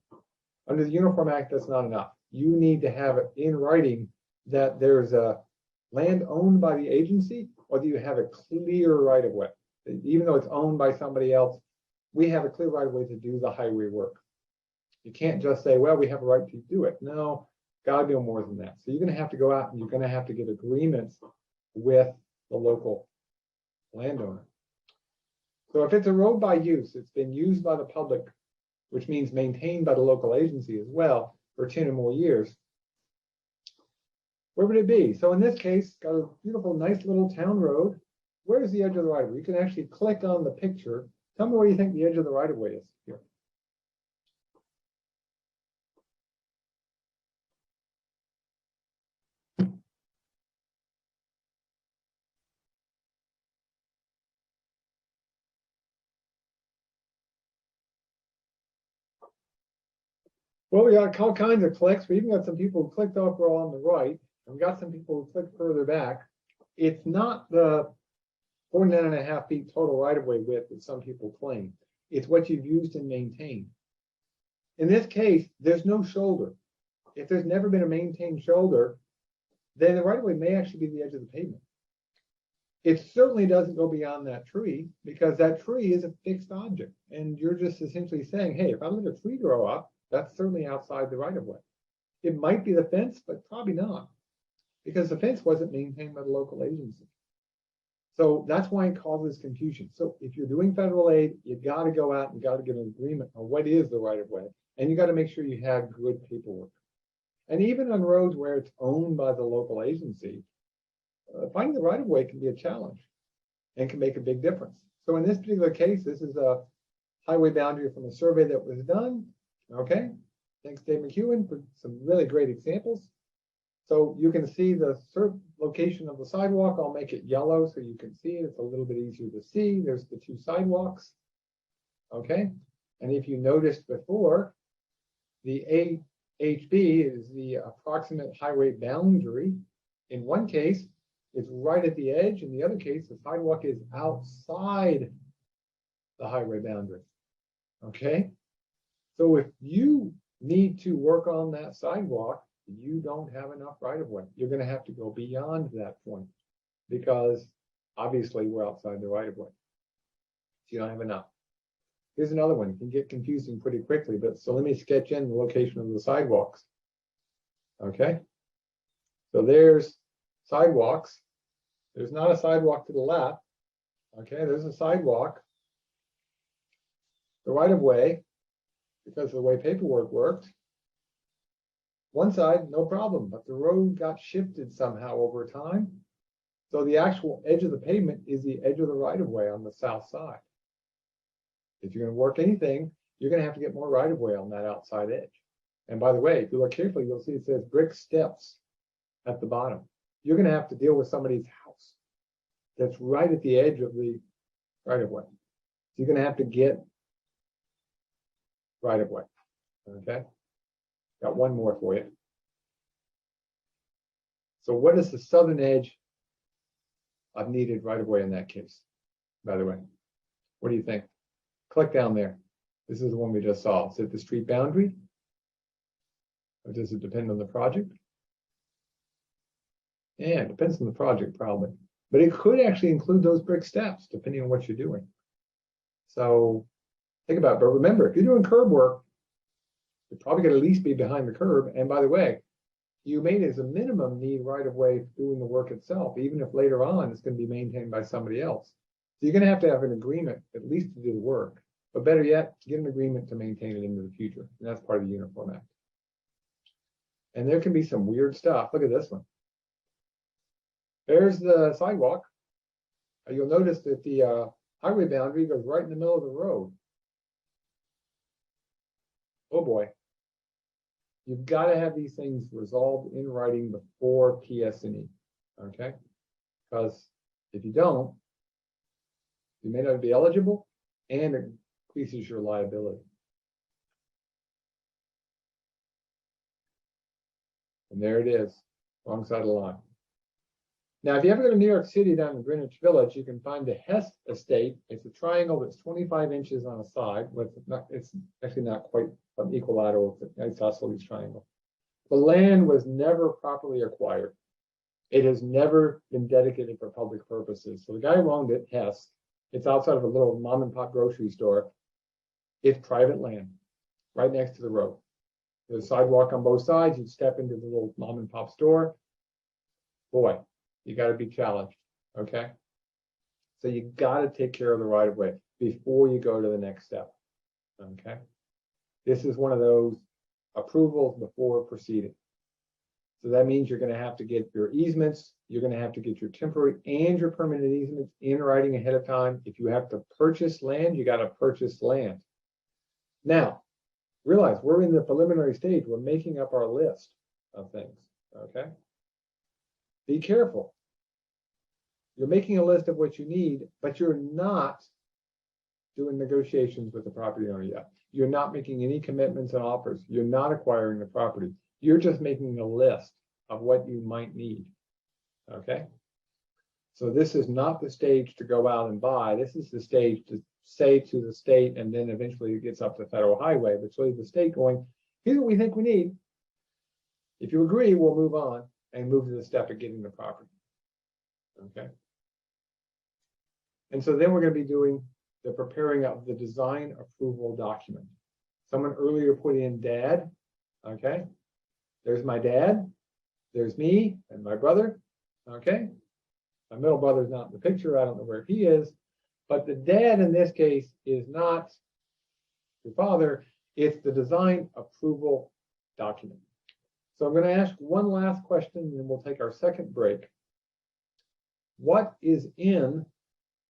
Speaker 1: Under the Uniform Act, that's not enough. You need to have it in writing that there's a land owned by the agency, or do you have a clear right-of-way? Even though it's owned by somebody else, we have a clear right-of-way to do the highway work. You can't just say, well, we have a right to do it. No, gotta do more than that. So you're gonna have to go out and you're gonna have to get agreements with the local landowner. So if it's a road by use, it's been used by the public, which means maintained by the local agency as well for 10 or more years, where would it be? So in this case, got a beautiful, nice little town road. Where's the edge of the right-of-way? You can actually click on the picture. Tell me where you think the edge of the right-of-way is here. Well, we got all kinds of clicks. We even got some people who clicked over on the right, and we got some people who clicked further back. It's not the 49.5 feet total right-of-way width that some people claim. It's what you've used and maintained. In this case, there's no shoulder. If there's never been a maintained shoulder, then the right-of-way may actually be the edge of the pavement. It certainly doesn't go beyond that tree because that tree is a fixed object. And you're just essentially saying, hey, if I let a tree grow up, that's certainly outside the right-of-way. It might be the fence, but probably not, because the fence wasn't maintained by the local agency. So that's why it causes confusion. So if you're doing federal aid, you got to go out and got to get an agreement on what is the right-of-way. And you got to make sure you have good paperwork. And even on roads where it's owned by the local agency, finding the right-of-way can be a challenge and can make a big difference. So in this particular case, this is a highway boundary from a survey that was done. Okay, thanks Dave McEwen for some really great examples. So you can see the location of the sidewalk. I'll make it yellow so you can see it. It's a little bit easier to see. There's the two sidewalks. Okay, and if you noticed before, the AHB is the approximate highway boundary. In one case, it's right at the edge. In the other case, the sidewalk is outside the highway boundary. Okay, so if you need to work on that sidewalk, you don't have enough right-of-way. You're going to have to go beyond that point because obviously we're outside the right-of-way. So you don't have enough. Here's another one. It can get confusing pretty quickly, but so let me sketch in the location of the sidewalks. Okay, so there's sidewalks. There's not a sidewalk to the left. Okay, there's a sidewalk. The right-of-way, because of the way paperwork worked, one side, no problem, but the road got shifted somehow over time. So the actual edge of the pavement is the edge of the right-of-way on the south side. If you're going to work anything, you're going to have to get more right-of-way on that outside edge. And by the way, if you look carefully, you'll see it says brick steps at the bottom. You're going to have to deal with somebody's house that's right at the edge of the right-of-way. So you're going to have to get right-of-way. Okay. Got one more for you. So what is the southern edge of needed right-of-way in that case, by the way? What do you think? Click down there. This is the one we just saw. Is it the street boundary? Or does it depend on the project? Yeah, it depends on the project probably. But it could actually include those brick steps, depending on what you're doing. So think about it. But remember, if you're doing curb work, you're probably going to at least be behind the curb. And by the way, you may as a minimum need right-of-way doing the work itself, even if later on it's going to be maintained by somebody else. So you're going to have an agreement at least to do the work, but better yet, get an agreement to maintain it into the future. And that's part of the Uniform Act. And there can be some weird stuff. Look at this one. There's the sidewalk. You'll notice that the highway boundary goes right in the middle of the road. Oh boy. You've got to have these things resolved in writing before PS&E, okay? Because if you don't, you may not be eligible and it increases your liability. And there it is, wrong side of the line. Now, if you ever go to New York City down in Greenwich Village, you can find the Hess Estate. It's a triangle that's 25 inches on a side. It's actually not quite an equilateral, it's an isosceles triangle. The land was never properly acquired. It has never been dedicated for public purposes. So the guy who owned it, Hess, it's outside of a little mom and pop grocery store. It's private land, right next to the road. There's a sidewalk on both sides. You step into the little mom and pop store. Boy, you got to be challenged, okay? So you got to take care of the right-of-way before you go to the next step, okay? This is one of those approvals before proceeding. So that means you're going to have to get your easements, you're going to have to get your temporary and your permanent easements in writing ahead of time. If you have to purchase land, you got to purchase land. Now, realize we're in the preliminary stage. We're making up our list of things, okay? Be careful. You're making a list of what you need, but you're not doing negotiations with the property owner yet. you're not making any commitments and offers. You're not acquiring the property. You're just making a list of what you might need. Okay. So this is not the stage to go out and buy. This is the stage to say to the state, and then eventually it gets up to federal highway. But so the state going, here's what we think we need. If you agree, we'll move on and move to the step of getting the property. Okay. And so then we're going to be doing the preparing of the design approval document. Someone earlier put in dad. Okay. There's my dad. There's me and my brother. Okay. My middle brother's not in the picture. I don't know where he is. But the dad in this case is not your father. It's the design approval document. So I'm going to ask one last question, and then we'll take our second break. What is in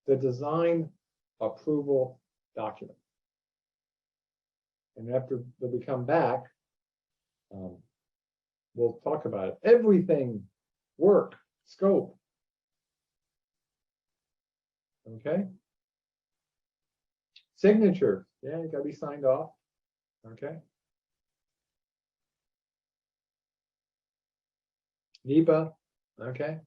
Speaker 1: the design approval document? And after we come back, we'll talk about it. Everything, work, scope. Okay. Signature. Yeah, you got to be signed off. Okay. NEPA. Okay.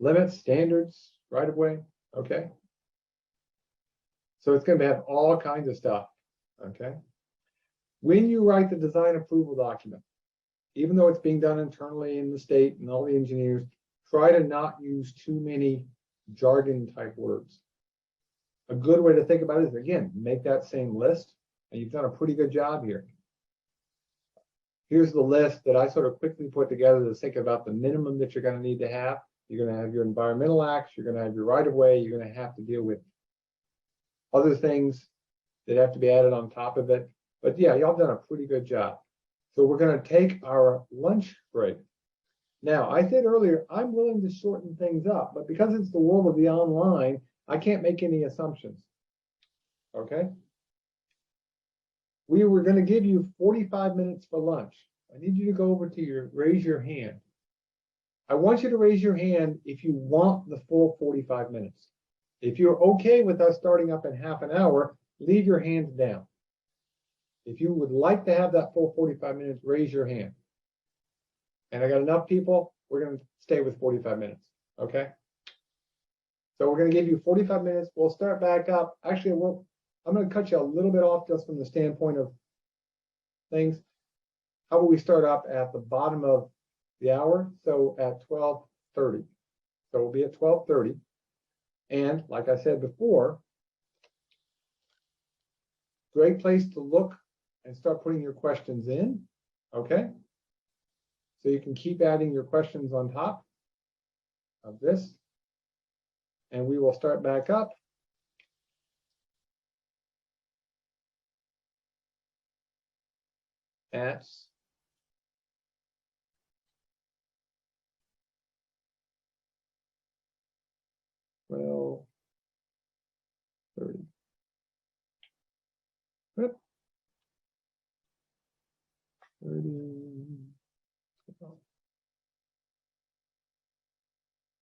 Speaker 1: Limits, standards, right of way. Okay. So it's going to have all kinds of stuff. Okay. When you write the design approval document, even though it's being done internally in the state and all the engineers, try to not use too many jargon type words. A good way to think about it is, again, make that same list, and you've done a pretty good job here. Here's the list that I sort of quickly put together to think about the minimum that you're going to need to have. You're going to have your environmental acts, you're going to have your right of way, you're going to have to deal with other things that have to be added on top of it. But yeah, y'all done a pretty good job. So we're going to take our lunch break. Now, I said earlier, I'm willing to shorten things up, but because it's the world of the online, I can't make any assumptions. Okay? We were going to give you 45 minutes for lunch. I need you to go over to raise your hand. I want you to raise your hand if you want the full 45 minutes. If you're okay with us starting up in half an hour, leave your hands down. If you would like to have that full 45 minutes, raise your hand. And I got enough people, we're going to stay with 45 minutes, okay? So we're going to give you 45 minutes. We'll start back up. Actually, I'm going to cut you a little bit off just from the standpoint of things. How about we start up at the bottom of the hour? So at 12:30. So we'll be at 12:30. And like I said before, great place to look and start putting your questions in, okay? So you can keep adding your questions on top of this. And we will start back up at 12:30. Yep. 30.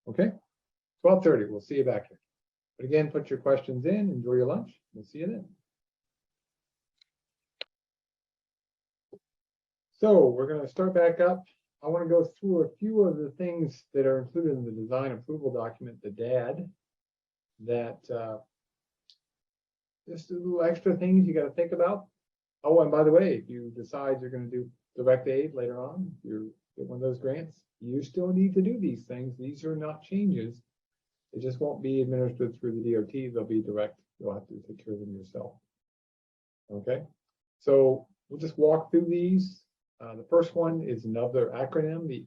Speaker 1: Okay, 12:30. We'll see you back here. But again, put your questions in. Enjoy your lunch. We'll see you then. So we're going to start back up. I want to go through a few of the things that are included in the design approval document, the DAD, that just a little extra things you got to think about. Oh, and by the way, if you decide you're going to do direct aid later on, you get one of those grants, you still need to do these things. These are not changes. It just won't be administered through the DOT. They'll be direct. You'll have to take care of them yourself. Okay, so we'll just walk through these. The first one is another acronym, the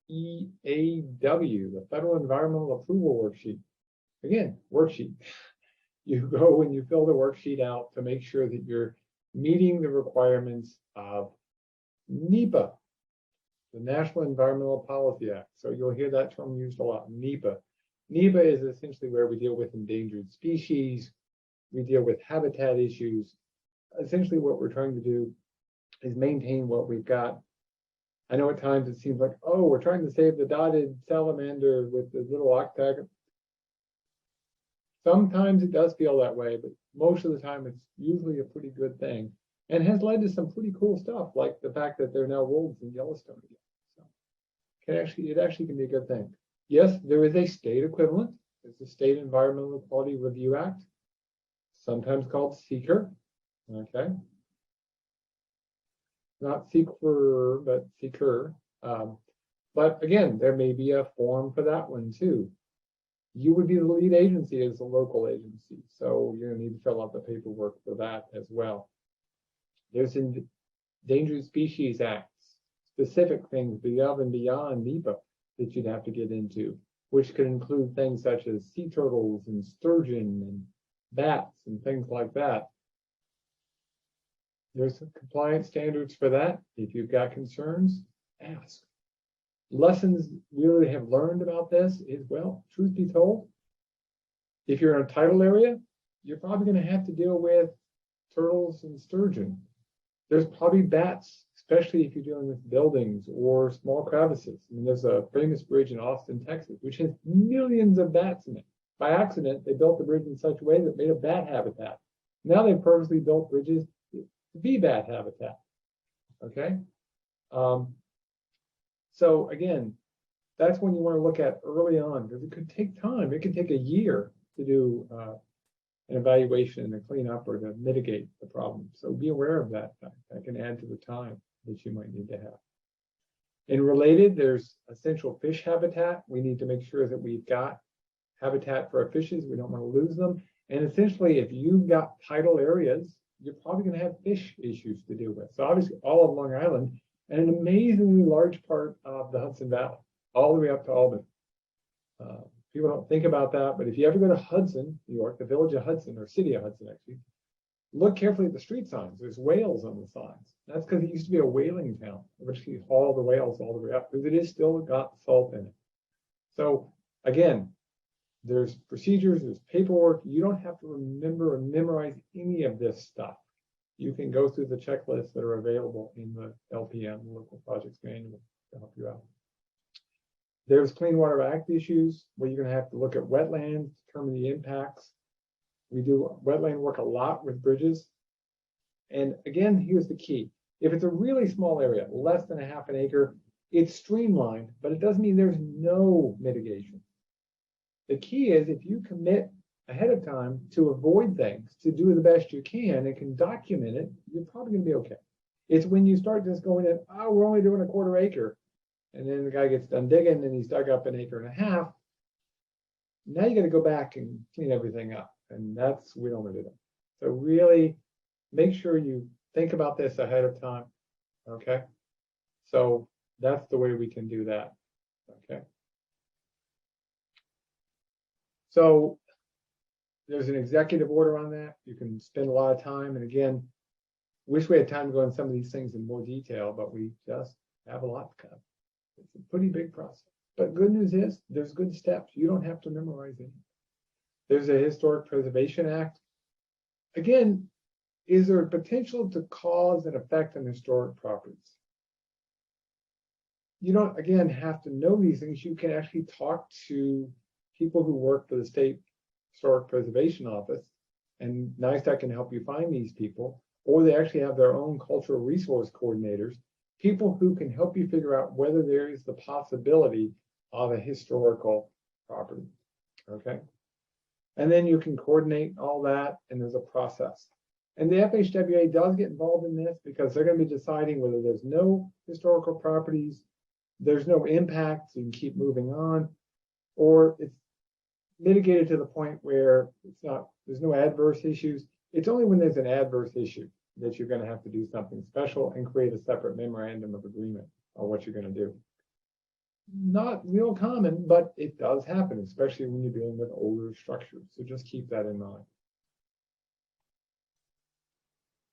Speaker 1: FEAW, the Federal Environmental Approval Worksheet. Again, worksheet. You go and you fill the worksheet out to make sure that you're meeting the requirements of NEPA, the National Environmental Policy Act. So you'll hear that term used a lot, NEPA. NEPA is essentially where we deal with endangered species. We deal with habitat issues. Essentially what we're trying to do is maintain what we've got. I know at times it seems like, oh, we're trying to save the dotted salamander with the little octagon. Sometimes it does feel that way, but most of the time it's usually a pretty good thing, and has led to some pretty cool stuff, like the fact that there are now wolves in Yellowstone again. So it actually can be a good thing. Yes, there is a state equivalent. It's the State Environmental Quality Review Act, sometimes called SEQR. Okay, not SEQR, but SEQR. But again, there may be a form for that one too. You would be the lead agency as a local agency, so you're going to need to fill out the paperwork for that as well. There's Endangered Species Acts, specific things above and beyond NEPA that you'd have to get into, which could include things such as sea turtles and sturgeon and bats and things like that. There's some compliance standards for that. If you've got concerns, ask. Lessons we really have learned about this is, well, truth be told, if you're in a tidal area, you're probably going to have to deal with turtles and sturgeon. There's probably bats, especially if you're dealing with buildings or small crevices. I mean, there's a famous bridge in Austin, Texas, which has millions of bats in it. By accident, they built the bridge in such a way that made a bat habitat. Now they've purposely built bridges to be bat habitat. Okay. So again, that's when you want to look at early on, because it could take time. It could take a year to do an evaluation and a cleanup or to mitigate the problem. So be aware of that. That can add to the time that you might need to have. And related, there's essential fish habitat. We need to make sure that we've got habitat for our fishes. We don't want to lose them. And essentially, if you've got tidal areas, you're probably going to have fish issues to deal with. So obviously, all of Long Island, and an amazingly large part of the Hudson Valley, all the way up to Albany. People don't think about that, but if you ever go to Hudson, New York, the village of Hudson, or city of Hudson, actually, look carefully at the street signs. There's whales on the signs. That's because it used to be a whaling town, which you haul the whales all the way up, because it is still got salt in it. So again, there's procedures, there's paperwork. You don't have to remember or memorize any of this stuff. You can go through the checklists that are available in the LPM, the Local Projects Manual, to help you out. There's Clean Water Act issues where you're going to have to look at wetlands, determine the impacts. We do wetland work a lot with bridges. And again, here's the key. If it's a really small area, less than a half an acre, it's streamlined, but it doesn't mean there's no mitigation. The key is if you commit ahead of time to avoid things, to do the best you can and can document it, you're probably going to be okay. It's when you start just going in, oh, we're only doing a quarter acre. And then the guy gets done digging and he's dug up an acre and a half. Now you got to go back and clean everything up. And we don't want to do that. So really make sure you think about this ahead of time. Okay. So that's the way we can do that. Okay. So there's an executive order on that. You can spend a lot of time. And again, wish we had time to go into some of these things in more detail, but we just have a lot to cover. It's a pretty big process. But good news is there's good steps. You don't have to memorize it. There's a Historic Preservation Act. Again, is there a potential to cause an effect on historic properties? You don't, again, have to know these things. You can actually talk to people who work for the State Historic Preservation Office, and NYSLTAP can help you find these people, or they actually have their own cultural resource coordinators, people who can help you figure out whether there is the possibility of a historical property. Okay. And then you can coordinate all that, and there's a process. And the FHWA does get involved in this because they're going to be deciding whether there's no historical properties, there's no impact, so you can keep moving on, or it's mitigated to the point where there's no adverse issues. It's only when there's an adverse issue that you're going to have to do something special and create a separate memorandum of agreement on what you're going to do. Not real common, but it does happen, especially when you're dealing with older structures. So just keep that in mind.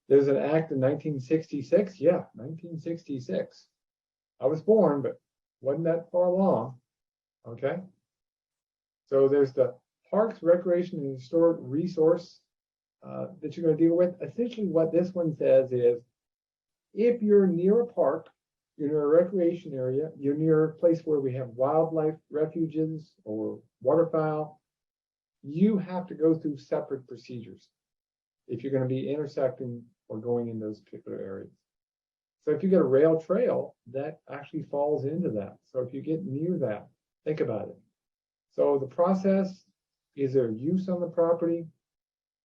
Speaker 1: There's an act in 1966. Yeah, 1966. I was born, but wasn't that far along. Okay. So there's the Parks, Recreation, and Historic Resource that you're going to deal with. Essentially, what this one says is, if you're near a park, you're near a recreation area, you're near a place where we have wildlife refuges or waterfowl, you have to go through separate procedures if you're going to be intersecting or going in those particular areas. So if you get a rail trail, that actually falls into that. So if you get near that, think about it. So the process, is there use on the property?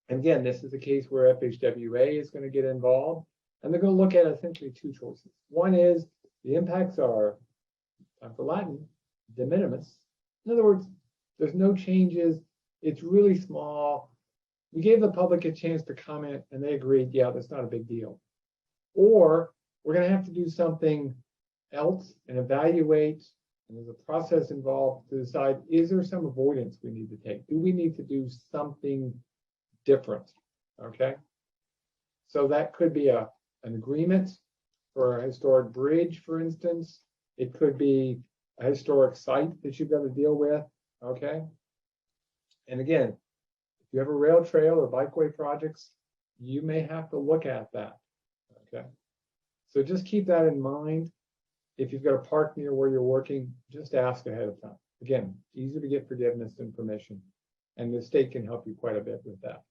Speaker 1: And again, this is the case where FHWA is going to get involved, and they're going to look at essentially two choices. One is the impacts are, time for Latin, de minimis. In other words, there's no changes. It's really small. We gave the public a chance to comment, and they agreed, yeah, that's not a big deal. Or we're going to have to do something else and evaluate, and there's a process involved to decide, is there some avoidance we need to take? Do we need to do something different? Okay. So that could be an agreement for a historic bridge, for instance. It could be a historic site that you've got to deal with. Okay. And again, if you have a rail trail or bikeway projects, you may have to look at that. Okay. So just keep that in mind. If you've got a park near where you're working, just ask ahead of time. Again, easy to get forgiveness and permission, and the state can help you quite a bit with that.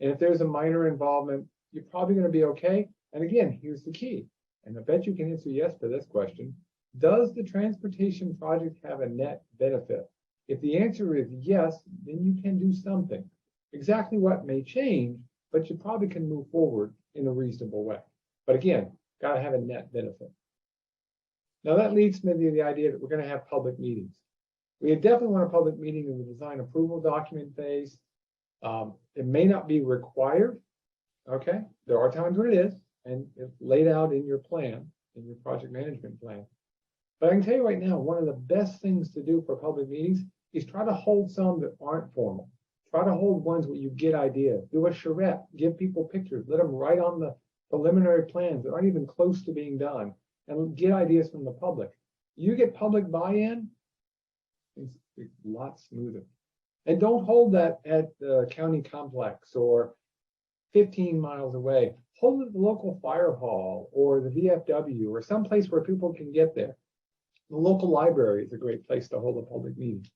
Speaker 1: And if there's a minor involvement, you're probably going to be okay. And again, here's the key, and I bet you can answer yes to this question. Does the transportation project have a net benefit? If the answer is yes, then you can do something. Exactly what may change, but you probably can move forward in a reasonable way. But again, got to have a net benefit. Now that leads me to the idea that we're going to have public meetings. We definitely want a public meeting in the design approval document phase. It may not be required. Okay, there are times when it is, and it's laid out in your plan, in your project management plan. But I can tell you right now, one of the best things to do for public meetings is try to hold some that aren't formal. Try to hold ones where you get ideas. Do a charrette, give people pictures, let them write on the preliminary plans that aren't even close to being done, and get ideas from the public. You get public buy-in, it's a lot smoother. And don't hold that at the county complex or 15 miles away. Hold it at the local fire hall or the VFW or someplace where people can get there. The local library is a great place to hold a public meeting.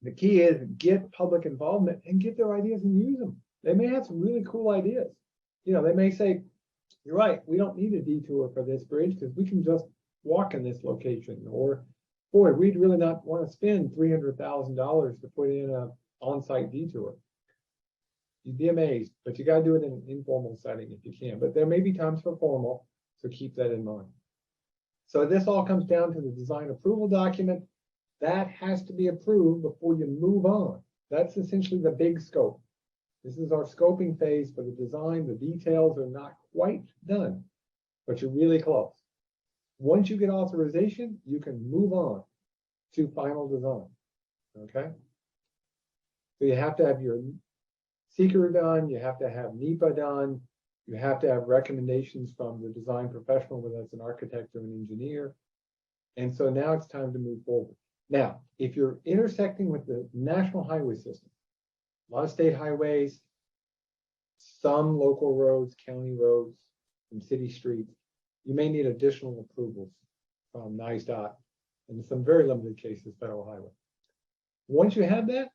Speaker 1: The key is get public involvement and get their ideas and use them. They may have some really cool ideas. You know, they may say, you're right, we don't need a detour for this bridge because we can just walk in this location. Or, boy, we'd really not want to spend $300,000 to put in an on-site detour. You'd be amazed, but you got to do it in an informal setting if you can. But there may be times for formal, so keep that in mind. So this all comes down to the design approval document. That has to be approved before you move on. That's essentially the big scope. This is our scoping phase for the design. The details are not quite done, but you're really close. Once you get authorization, you can move on to final design. Okay? So you have to have your seeker done. You have to have NEPA done. You have to have recommendations from the design professional, whether that's an architect or an engineer. And so now it's time to move forward. Now, if you're intersecting with the national highway system, a lot of state highways, some local roads, county roads, and city streets, you may need additional approvals from NYSLTAP, and in some very limited cases, federal highway. Once you have that,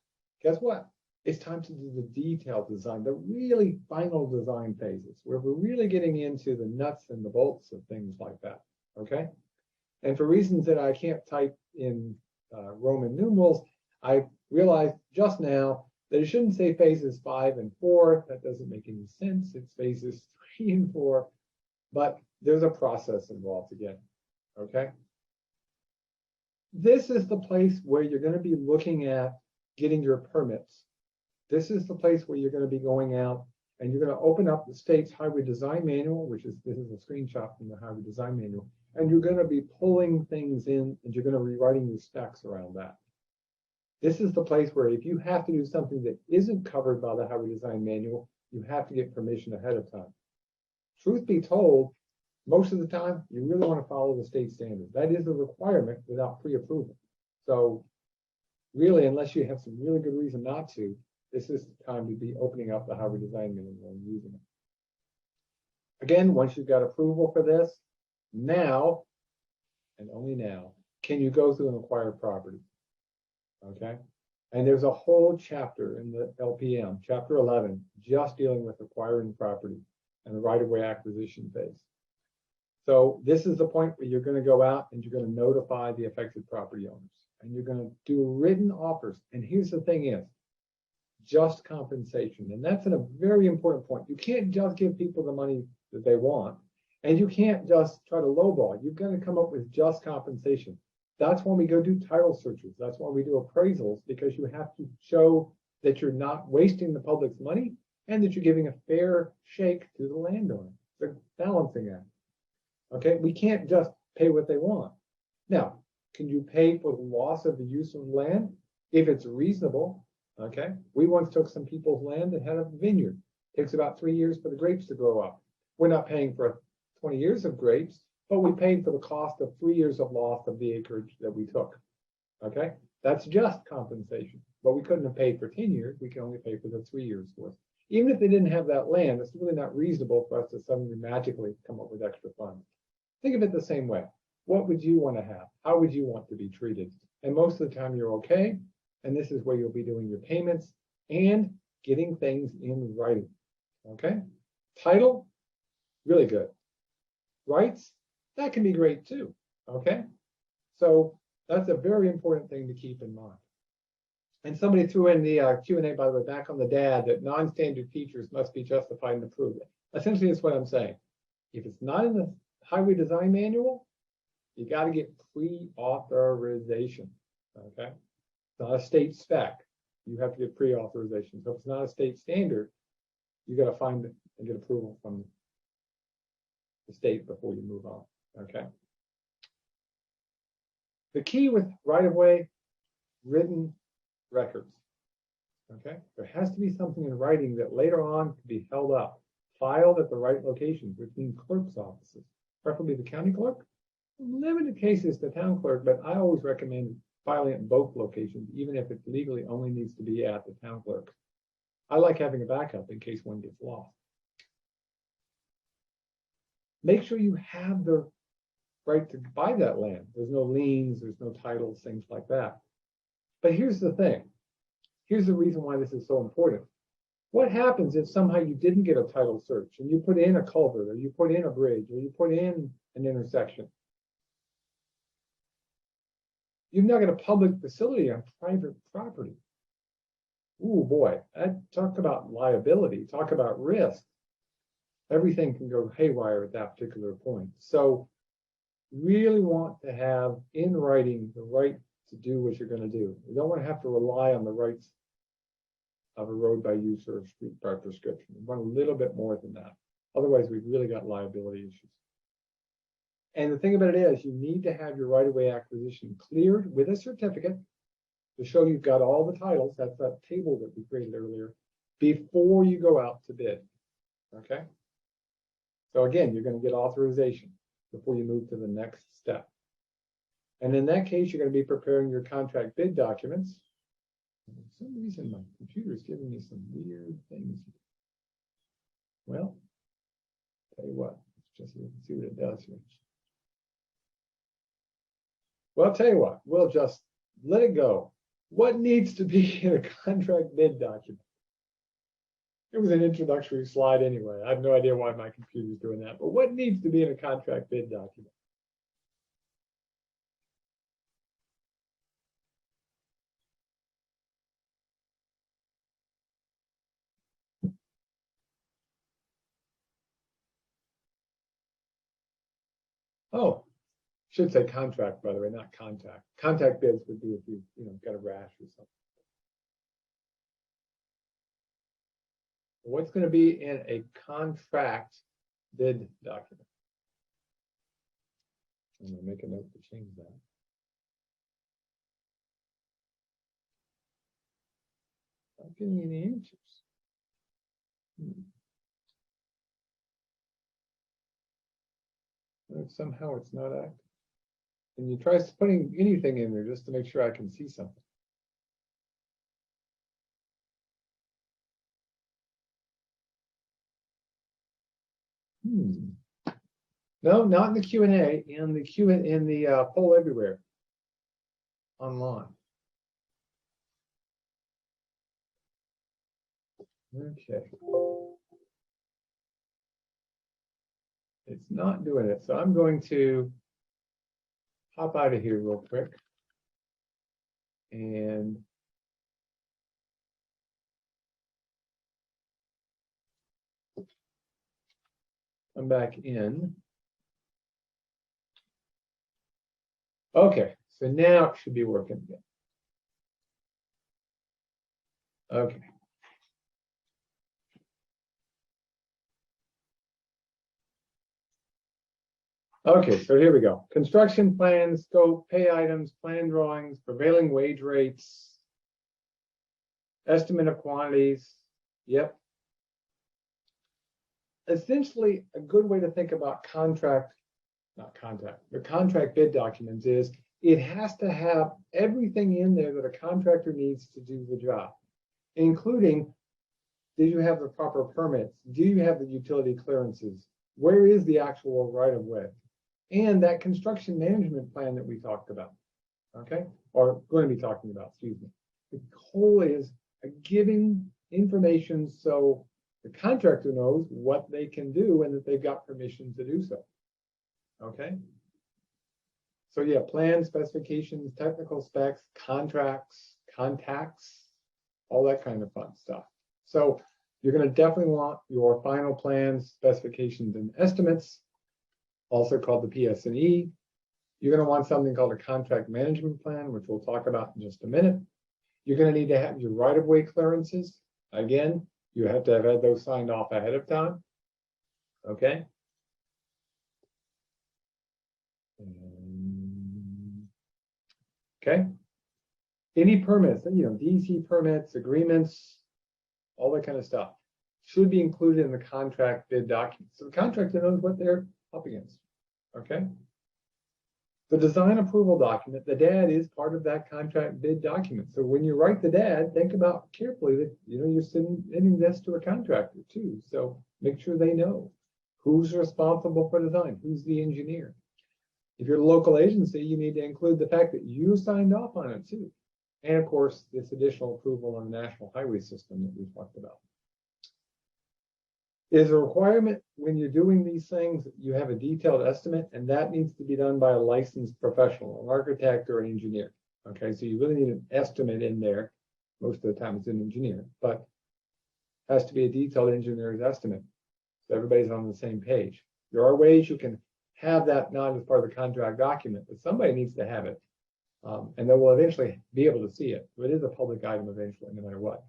Speaker 1: guess what? It's time to do the detailed design, the really final design phases, where we're really getting into the nuts and the bolts of things like that, okay? And for reasons that I can't type in Roman numerals, I realized just now that it shouldn't say phases 5 and 4. That doesn't make any sense. It's phases 3 and 4, but there's a process involved again, okay? This is the place where you're going to be looking at getting your permits. This is the place where you're going to be going out and you're going to open up the state's highway design manual, this is a screenshot from the highway design manual, and you're going to be pulling things in and you're going to be writing your specs around that. This is the place where if you have to do something that isn't covered by the highway design manual, you have to get permission ahead of time. Truth be told, most of the time, you really want to follow the state standard. That is a requirement without pre-approval. So really, unless you have some really good reason not to, this is the time to be opening up the highway design manual and using it. Again, once you've got approval for this, now, and only now, can you go through and acquire property.
Speaker 2: Okay. And there's a whole chapter in the LPM, chapter 11, just dealing with acquiring property and the right-of-way acquisition phase. So this is the point where you're going to go out and you're going to notify the affected property owners, and you're going to do written offers. And here's the thing is, just compensation. And that's a very important point. You can't just give people the money that they want, and you can't just try to lowball. You've got to come up with just compensation. That's when we go do title searches. That's why we do appraisals, because you have to show that you're not wasting the public's money and that you're giving a fair shake to the landowner. It's a balancing act. Okay, we can't just pay what they want. Now, can you pay for the loss of the use of land if it's reasonable? Okay, we once took some people's land that had a vineyard. It takes about 3 years for the grapes to grow up. We're not paying for 20 years of grapes, but we paid for the cost of 3 years of loss of the acreage that we took. Okay, that's just compensation. But we couldn't have paid for 10 years. We can only pay for the 3 years worth. Even if they didn't have that land, it's really not reasonable for us to suddenly magically come up with extra funds. Think of it the same way. What would you want to have? How would you want to be treated? And most of the time you're okay. And this is where you'll be doing your payments and getting things in writing. Okay. Title, really good. Rights, that can be great too. Okay. So that's a very important thing to keep in mind. And somebody threw in the Q&A, by the way, back on the DAD, that non-standard features must be justified and approved. Essentially, that's what I'm saying. If it's not in the highway design manual, you got to get pre-authorization. Okay. It's not a state spec. You have to get pre-authorization. So if it's not a state standard, you got to find it and get approval from the state before you move on. Okay. The key with right-of-way, written records. Okay. There has to be something in writing that later on can be held up, filed at the right locations, which means clerk's offices, preferably the county clerk. In limited cases, the town clerk, but I always recommend filing at both locations, even if it legally only needs to be at the town clerk. I like having a backup in case one gets lost. Make sure you have the right to buy that land. There's no liens, there's no titles, things like that. But here's the thing. Here's the reason why this is so important. What happens if somehow you didn't get a title search and you put in a culvert, or you put in a bridge, or you put in an intersection? You've now got a public facility on private property. Ooh, boy, talk about liability, talk about risk. Everything can go haywire at that particular point. So really want to have in writing the right to do what you're going to do. You don't want to have to rely on the rights of a road by use or a street by prescription. You want a little bit more than that. Otherwise, we've really got liability issues. And the thing about it is, you need to have your right-of-way acquisition cleared with a certificate to show you've got all the titles. That's that table that we created earlier, before you go out to bid. Okay. So again, you're going to get authorization before you move to the next step. And in that case, you're going to be preparing your contract bid documents. For some reason, my computer is giving me some weird things. Well, tell you what, let's just see what it does here. Well, I'll tell you what, we'll just let it go. What needs to be in a contract bid document? It was an introductory slide anyway. I have no idea why my computer's doing that, but what needs to be in a contract bid document? Oh, should say contract, by the way, not contact. Contact bids would be if you got a rash or something. What's going to be in a contract bid document? I'm going to make a note to change that. Not getting any answers. Somehow it's not active. And you try putting anything in there just to make sure I can see something. No, not in the Q&A. In the poll everywhere online. Okay. It's not doing it, so I'm going to hop out of here real quick. And I'm back in. Okay, so now it should be working again. Okay. Okay, so here we go. Construction plans, scope, pay items, plan drawings, prevailing wage rates, estimate of quantities. Yep. Essentially, a good way to think about the contract bid documents is it has to have everything in there that a contractor needs to do the job, including, do you have the proper permits? Do you have the utility clearances? Where is the actual right of way? And that construction management plan that we talked about, okay? Or going to be talking about, excuse me. The goal is giving information so the contractor knows what they can do and that they've got permission to do so, okay? So yeah, plans, specifications, technical specs, contracts, contacts, all that kind of fun stuff. So you're going to definitely want your final plans, specifications, and estimates, also called the PS&E. You're going to want something called a contract management plan, which we'll talk about in just a minute. You're going to need to have your right-of-way clearances. Again, you have to have had those signed off ahead of time. Okay. Okay. Any permits, DC permits, agreements, all that kind of stuff should be included in the contract bid document. So the contractor knows what they're up against. Okay. The design approval document, the DAD is part of that contract bid document. So when you write the DAD, think about carefully that you're sending this to a contractor too. So make sure they know who's responsible for design, who's the engineer. If you're a local agency, you need to include the fact that you signed off on it too. And of course, this additional approval on the national highway system that we talked about. Is a requirement when you're doing these things, you have a detailed estimate, and that needs to be done by a licensed professional, an architect or an engineer. Okay, so you really need an estimate in there. Most of the time it's an engineer, but it has to be a detailed engineer's estimate. So everybody's on the same page. There are ways you can have that not as part of the contract document, but somebody needs to have it. And they will eventually be able to see it. So it is a public item eventually, no matter what.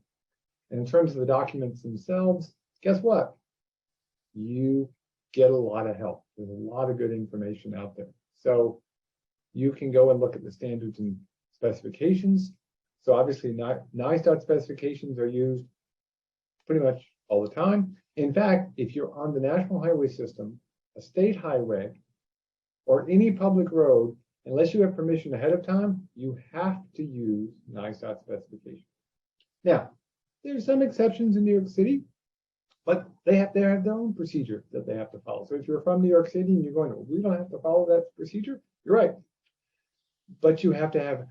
Speaker 2: And in terms of the documents themselves, guess what? You get a lot of help. There's a lot of good information out there. So you can go and look at the standards and specifications. So obviously NYSLTAP specifications are used pretty much all the time. In fact, if you're on the national highway system, a state highway, or any public road, unless you have permission ahead of time, you have to use NYSLTAP specifications. Now, there's some exceptions in New York City, but they have their own procedure that they have to follow. So if you're from New York City and you're going, well, we don't have to follow that procedure, you're right. But you have to have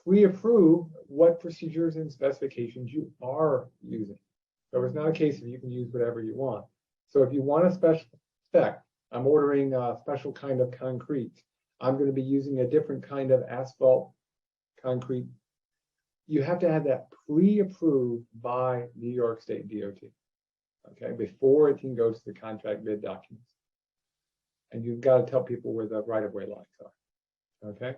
Speaker 2: pre-approved what procedures and specifications you are using. So it's not a case of you can use whatever you want. So if you want a special spec, I'm ordering a special kind of concrete. I'm going to be using a different kind of asphalt concrete. You have to have that pre-approved by New York State DOT. Okay, before it can go to the contract bid documents. And you've got to tell people where the right-of-way lines are. Okay.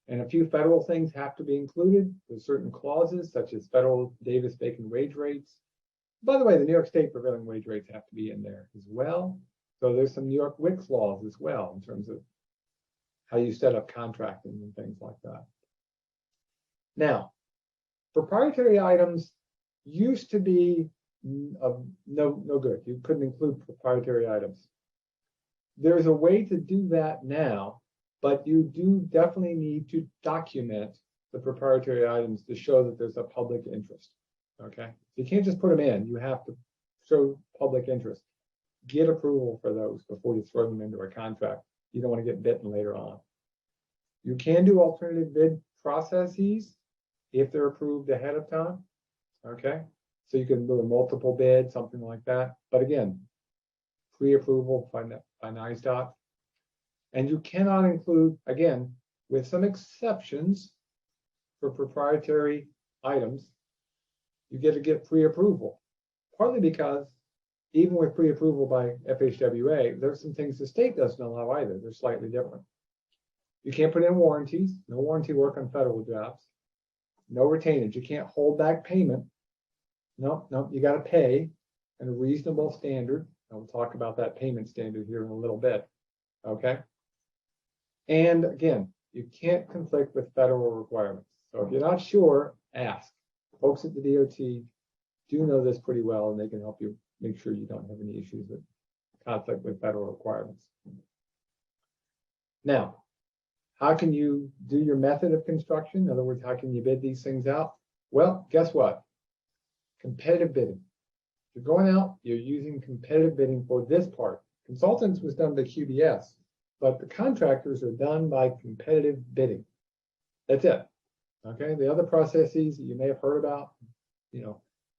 Speaker 2: And a few federal things have to be included. There's certain clauses, such as federal Davis-Bacon wage rates. By the way, the New York State prevailing wage rates have to be in there as well. So there's some New York WICS laws as well in terms of how you set up contracting and things like that. Now, proprietary items used to be no good. You couldn't include proprietary items. There's a way to do that now, but you do definitely need to document the proprietary items to show that there's a public interest. Okay, you can't just put them in. You have to show public interest. Get approval for those before you throw them into a contract. You don't want to get bitten later on. You can do alternative bid processes if they're approved ahead of time. Okay, So you can do a multiple bid, something like that. But again, pre-approval by NYSLTAP. And you cannot include, again, with some exceptions for proprietary items, you get to get pre-approval. Partly because even with pre-approval by FHWA, there's some things the state doesn't allow either. They're slightly different. You can't put in warranties, no warranty work on federal jobs, no retainage. You can't hold back payment. No, you got to pay at a reasonable standard. I'll talk about that payment standard here in a little bit. Okay. And again, you can't conflict with federal requirements. So if you're not sure, ask. Folks at the DOT do know this pretty well, and they can help you make sure you don't have any issues with conflict with federal requirements. Now, how can you do your method of construction? In other words, how can you bid these things out? Well, guess what? Competitive bidding. If you're going out, you're using competitive bidding for this part. Consultants was done by QBS, but the contractors are done by competitive bidding. That's it. Okay, the other processes that you may have heard about,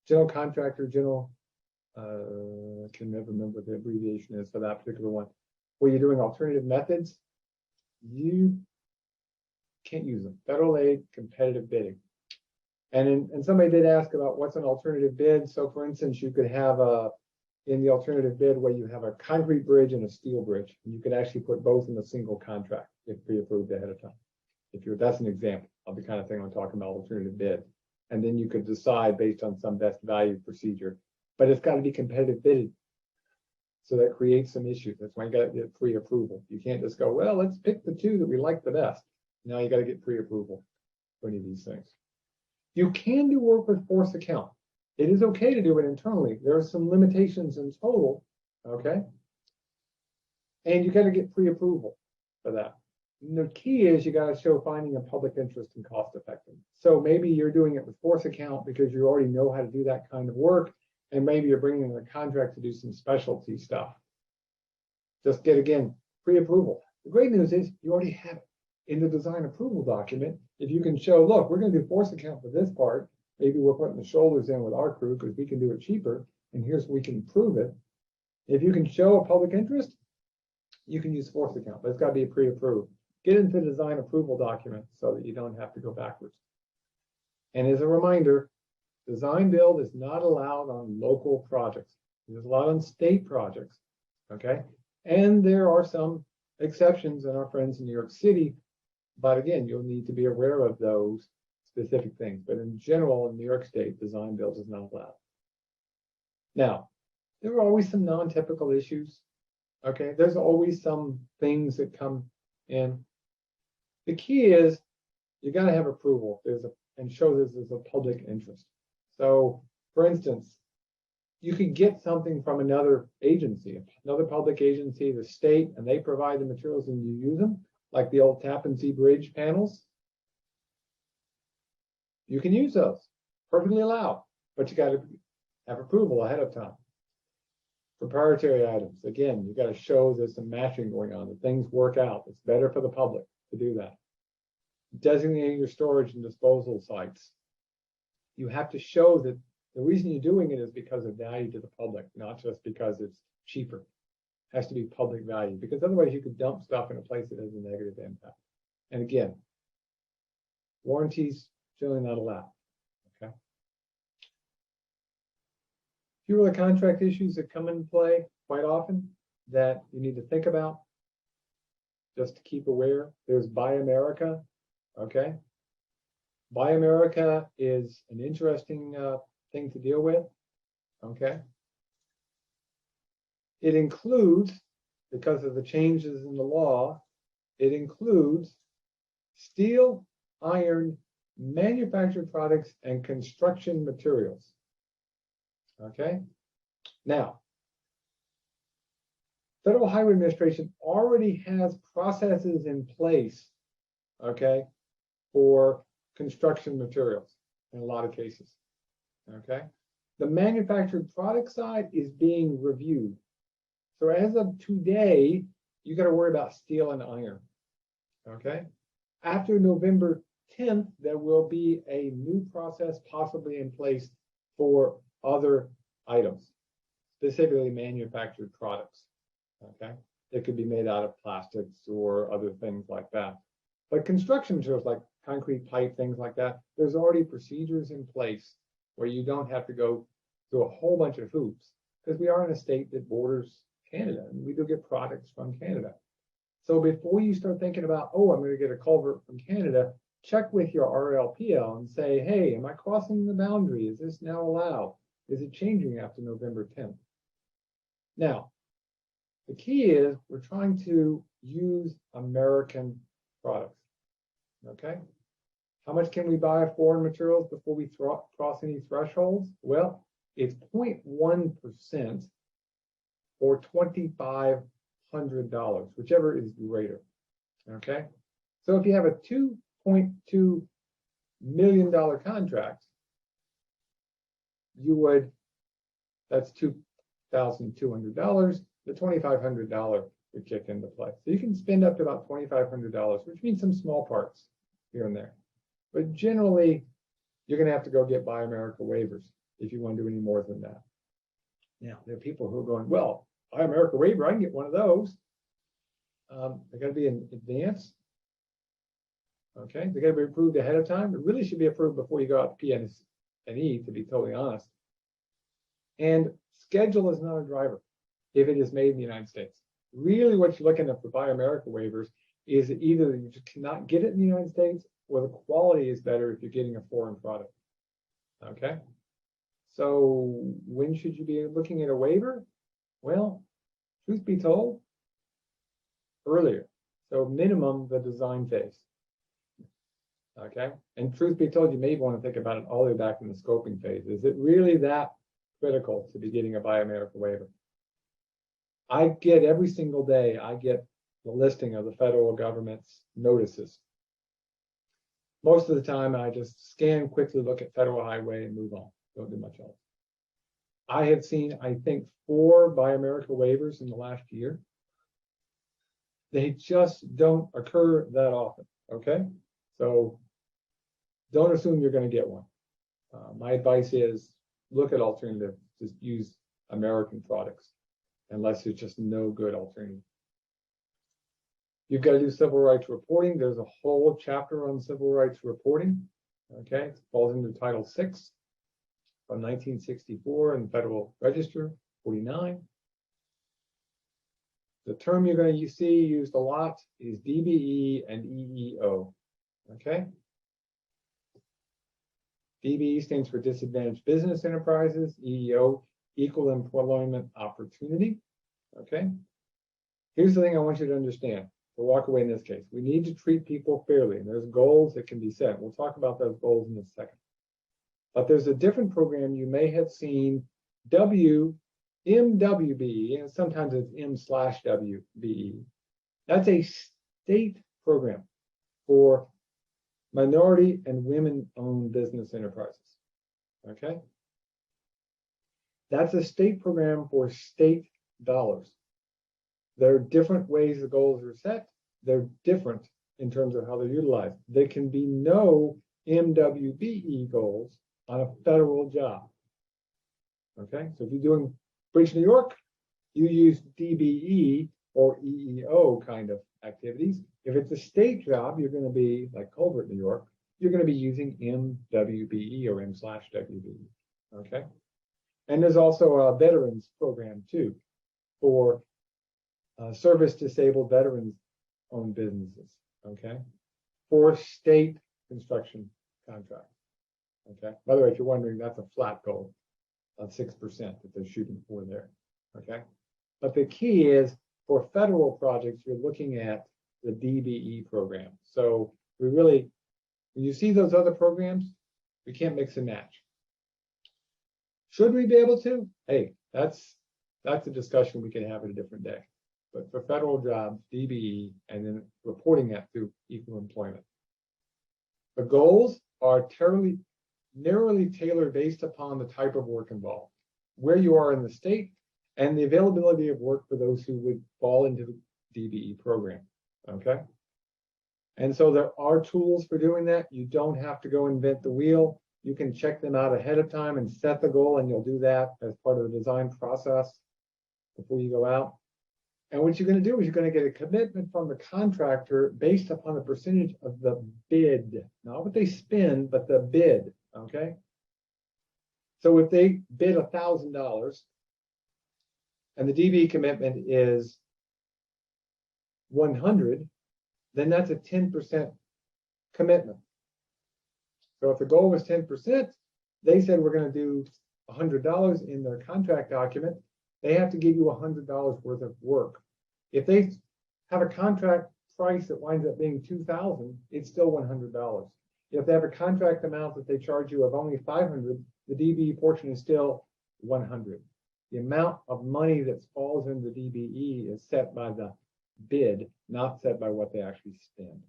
Speaker 2: general contractor, I can never remember what the abbreviation is for that particular one, where you're doing alternative methods, you can't use them. Federal aid, competitive bidding. And somebody did ask about what's an alternative bid. So for instance, you could have in the alternative bid where you have a concrete bridge and a steel bridge, and you could actually put both in a single contract if pre-approved ahead of time. That's an example of the kind of thing I'm talking about, alternative bid. And then you could decide based on some best value procedure, but it's got to be competitive bidding. So that creates some issues. That's why you got to get pre-approval. You can't just go, well, let's pick the two that we like the best. Now you got to get pre-approval for any of these things. You can do work with force account. It is okay to do it internally. There are some limitations in total, okay? And you got to get pre-approval for that. And the key is you got to show finding a public interest and cost effectiveness. So maybe you're doing it with force account because you already know how to do that kind of work, and maybe you're bringing in a contract to do some specialty stuff. Just get, again, pre-approval. The great news is you already have it in the design approval document. If you can show, look, we're going to do force account for this part. Maybe we're putting the shoulders in with our crew because we can do it cheaper, and here's we can prove it. If you can show a public interest, you can use force account, but it's got to be pre-approved. Get into the design approval document so that you don't have to go backwards. And as a reminder, design build is not allowed on local projects. It's allowed on state projects, okay? And there are some exceptions in our friends in New York City, but again, you'll need to be aware of those specific things. But in general, in New York State, design build is not allowed. Now, there are always some non-typical issues, okay? There's always some things that come in. The key is you got to have approval. And show this as a public interest. So, for instance, you could get something from another agency, another public agency, the state, and they provide the materials and you use them, like the old Tappan Zee Bridge panels. You can use those, perfectly allowed, but you got to have approval ahead of time. Proprietary items, again, you got to show there's some matching going on, that things work out. It's better for the public to do that. Designating your storage and disposal sites. You have to show that the reason you're doing it is because of value to the public, not just because it's cheaper. It has to be public value, because otherwise you could dump stuff in a place that has a negative impact. And again, warranties generally not allowed. Okay. Few of the contract issues that come into play quite often that you need to think about, just to keep aware. There's Buy America. Okay. Buy America is an interesting thing to deal with. Okay. It includes, because of the changes in the law, it includes steel, iron, manufactured products, and construction materials. Okay. Now, Federal Highway Administration already has processes in place, okay, for construction materials in a lot of cases. Okay. The manufactured product side is being reviewed. So as of today, you got to worry about steel and iron. Okay. After November 10th, there will be a new process possibly in place for other items, specifically manufactured products. Okay, it could be made out of plastics or other things like that. But construction materials like concrete pipe, things like that, there's already procedures in place where you don't have to go through a whole bunch of hoops, because we are in a state that borders Canada and we do get products from Canada. So before you start thinking about, oh, I'm going to get a culvert from Canada, check with your RLPL and say, hey, am I crossing the boundary? Is this now allowed? Is it changing after November 10th? Now, the key is we're trying to use American products. Okay. How much can we buy of foreign materials before we cross any thresholds? Well, it's 0.1% or $2,500, whichever is greater. Okay. So if you have a $2.2 million contract, you would, that's $2,200. The $2,500 would kick into play. So you can spend up to about $2,500, which means some small parts here and there. But generally, you're going to have to go get Buy America waivers if you want to do any more than that. Now, there are people who are going, well, Buy America waiver, I can get one of those. They're going to be in advance. Okay, they're going to be approved ahead of time. It really should be approved before you go out to PNE, to be totally honest. And schedule is not a driver if it is made in the United States. Really, what you're looking at for Buy America waivers is that either you just cannot get it in the United States, or the quality is better if you're getting a foreign product. Okay. So when should you be looking at a waiver? Well, truth be told, earlier. So minimum the design phase. Okay. And truth be told, you may want to think about it all the way back in the scoping phase. Is it really that critical to be getting a Buy America waiver? I get every single day, I get the listing of the federal government's notices. Most of the time, I just scan, quickly look at federal highway and move on. Don't do much else. I have seen, I think, 4 Buy America waivers in the last year. They just don't occur that often. Okay. So don't assume you're going to get one. My advice is look at alternatives. Just use American products, unless there's just no good alternative. You've got to do civil rights reporting. There's a whole chapter on civil rights reporting. Okay, it falls into Title VI from 1964 in the Federal Register 49. The term you're going to see used a lot is DBE and EEO. Okay. DBE stands for Disadvantaged Business Enterprises. EEO, Equal Employment Opportunity. Okay. Here's the thing I want you to understand. To walk away in this case, we need to treat people fairly, and there's goals that can be set. We'll talk about those goals in a second. But there's a different program you may have seen, MWBE, and sometimes it's M/WBE. That's a state program for minority and women-owned business enterprises. Okay? That's a state program for state dollars. There are different ways the goals are set. They're different in terms of how they're utilized. There can be no MWBE goals on a federal job. Okay, so if you're doing Bridge New York, you use DBE or EEO kind of activities. If it's a state job, you're going to be like Culvert, New York, you're going to be using MWBE or M/WBE. Okay, and there's also a veterans program too for service disabled veterans owned businesses, okay, for state construction contracts. Okay, by the way, if you're wondering, that's a flat goal of 6% that they're shooting for there. Okay, but the key is for federal projects, you're looking at the DBE program. So we really, when you see those other programs, we can't mix and match. Should we be able to? Hey, that's a discussion we can have at a different day. But for federal jobs, DBE, and then reporting that through equal employment. The goals are narrowly tailored based upon the type of work involved, where you are in the state, and the availability of work for those who would fall into the DBE program. Okay. And so there are tools for doing that. You don't have to go invent the wheel. You can check them out ahead of time and set the goal, and you'll do that as part of the design process before you go out. And what you're going to do is you're going to get a commitment from the contractor based upon the percentage of the bid, not what they spend, but the bid. Okay. So if they bid $1,000 and the DB commitment is 100, then that's a 10% commitment. So if the goal was 10%, they said we're going to do $100 in their contract document. They have to give you $100 worth of work. If they have a contract price that winds up being $2,000, it's still $100. If they have a contract amount that they charge you of only $500, the DBE portion is still $100. The amount of money that falls in the DBE is set by the bid, not set by what they actually spend.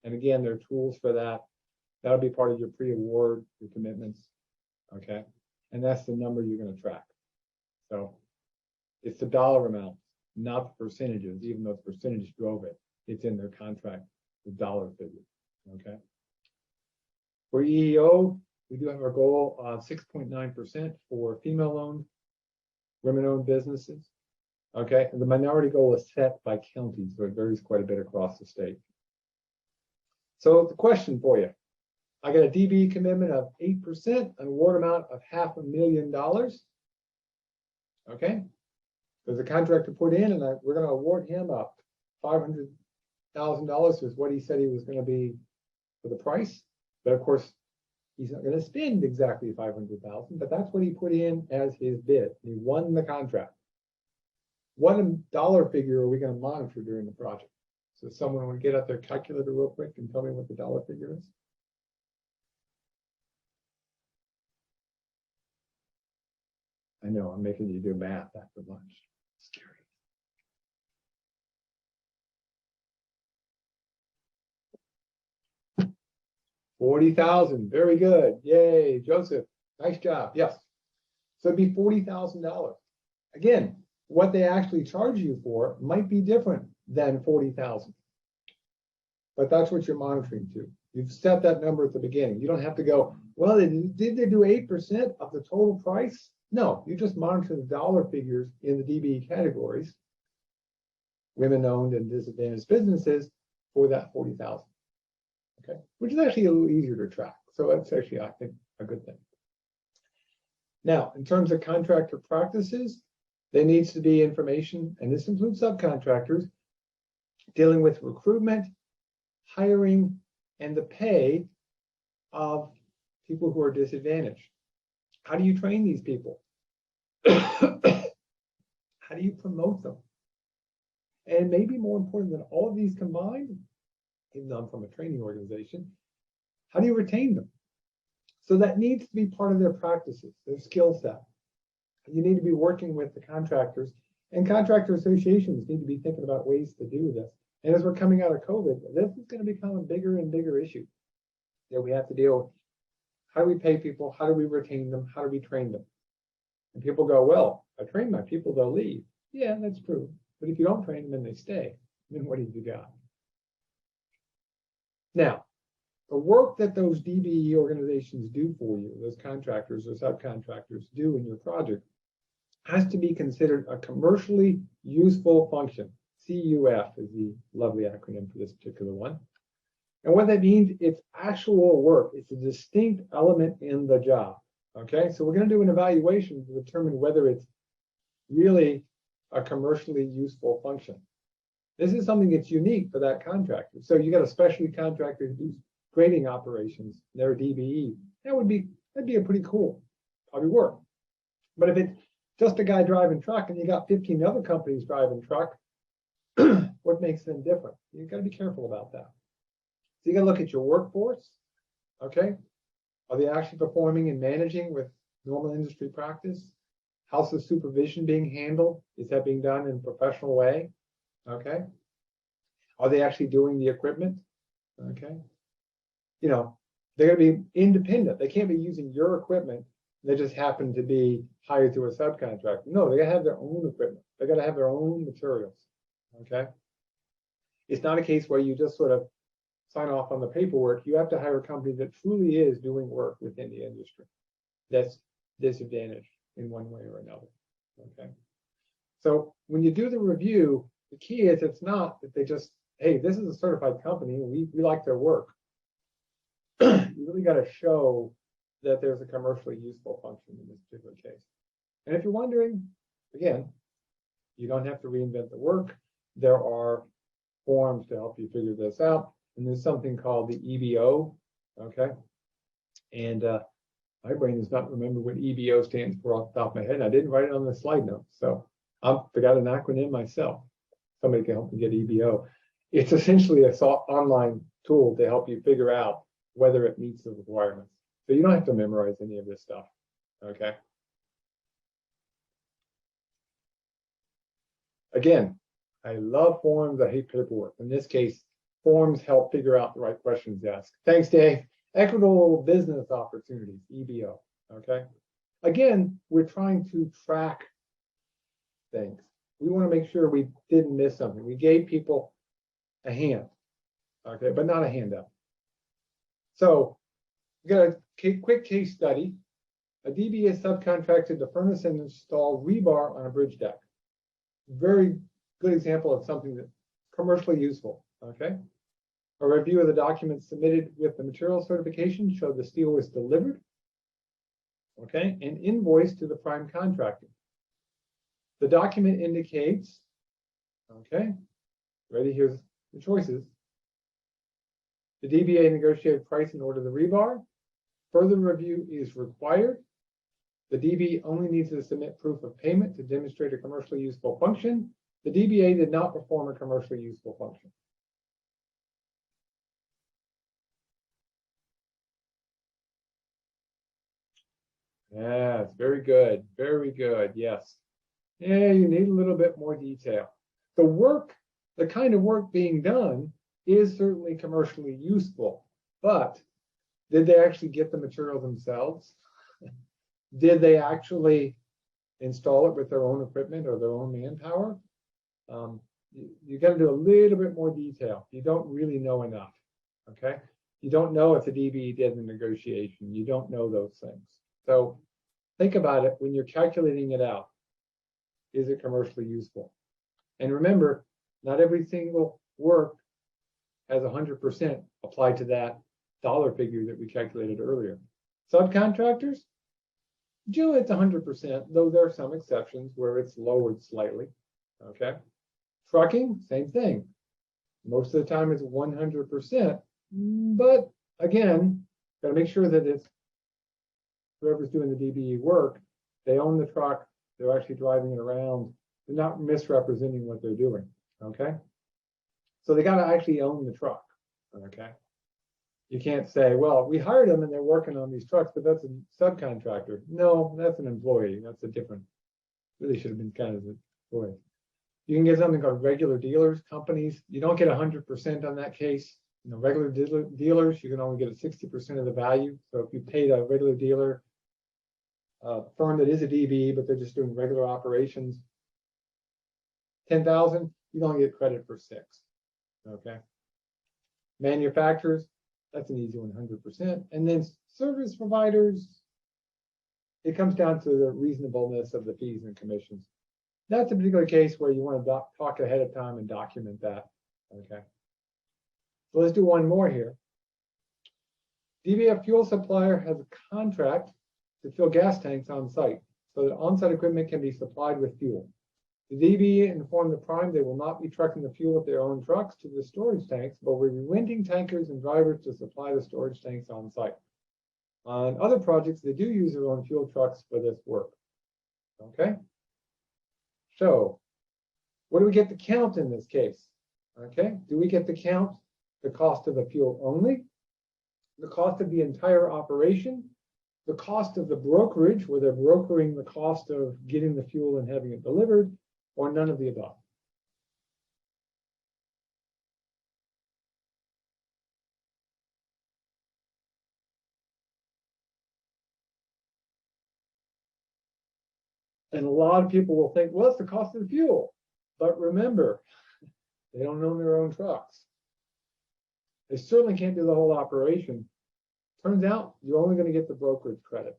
Speaker 2: And again, there are tools for that. That'll be part of your pre-award, your commitments. Okay. And that's the number you're going to track. So it's the dollar amount, not the percentages, even though the percentage drove it. It's in their contract, the dollar figure. Okay. For EEO, we do have our goal of 6.9% for female-owned, women-owned businesses. Okay. And the minority goal is set by county, so it varies quite a bit across the state. So the question for you. I got a DB commitment of 8%, an award amount of $500,000. Okay. There's a contractor put in, and we're going to award him up $500,000 is what he said he was going to be for the price. But of course, he's not going to spend exactly $500,000, but that's what he put in as his bid. He won the contract. What dollar figure are we going to monitor during the project? So someone will get out their calculator real quick and tell me what the dollar figure is. I know, I'm making you do math after lunch. Scary. $40,000. Very good. Yay, Joseph. Nice job. Yes. So it'd be $40,000. Again, what they actually charge you for might be different than $40,000. But that's what you're monitoring to. You've set that number at the beginning. You don't have to go, well, did they do 8% of the total price? No, you just monitor the dollar figures in the DBE categories, women-owned and disadvantaged businesses, for that $40,000. Okay, which is actually a little easier to track. So that's actually, I think, a good thing. Now, in terms of contractor practices, there needs to be information, and this includes subcontractors, dealing with recruitment, hiring, and the pay of people who are disadvantaged. How do you train these people? How do you promote them? And maybe more important than all of these combined, even though I'm from a training organization, how do you retain them? So that needs to be part of their practices, their skill set. You need to be working with the contractors, and contractor associations need to be thinking about ways to do this. And as we're coming out of COVID, this is going to become a bigger and bigger issue that we have to deal with. How do we pay people? How do we retain them? How do we train them? And people go, well, I train my people, they'll leave. Yeah, that's true. But if you don't train them and they stay, then what have you got? Now, the work that those DBE organizations do for you, those contractors or subcontractors do in your project, has to be considered a commercially useful function. CUF is the lovely acronym for this particular one. And what that means, it's actual work. It's a distinct element in the job. Okay, so we're going to do an evaluation to determine whether it's really a commercially useful function. This is something that's unique for that contractor. So you got a specialty contractor who does grading operations, they're a DBE. That'd be a pretty cool, probably work. But if it's just a guy driving truck and you got 15 other companies driving truck, what makes them different? You've got to be careful about that. So you got to look at your workforce. Okay, are they actually performing and managing with normal industry practice? How's the supervision being handled? Is that being done in a professional way? Okay, are they actually doing the equipment? Okay, you know, they're going to be independent. They can't be using your equipment. They just happen to be hired through a subcontractor. No, they got to have their own equipment. They got to have their own materials. Okay, it's not a case where you just sort of sign off on the paperwork, you have to hire a company that truly is doing work within the industry that's disadvantaged in one way or another. Okay. So when you do the review, the key is it's not that they just, hey, this is a certified company and we like their work. You really got to show that there's a commercially useful function in this particular case. And if you're wondering, again, you don't have to reinvent the work. There are forms to help you figure this out. And there's something called the EBO, okay? And my brain does not remember what EBO stands for off the top of my head. I didn't write it on the slide note, so I forgot an acronym myself. Somebody can help me get EBO. It's essentially an online tool to help you figure out whether it meets the requirements. So you don't have to memorize any of this stuff, okay? Again, I love forms, I hate paperwork. In this case, forms help figure out the right questions to ask. Thanks, Dave. Equitable business opportunities, EBO, okay? Again, we're trying to track things. We want to make sure we didn't miss something. We gave people a hand, okay, but not a handout. So we got a quick case study. A DB is subcontracted to furnish and install rebar on a bridge deck. Very good example of something that's commercially useful, okay? A review of the documents submitted with the material certification showed the steel was delivered, okay, and invoiced to the prime contractor. The document indicates, okay, ready, here's the choices. The DBA negotiated price and ordered the rebar. Further review is required. The DB only needs to submit proof of payment to demonstrate a commercially useful function. The DBA did not perform a commercially useful function. Yes, very good, yes. Yeah, you need a little bit more detail. The work, the kind of work being done is certainly commercially useful, but did they actually get the material themselves? Did they actually install it with their own equipment or their own manpower? You got to do a little bit more detail. You don't really know enough, okay? You don't know if the DB did the negotiation. You don't know those things. So think about it when you're calculating it out. Is it commercially useful? And remember, not every single work has 100% applied to that dollar figure that we calculated earlier. Subcontractors, generally it's 100%, though there are some exceptions where it's lowered slightly, okay? Trucking, same thing. Most of the time it's 100%, but again, gotta make sure that it's whoever's doing the DBE work, they own the truck, they're actually driving it around, they're not misrepresenting what they're doing, okay? So they gotta actually own the truck, okay? You can't say, well, we hired them and they're working on these trucks, but that's a subcontractor. No, that's an employee, that's a different, really should have been kind of an employee. You can get something called regular dealers, companies. You don't get 100% on that case. You know, regular dealers, you can only get 60% of the value. So if you paid a regular dealer, firm that is a DB, but they're just doing regular operations, 10,000, you don't get credit for 6. Okay. Manufacturers, that's an easy 100%. And then service providers, it comes down to the reasonableness of the fees and commissions. That's a particular case where you want to talk ahead of time and document that. Okay. So let's do one more here. DBF fuel supplier has a contract to fill gas tanks on site, so that on-site equipment can be supplied with fuel. The DB informed the prime they will not be trucking the fuel with their own trucks to the storage tanks, but will be renting tankers and drivers to supply the storage tanks on site. On other projects, they do use their own fuel trucks for this work. Okay. So what do we get to count in this case? Okay. Do we get to count the cost of the fuel only, the cost of the entire operation, the cost of the brokerage, where they're brokering the cost of getting the fuel and having it delivered, or none of the above? And a lot of people will think, well, it's the cost of the fuel. But remember, they don't own their own trucks. They certainly can't do the whole operation. Turns out you're only going to get the brokerage credit.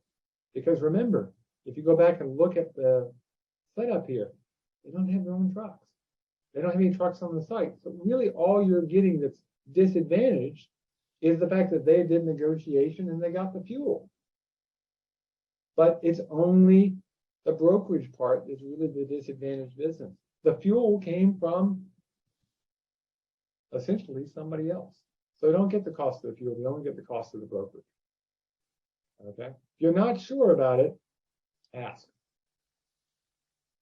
Speaker 2: Because remember, if you go back and look at the setup here, they don't have their own trucks. They don't have any trucks on the site. So really all you're getting that's disadvantaged is the fact that they did negotiation and they got the fuel. But it's only the brokerage part that's really the disadvantaged business. The fuel came from essentially somebody else. So they don't get the cost of the fuel, they only get the cost of the brokerage. Okay? If you're not sure about it, ask.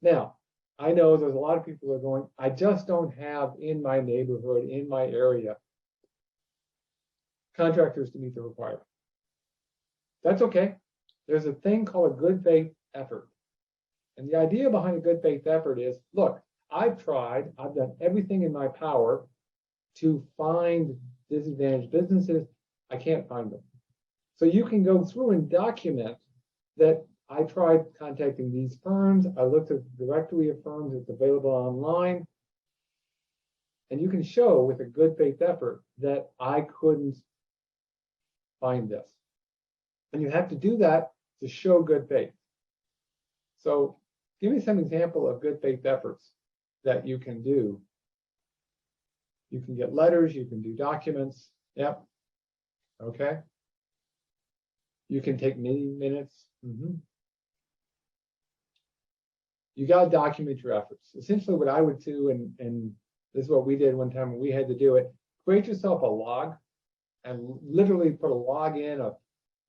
Speaker 2: Now, I know there's a lot of people who are going, I just don't have in my neighborhood, in my area, contractors to meet the requirement. That's okay. There's a thing called a good faith effort. And the idea behind a good faith effort is, look, I've tried, I've done everything in my power to find disadvantaged businesses. I can't find them. So you can go through and document that I tried contacting these firms. I looked at the directory of firms that's available online. And you can show with a good faith effort that I couldn't find this. And you have to do that to show good faith. So give me some example of good faith efforts that you can do. You can get letters, you can do documents. Yep. Okay. You can take meeting minutes. You got to document your efforts. Essentially what I would do, and this is what we did one time when we had to do it, create yourself a log and literally put a log in of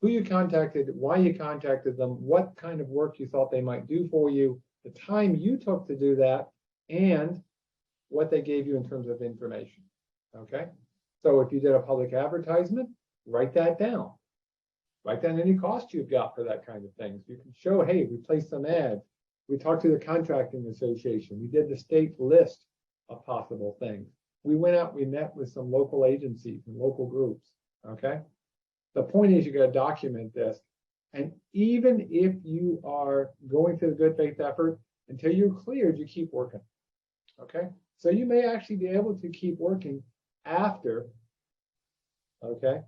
Speaker 2: who you contacted, why you contacted them, what kind of work you thought they might do for you, the time you took to do that, and what they gave you in terms of information. Okay? So if you did a public advertisement, write that down. Write down any cost you've got for that kind of thing. So you can show, hey, we placed some ads. We talked to the contracting association. We did the state list of possible things. We went out, we met with some local agencies and local groups. Okay? The point is you got to document this. And even if you are going through the good faith effort, until you're cleared, you keep working. Okay? So you may actually be able to keep working after, okay,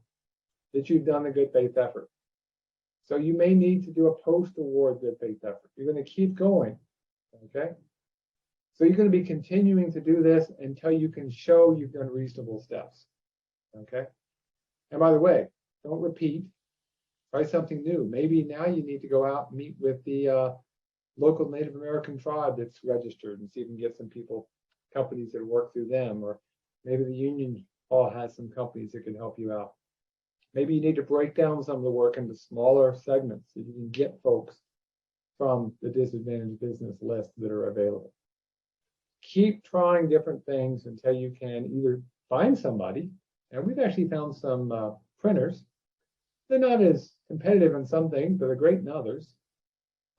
Speaker 2: that you've done the good faith effort. So you may need to do a post-award good faith effort. You're going to keep going, okay? So you're going to be continuing to do this until you can show you've done reasonable steps, okay? And by the way, don't repeat. Try something new. Maybe now you need to go out and meet with the local Native American tribe that's registered and see if you can get some people, companies that work through them, or maybe the union hall has some companies that can help you out. Maybe you need to break down some of the work into smaller segments so you can get folks from the disadvantaged business list that are available. Keep trying different things until you can either find somebody, and we've actually found some printers. They're not as competitive in some things, but they're great in others.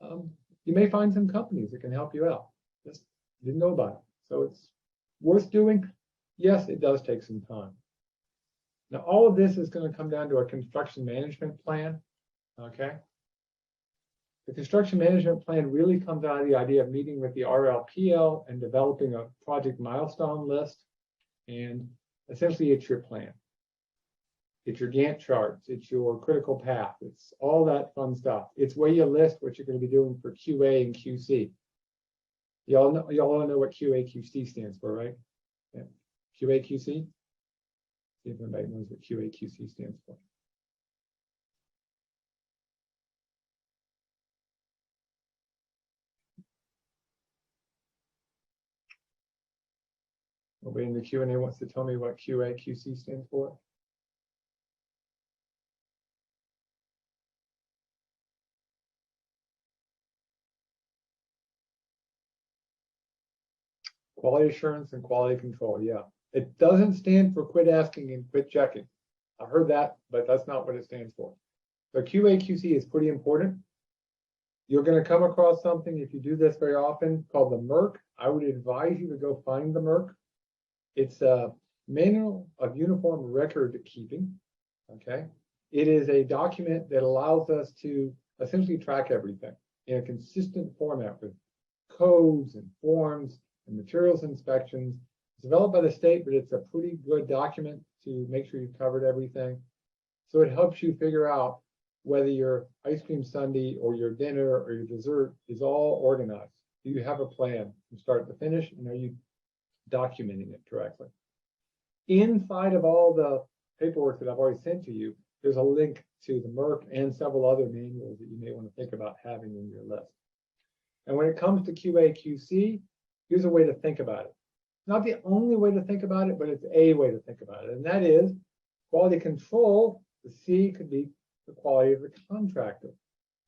Speaker 2: You may find some companies that can help you out. Just didn't know about it. So it's worth doing. Yes, it does take some time. Now, all of this is going to come down to a construction management plan, okay? The construction management plan really comes out of the idea of meeting with the RLPL and developing a project milestone list. And essentially, it's your plan. It's your Gantt charts. It's your critical path. It's all that fun stuff. It's where you list what you're going to be doing for QA and QC. Y'all all know what QA QC stands for, right? Yeah. QA QC? See if anybody knows what QA QC stands for. Nobody in the Q&A wants to tell me what QA QC stands for? Quality assurance and quality control, yeah. It doesn't stand for quit asking and quit checking. I heard that, but that's not what it stands for. So QA QC is pretty important. You're going to come across something, if you do this very often, called the MERC. I would advise you to go find the MERC. It's a manual of uniform record keeping, okay? It is a document that allows us to essentially track everything in a consistent format with codes and forms and materials inspections. It's developed by the state, but it's a pretty good document. to make sure you've covered everything. So it helps you figure out whether your ice cream sundae or your dinner or your dessert is all organized. Do you have a plan from start to finish, and are you documenting it correctly? Inside of all the paperwork that I've already sent to you, there's a link to the MERC and several other manuals that you may want to think about having in your list. And when it comes to QA/QC, here's a way to think about it. Not the only way to think about it, but it's a way to think about it. And that is quality control. The C could be the quality of the contractor.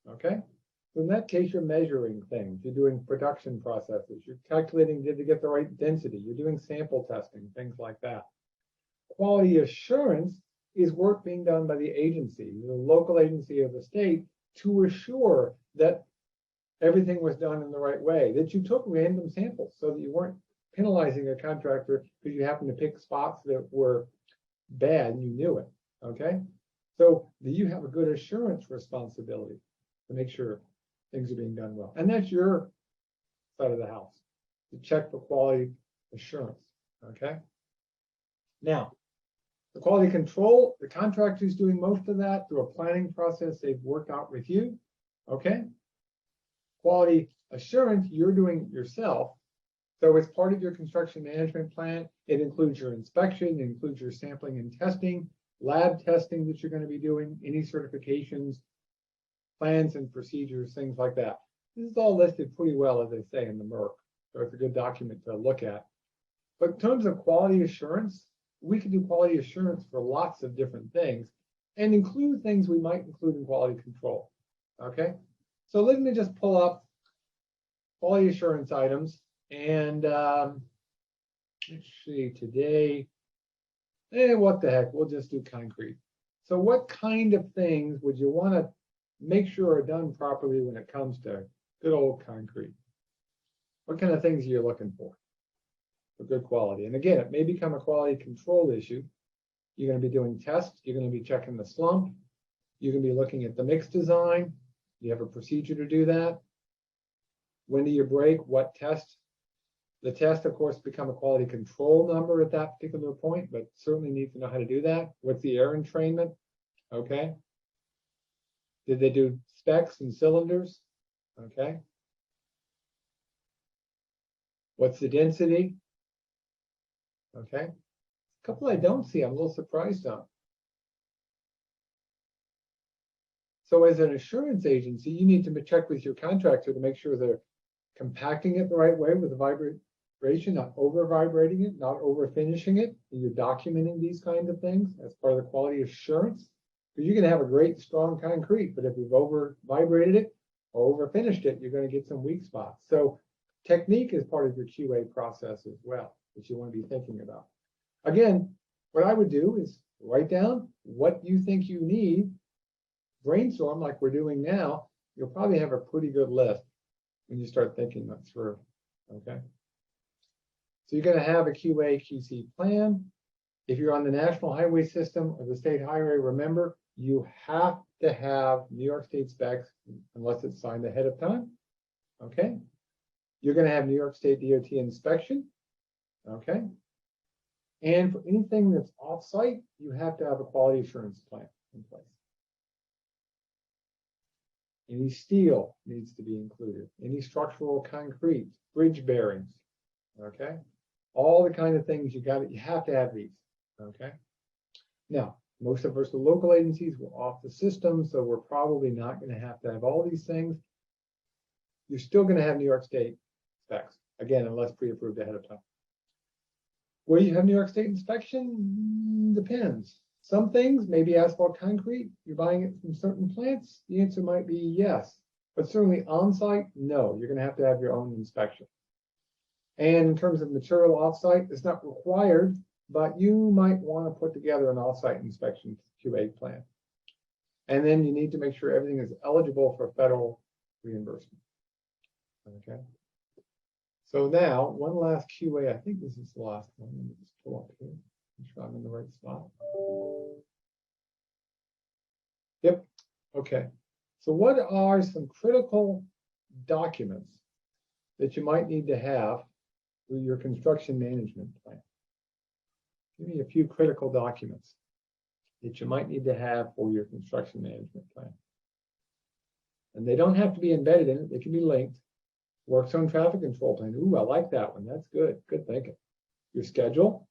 Speaker 2: Okay? So in that case, you're measuring things. You're doing production processes. You're calculating, did they get the right density? You're doing sample testing, things like that. Quality assurance is work being done by the agency, the local agency of the state, to assure that everything was done in the right way, that you took random samples so that you weren't penalizing a contractor because you happened to pick spots that were bad and you knew it. Okay? So do you have a good assurance responsibility to make sure things are being done well? And that's your side of the house, to check for quality assurance. Okay? Now, the quality control, the contractor is doing most of that through a planning process they've worked out with you. Okay? Quality assurance, you're doing yourself. So it's part of your construction management plan. It includes your inspection, it includes your sampling and testing, lab testing that you're going to be doing, any certifications, plans and procedures, things like that. This is all listed pretty well, as they say, in the MERC. So it's a good document to look at. But in terms of quality assurance, we can do quality assurance for lots of different things and include things we might include in quality control. Okay? So let me just pull up quality assurance items. And let's see, today, what the heck, we'll just do concrete. So what kind of things would you want to make sure are done properly when it comes to good old concrete? What kind of things are you looking for good quality? And again, it may become a quality control issue. You're going to be doing tests. You're going to be checking the slump. You're going to be looking at the mix design. You have a procedure to do that. When do you break? What test? The test, of course, become a quality control number at that particular point, but certainly need to know how to do that. What's the air entrainment? Okay. Did they do specs and cylinders? Okay. What's the density? Okay. A couple I don't see, I'm a little surprised on. So as an assurance agency, you need to check with your contractor to make sure they're compacting it the right way with the vibration, not over vibrating it, not over finishing it. And you're documenting these kinds of things as part of the quality assurance. Because you can have a great strong concrete, but if you've over vibrated it or over finished it, you're going to get some weak spots. So technique is part of your QA process as well, that you want to be thinking about. Again, what I would do is write down what you think you need, brainstorm like we're doing now. You'll probably have a pretty good list when you start thinking that through. Okay. So you're going to have a QA/QC plan. If you're on the national highway system or the state highway, remember, you have to have New York State specs unless it's signed ahead of time. Okay. You're going to have New York State DOT inspection. Okay. And for anything that's off-site, you have to have a quality assurance plan in place. Any steel needs to be included. Any structural concrete, bridge bearings. Okay. All the kind of things you have to have these. Okay. Now, most of us, the local agencies, we're off the system, so we're probably not going to have all these things. You're still going to have New York State specs, again, unless pre-approved ahead of time. Where you have New York State inspection depends. Some things, maybe asphalt concrete, you're buying it from certain plants, the answer might be yes. But certainly on-site, no, you're going to have your own inspection. And in terms of material off-site, it's not required, but you might want to put together an off-site inspection QA plan. And then you need to make sure everything is eligible for federal reimbursement. Okay. So now, one last QA. I think this is the last one. Let me just pull up here. Make sure I'm in the right spot. Yep. Okay. So what are some critical documents that you might need to have through your construction management plan? give me a few critical documents that you might need to have for your construction management plan. And they don't have to be embedded in it. They can be linked. Work zone traffic control plan. Ooh, I like that one. That's good. Good thinking. Your schedule.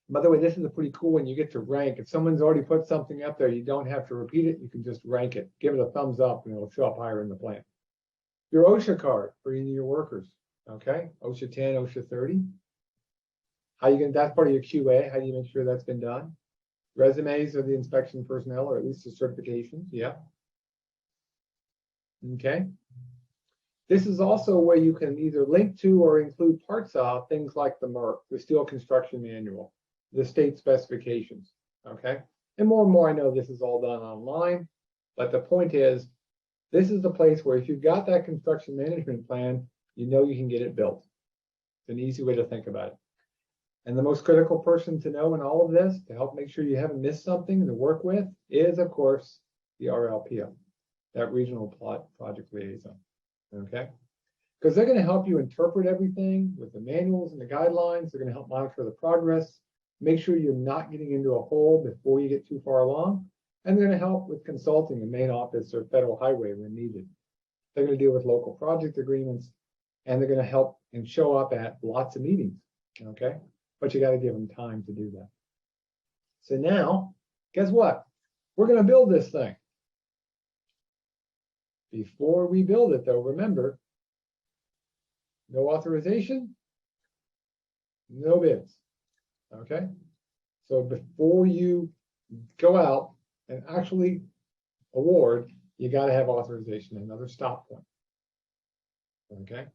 Speaker 2: By the way, this is a pretty cool one. You get to rank. If someone's already put something up there, you don't have to repeat it. You can just rank it. Give it a thumbs up and it'll show up higher in the plan. Your OSHA card for any of your workers. Okay. OSHA 10, OSHA 30. How you can, that's part of your QA. How do you make sure that's been done? Resumes of the inspection personnel, or at least the certifications. Yeah. Okay. This is also where you can either link to or include parts of things like the MERC, the Steel Construction Manual, the state specifications. Okay. And more, I know this is all done online, but the point is, this is the place where if you've got that construction management plan, you know you can get it built. It's an easy way to think about it. And the most critical person to know in all of this, to help make sure you haven't missed something to work with, is, of course, the RLPO, that regional project liaison. Okay? Because they're going to help you interpret everything with the manuals and the guidelines. They're going to help monitor the progress, make sure you're not getting into a hole before you get too far along. And they're going to help with consulting in main office or federal highway when needed. They're going to deal with local project agreements, and they're going to help and show up at lots of meetings. Okay? But you got to give them time to do that. So now, guess what? We're going to build this thing. Before we build it, though, remember, no authorization, no bids. Okay? So before you go out and actually award, you got to have authorization, another stop point. Okay?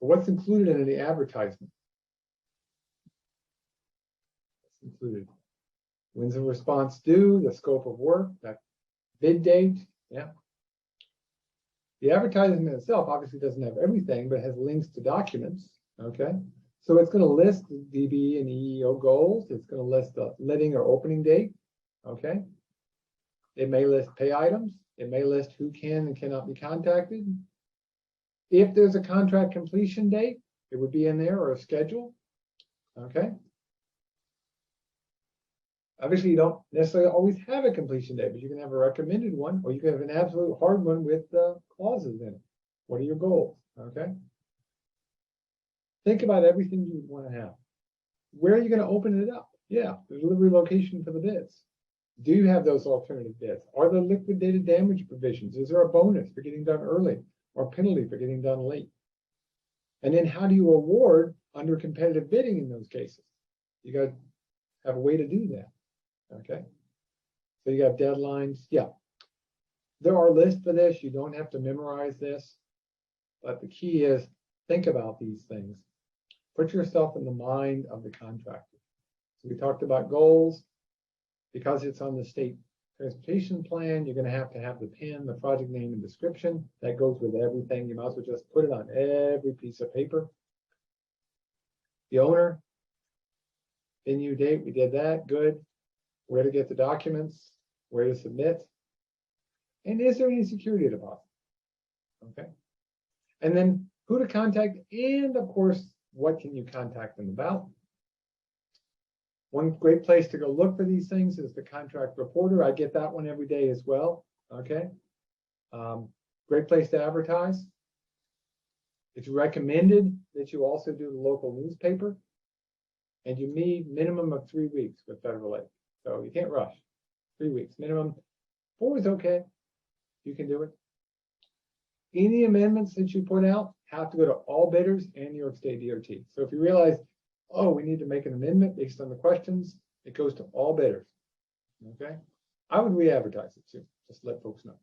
Speaker 2: So what's included in the advertisement? What's included? When's the response due? The scope of work, that bid date. Yeah. The advertisement itself obviously doesn't have everything, but it has links to documents. Okay. So it's going to list the DB and EEO goals. It's going to list the letting or opening date. Okay. It may list pay items. It may list who can and cannot be contacted. If there's a contract completion date, it would be in there, or a schedule. Okay. Obviously, you don't necessarily always have a completion date, but you can have a recommended one, or you can have an absolute hard one with clauses in it. What are your goals? Okay. Think about everything you would want to have. Where are you going to open it up? Yeah, the delivery location for the bids. Do you have those alternative bids? Are there liquidated damage provisions? Is there a bonus for getting done early or penalty for getting done late? And then how do you award under competitive bidding in those cases? You got to have a way to do that. Okay. So you have deadlines. Yeah. There are lists for this. You don't have to memorize this. But the key is think about these things. Put yourself in the mind of the contractor. So we talked about goals. Because it's on the state transportation plan, you're going to have the PIN, the project name and description. That goes with everything. You might as well just put it on every piece of paper. The owner, venue date, we did that. Good. Where to get the documents, where to submit. And is there any security deposit? Okay. And then who to contact, and of course, what can you contact them about? One great place to go look for these things is the contract reporter. I get that one every day as well. Okay. Great place to advertise. It's recommended that you also do the local newspaper, and you need minimum of 3 weeks with federal aid. So you can't rush. 3 weeks minimum. 4 is okay. You can do it. Any amendments that you put out have to go to all bidders and New York State DOT. So if you realize, oh, we need to make an amendment based on the questions, it goes to all bidders. Okay. I would re-advertise it too. Just let folks know.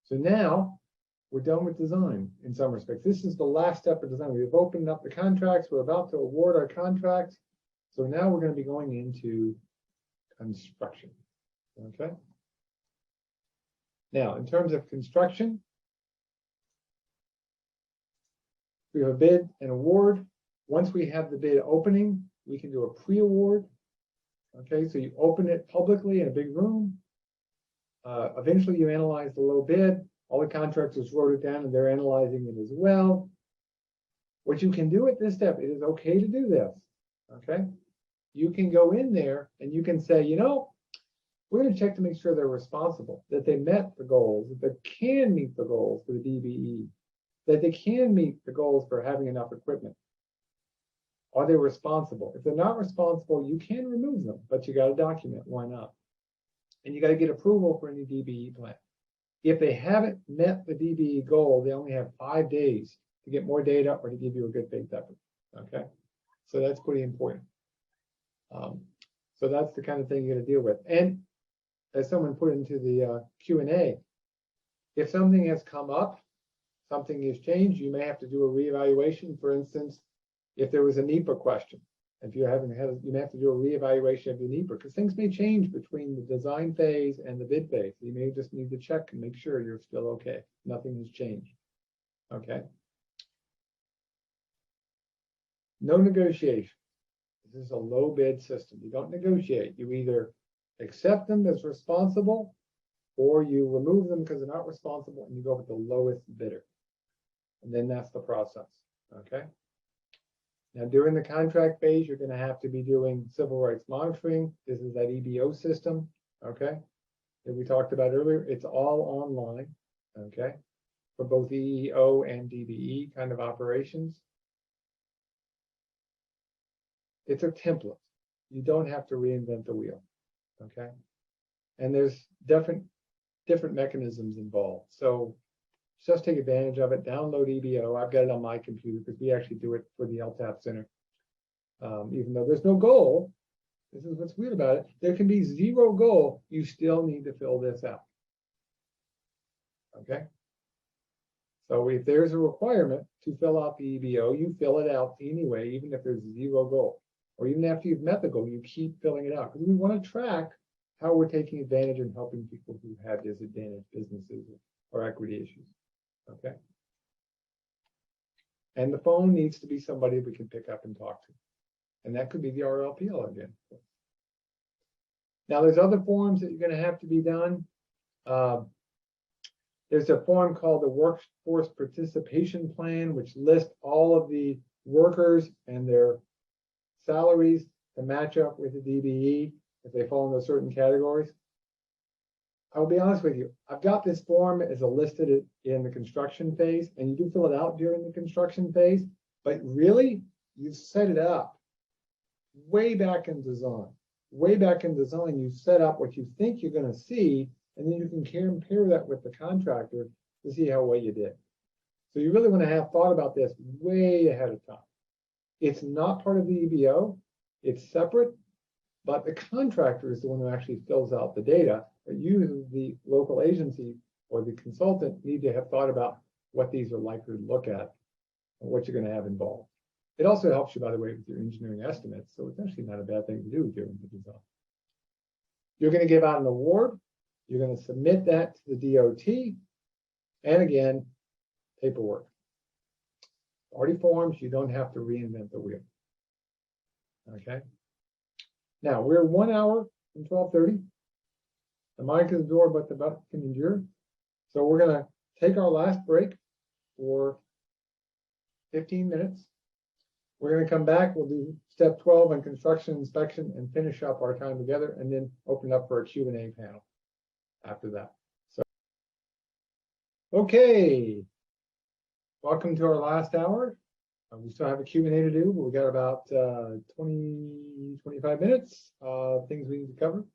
Speaker 2: So now we're done with design in some respects. This is the last step of design. We've opened up the contracts. We're about to award our contracts. So now we're going to be going into construction. Okay. Now, in terms of construction, we have a bid and award. Once we have the bid opening, we can do a pre-award. Okay, so you open it publicly in a big room. Eventually you analyze the low bid. All the contractors wrote it down and they're analyzing it as well. What you can do at this step, it is okay to do this, okay? You can go in there and you can say, you know, we're going to check to make sure they're responsible, that they met the goals, that they can meet the goals for the DBE, that they can meet the goals for having enough equipment. Are they responsible? If they're not responsible, you can remove them, but you got to document why not. And you got to get approval for any DBE plan. If they haven't met the DBE goal, they only have 5 days to get more data or to give you a good faith effort. Okay, so that's pretty important. So that's the kind of thing you got to deal with. And as someone put into the Q&A, if something has come up, something has changed, you may have to do a reevaluation. For instance, if there was a NEPA question, if you haven't had, you may have to do a reevaluation of your NEPA because things may change between the design phase and the bid phase. You may just need to check and make sure you're still okay. Nothing has changed. Okay. No negotiation. This is a low bid system. You don't negotiate. You either accept them as responsible or you remove them because they're not responsible and you go with the lowest bidder. And then that's the process. Okay. Now, during the contract phase, you're going to have to be doing civil rights monitoring. This is that EBO system, okay, that we talked about earlier. It's all online, okay, for both EEO and DBE kind of operations. It's a template. You don't have to reinvent the wheel, okay? And there's different mechanisms involved. So just take advantage of it, download EBO. I've got it on my computer because we actually do it for the LTAP Center. Even though there's no goal, this is what's weird about it, there can be 0 goal, you still need to fill this out. Okay? So if there's a requirement to fill out the EBO, you fill it out anyway, even if there's 0 goal. Or even after you've met the goal, you keep filling it out because we want to track how we're taking advantage and helping people who have disadvantaged businesses or equity issues. Okay. And the phone needs to be somebody we can pick up and talk to. And that could be the RLPL again. Now, there's other forms that you're going to have to be done. There's a form called the Workforce Participation Plan, which lists all of the workers and their salaries to match up with the DBE if they fall into certain categories. I'll be honest with you, I've got this form as a listed in the construction phase, and you do fill it out during the construction phase, but really, you've set it up way back in design. Way back in design, you set up what you think you're going to see, and then you can compare that with the contractor to see how well you did. So you really want to have thought about this way ahead of time. It's not part of the EBO, it's separate, but the contractor is the one who actually fills out the data. But you, the local agency or the consultant, need to have thought about what these are likely to look at and what you're going to have involved. It also helps you, by the way, with your engineering estimates, so it's actually not a bad thing to do during the design. You're going to give out an award. You're going to submit that to the DOT, and again, paperwork. Already forms, you don't have to reinvent the wheel. Okay. Now, we're 1 hour from 12:30. The mic is the door, but the butt can endure. So we're going to take our last break for 15 minutes. We're going to come back. We'll do step 12 on construction inspection and finish up our time together, and then open up for a Q&A panel after that. So, okay. Welcome to our last hour. We still have a Q&A to do, but we've got about 25 minutes of things we need to cover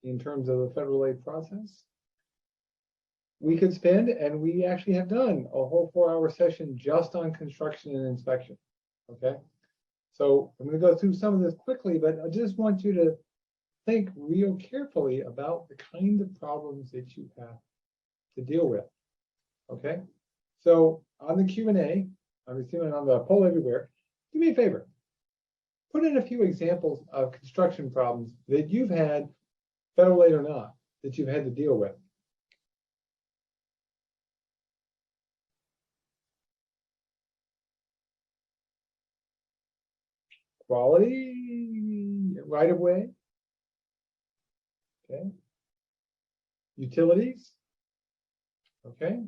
Speaker 2: in terms of the federal aid process. We could spend, and we actually have done, a whole 4-hour session just on construction and inspection. Okay, so I'm going to go through some of this quickly, but I just want you to think real carefully about the kind of problems that you have to deal with. Okay, so on the Q&A, I'm assuming on the poll everywhere, do me a favor, put in a few examples of construction problems that you've had, federal aid or not, that you've had to deal with. Quality, right of way, Okay. Utilities. Okay.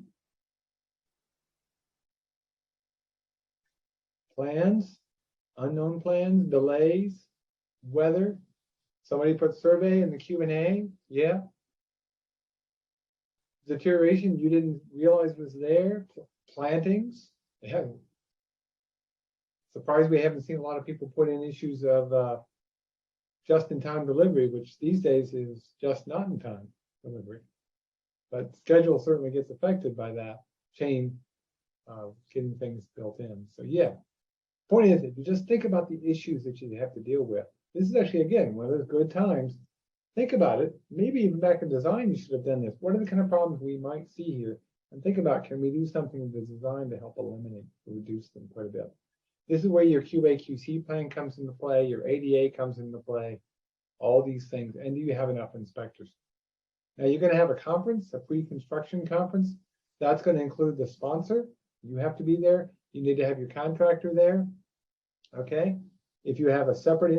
Speaker 2: Plans, unknown plans, delays, weather. Somebody put survey in the Q&A. Yeah. Deterioration you didn't realize was there. Plantings. Yeah. Surprised we haven't seen a lot of people put in issues of just-in-time delivery, which these days is just not in time delivery. But schedule certainly gets affected by that chain of getting things built in. So yeah, point is, if you just think about the issues that you have to deal with, this is actually, again, one of those good times. Think about it. Maybe even back in design, you should have done this. What are the kind of problems we might see here? And think about, can we do something with the design to help eliminate or reduce them quite a bit? This is where your QA/QC plan comes into play, your ADA comes into play, all these things. And do you have enough inspectors? Now you're going to have a conference, a pre-construction conference. That's going to include the sponsor. You have to be there. You need to have your contractor there. Okay. If you have a separate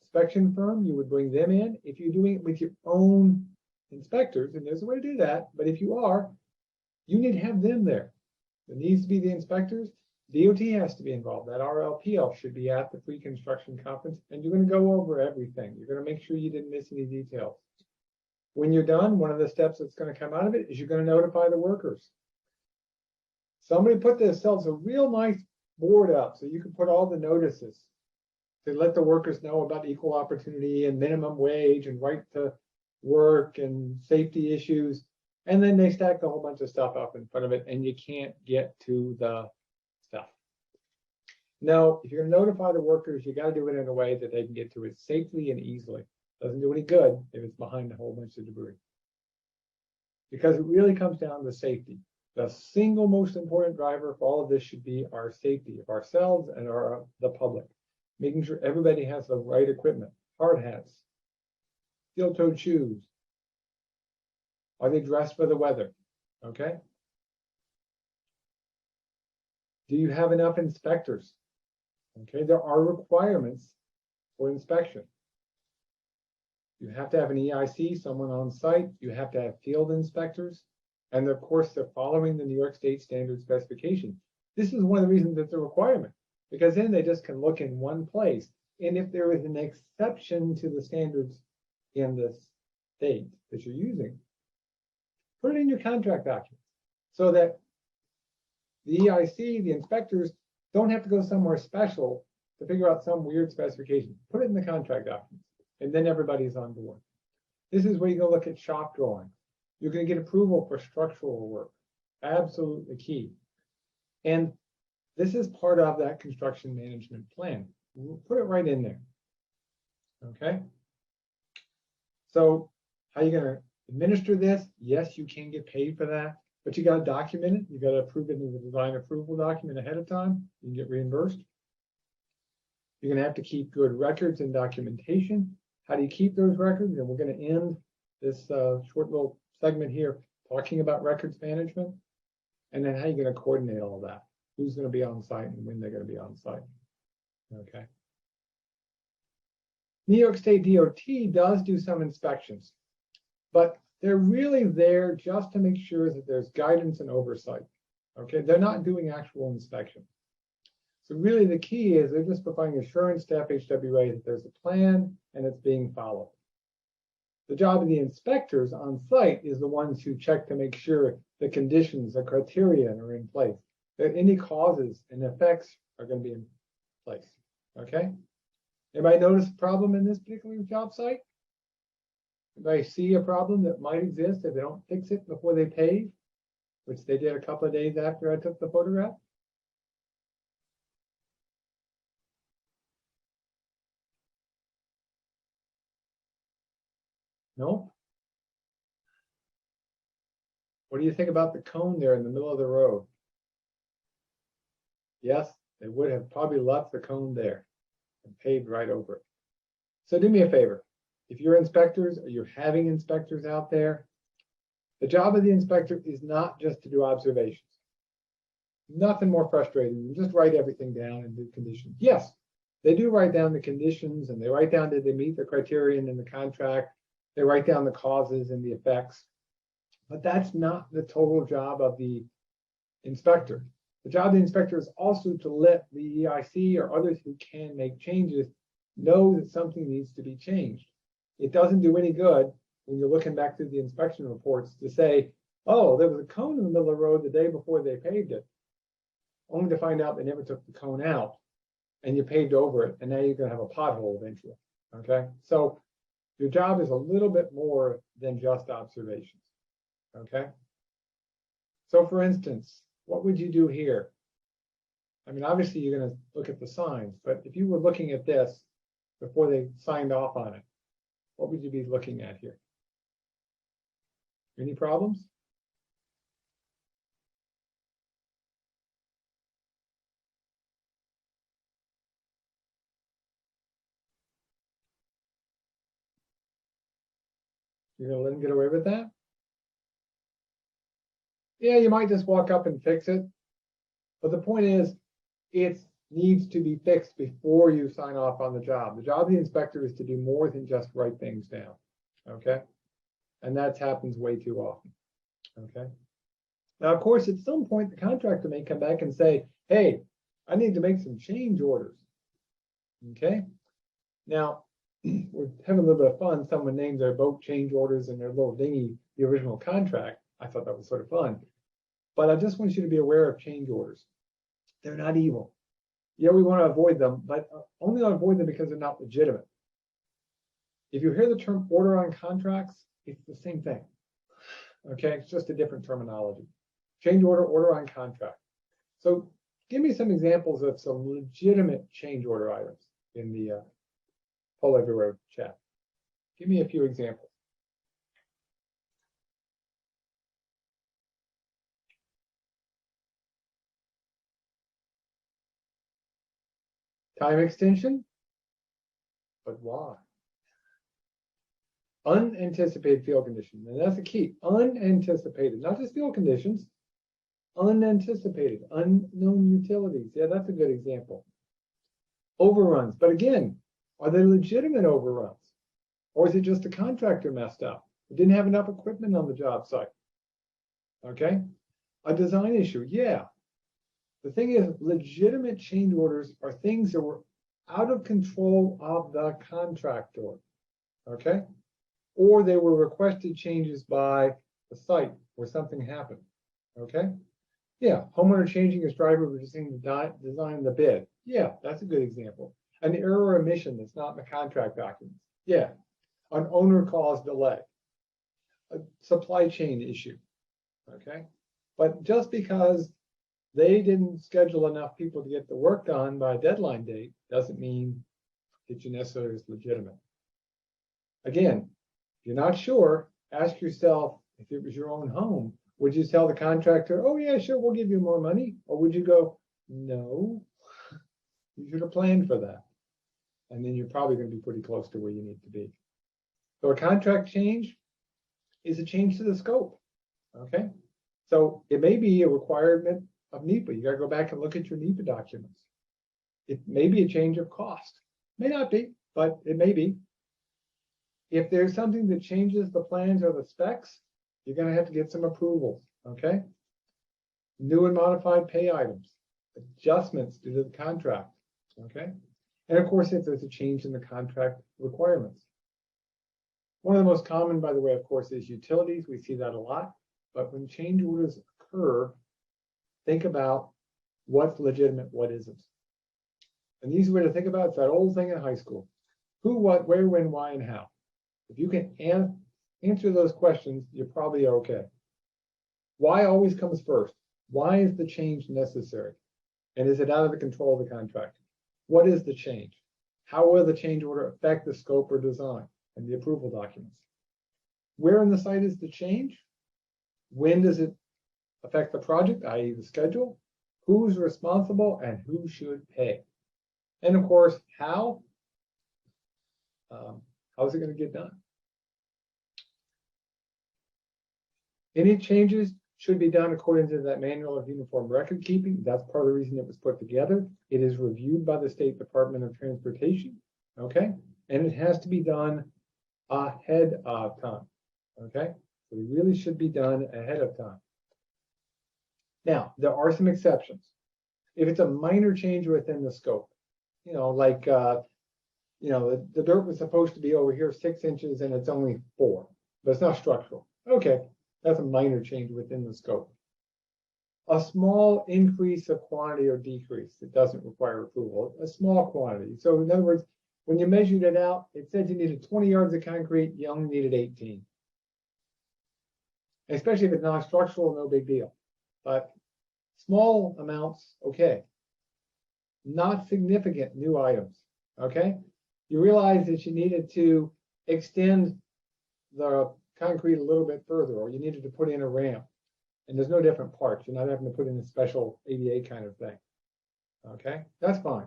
Speaker 2: inspection firm, you would bring them in. If you're doing it with your own inspectors, and there's a way to do that, but if you are, you need to have them there. There needs to be the inspectors. DOT has to be involved. That RLPL should be at the pre-construction conference, and you're going to go over everything. You're going to make sure you didn't miss any details. When you're done, one of the steps that's going to come out of it is you're going to notify the workers. Somebody put themselves a real nice board up so you can put all the notices to let the workers know about equal opportunity and minimum wage and right to work and safety issues. And then they stack a whole bunch of stuff up in front of it and you can't get to the stuff. Now, if you're going to notify the workers, you got to do it in a way that they can get to it safely and easily. Doesn't do any good if it's behind a whole bunch of debris. Because it really comes down to safety. The single most important driver for all of this should be our safety of ourselves and the public. Making sure everybody has the right equipment, hard hats, steel-toed shoes. Are they dressed for the weather? Okay. Do you have enough inspectors? Okay, there are requirements for inspection. You have to have an EIC, someone on site. You have to have field inspectors. And of course, they're following the New York State standard specification. This is one of the reasons it's a requirement, because then they just can look in one place. And if there is an exception to the standards in the state that you're using, put it in your contract document so that the EIC, the inspectors, don't have to go somewhere special to figure out some weird specification. Put it in the contract documents, and then everybody's on board. This is where you go look at shop drawings. You're going to get approval for structural work. Absolutely key. And this is part of that construction management plan. We'll put it right in there. Okay. So how are you going to administer this? Yes, you can get paid for that, but you got to document it. You got to approve it in the design approval document ahead of time. You can get reimbursed. You're going to have to keep good records and documentation. How do you keep those records? And we're going to end this short little segment here talking about records management, and then how you're going to coordinate all that. Who's going to be on site and when they're going to be on site. Okay. New York State DOT does do some inspections, but they're really there just to make sure that there's guidance and oversight. Okay, they're not doing actual inspection. So really the key is they're just providing assurance to FHWA that there's a plan and it's being followed. The job of the inspectors on site is the ones who check to make sure the conditions, the criteria are in place, that any causes and effects are going to be in place. Okay. Anybody notice a problem in this particular job site? Anybody see a problem that might exist if they don't fix it before they pave, which they did a couple of days after I took the photograph? No? What do you think about the cone there in the middle of the road? Yes, they would have probably left the cone there and paved right over it. So do me a favor. If you're inspectors or you're having inspectors out there, the job of the inspector is not just to do observations. Nothing more frustrating than just write everything down and do conditions. Yes, they do write down the conditions and they write down did they meet the criterion in the contract. They write down the causes and the effects, but that's not the total job of the inspector. The job of the inspector is also to let the EIC or others who can make changes know that something needs to be changed. It doesn't do any good when you're looking back through the inspection reports to say, oh, there was a cone in the middle of the road the day before they paved it, only to find out they never took the cone out and you paved over it, and now you're going to have a pothole eventually. Okay, so your job is a little bit more than just observations. Okay, so for instance, what would you do here? I mean, obviously you're going to look at the signs, but if you were looking at this before they signed off on it, what would you be looking at here? Any problems? You're going to let them get away with that? Yeah, you might just walk up and fix it. But the point is, it needs to be fixed before you sign off on the job. The job of the inspector is to do more than just write things down. Okay? And that happens way too often. Okay? Now, of course, at some point, the contractor may come back and say, hey, I need to make some change orders. Okay? Now, we're having a little bit of fun. Someone named their boat change orders in their little dinghy, the original contract. I thought that was sort of fun. But I just want you to be aware of change orders. They're not evil. Yeah, we want to avoid them, but only avoid them because they're not legitimate. If you hear the term order on contracts, it's the same thing. Okay, it's just a different terminology. Change order, order on contract. So give me some examples of some legitimate change order items in the Poll Everywhere chat. Give me a few examples. Time extension, but why? Unanticipated field conditions, and that's the key. Unanticipated, not just field conditions, unanticipated, unknown utilities. Yeah, that's a good example. Overruns, but again, are they legitimate overruns? Or is it just a contractor messed up? It didn't have enough equipment on the job site. Okay, a design issue, yeah. The thing is, legitimate change orders are things that were out of control of the contractor, okay? Or they were requested changes by the site where something happened, okay? Yeah, homeowner changing his driver reducing the design of the bid. Yeah, that's a good example. An error or omission that's not in the contract documents. Yeah, an owner caused delay. A supply chain issue, okay? But just because they didn't schedule enough people to get the work done by a deadline date doesn't mean that you necessarily is legitimate. Again, if you're not sure, ask yourself, if it was your own home, would you tell the contractor, oh yeah, sure, we'll give you more money? Or would you go, no, you should have planned for that. And then you're probably going to be pretty close to where you need to be. So a contract change is a change to the scope, okay? So it may be a requirement of NEPA. You got to go back and look at your NEPA documents. It may be a change of cost. May not be, but it may be. If there's something that changes the plans or the specs, you're going to have to get some approvals, okay? New and modified pay items, adjustments to the contract, okay? And of course, if there's a change in the contract requirements. One of the most common, by the way, of course, is utilities. We see that a lot. But when change orders occur, think about what's legitimate, what isn't. An easy way to think about it's that old thing in high school. Who, what, where, when, why, and how. If you can answer those questions, you're probably okay. Why always comes first. Why is the change necessary? And is it out of the control of the contractor? What is the change? How will the change order affect the scope or design and the approval documents? Where in the site is the change? When does it affect the project, i.e. the schedule? Who's responsible and who should pay? And of course, how? How's it going to get done? Any changes should be done according to that manual of uniform record keeping. That's part of the reason it was put together. It is reviewed by the State Department of Transportation, okay? And it has to be done ahead of time. Okay, so it really should be done ahead of time. Now, there are some exceptions. If it's a minor change within the scope, like the dirt was supposed to be over here 6 inches and it's only 4, but it's not structural. Okay, that's a minor change within the scope. A small increase of quantity or decrease, it doesn't require approval, a small quantity. So in other words, when you measured it out, it said you needed 20 yards of concrete, you only needed 18. Especially if it's non-structural, no big deal. But small amounts, okay. Not significant new items, okay? You realize that you needed to extend the concrete a little bit further, or you needed to put in a ramp. And there's no different parts. You're not having to put in a special ADA kind of thing. Okay, that's fine.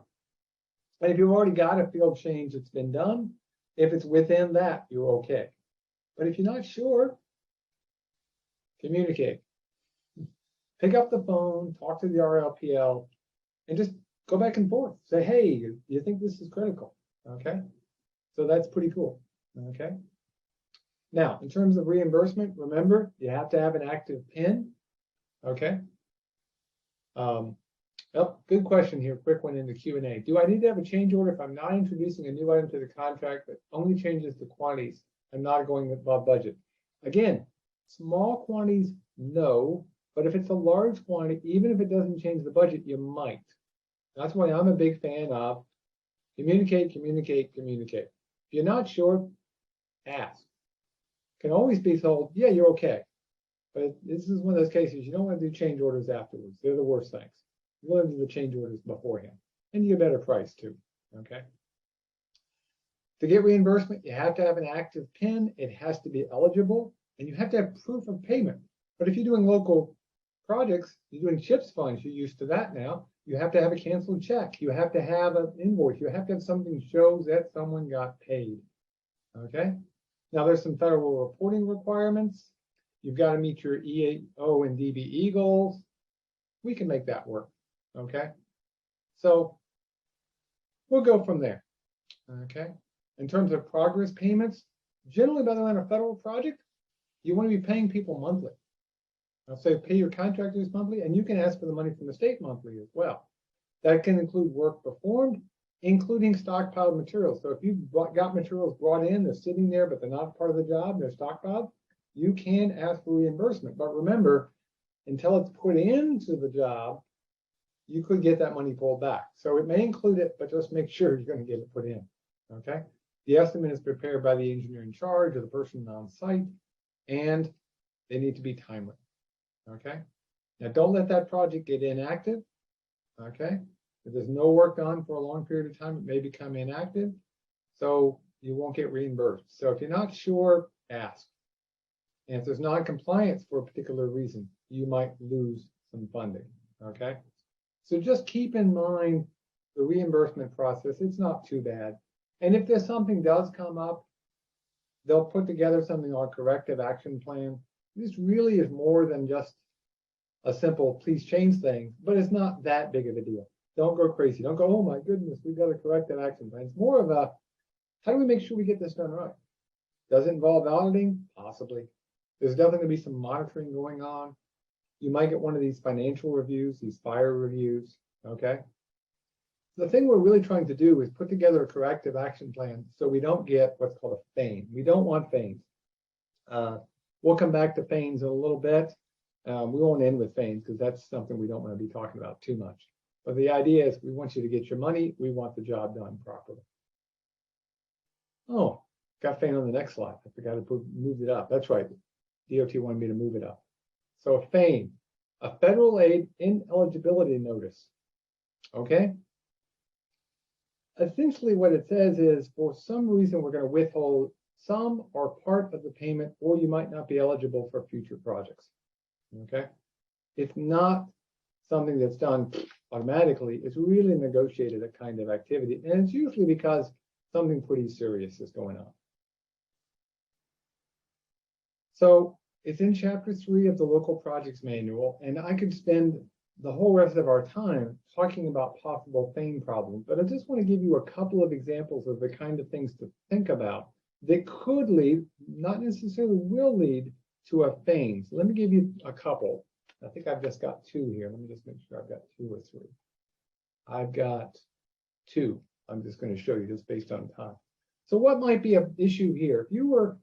Speaker 2: And if you've already got a field change that's been done, if it's within that, you're okay. But if you're not sure, communicate. Pick up the phone, talk to the RLPL, and just go back and forth. Say, hey, you think this is critical? Okay, so that's pretty cool. Okay. Now, in terms of reimbursement, remember, you have to have an active PIN. Okay. Oh, good question here. Quick one in the Q&A. Do I need to have a change order if I'm not introducing a new item to the contract that only changes the quantities? I'm not going above budget. Again, small quantities, no. But if it's a large quantity, even if it doesn't change the budget, you might. That's why I'm a big fan of communicate, communicate, communicate. If you're not sure, ask. Can always be told, yeah, you're okay. But this is one of those cases you don't want to do change orders afterwards. They're the worst things. You want to do the change orders beforehand. And you get a better price too. Okay. To get reimbursement, you have to have an active PIN. It has to be eligible, and you have to have proof of payment. But if you're doing local projects, you're doing CHIPS funds, you're used to that now. You have to have a canceled check. You have to have an invoice. You have to have something that shows that someone got paid. Okay. Now there's some federal reporting requirements. You've got to meet your EAO and DBE goals. We can make that work. Okay. So we'll go from there. Okay. In terms of progress payments, generally, by the way, on a federal project, you want to be paying people monthly. I'll say pay your contractors monthly, and you can ask for the money from the state monthly as well. That can include work performed, including stockpiled materials. So if you've got materials brought in, they're sitting there, but they're not part of the job, they're stockpiled, you can ask for reimbursement. But remember, until it's put into the job, you could get that money pulled back. So it may include it, but just make sure you're going to get it put in. Okay. The estimate is prepared by the engineer in charge or the person on site, and they need to be timely. Okay. Now don't let that project get inactive. Okay. If there's no work done for a long period of time, it may become inactive. So you won't get reimbursed. So if you're not sure, ask. And if there's non-compliance for a particular reason, you might lose some funding. Okay. So just keep in mind the reimbursement process. It's not too bad. And if there's something does come up, they'll put together something on a corrective action plan. This really is more than just a simple please change thing, but it's not that big of a deal. Don't go crazy. Don't go, oh my goodness, we've got a corrective action plan. It's more of a, how do we make sure we get this done right? Does it involve auditing? Possibly. There's definitely going to be some monitoring going on. You might get one of these financial reviews, these fire reviews, okay? The thing we're really trying to do is put together a corrective action plan so we don't get what's called a feign. We don't want feigns. We'll come back to feigns in a little bit. We won't end with feigns because that's something we don't want to be talking about too much. But the idea is we want you to get your money. We want the job done properly. Oh, got feign on the next slide. I forgot to move it up. That's right. DOT wanted me to move it up. So a feign, a federal aid ineligibility notice. Okay. Essentially what it says is for some reason we're going to withhold some or part of the payment, or you might not be eligible for future projects. Okay. It's not something that's done automatically. It's really negotiated a kind of activity. And it's usually because something pretty serious is going on. So it's in chapter 3 of the local projects manual, and I could spend the whole rest of our time talking about possible feign problems, but I just want to give you a couple of examples of the kind of things to think about that could lead, not necessarily will lead, to a feign. So let me give you a couple. I think I've just got two here. Let me just make sure I've got 2 or 3. I've got 2. I'm just going to show you just based on time. So what might be an issue here? If you were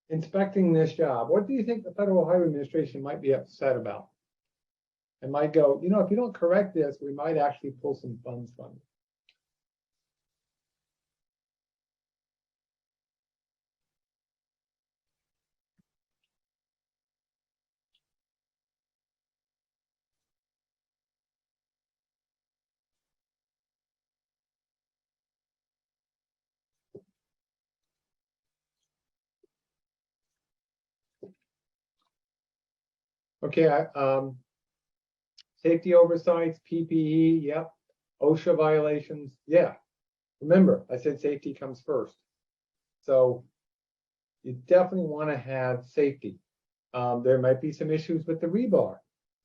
Speaker 2: inspecting this job, what do you think the Federal Highway Administration might be upset about? And might go, you know, if you don't correct this, we might actually pull some funds from you. Okay, safety oversights, PPE, yep. OSHA violations, yeah. Remember, I said safety comes first. So you definitely want to have safety. There might be some issues with the rebar.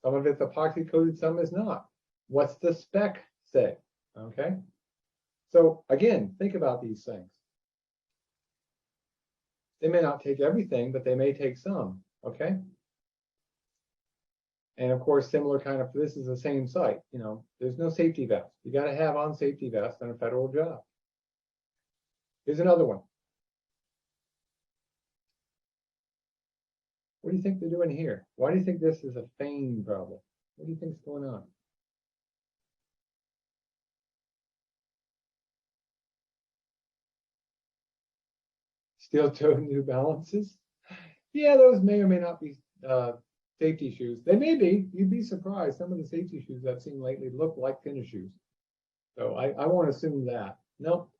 Speaker 2: Some of it's epoxy coated, some is not. What's the spec say? Okay. So again, think about these things. They may not take everything, but they may take some. Okay. And of course, similar kind of, this is the same site, you know, there's no safety vest. You got to have on safety vest on a federal job. Here's another one. What do you think they're doing here? Why do you think this is a feign problem? What do you think's going on? Steel-toed New Balances? Yeah, those may or may not be safety shoes. They may be. You'd be surprised. Some of the safety shoes I've seen lately look like tennis shoes. So I won't assume that. Nope.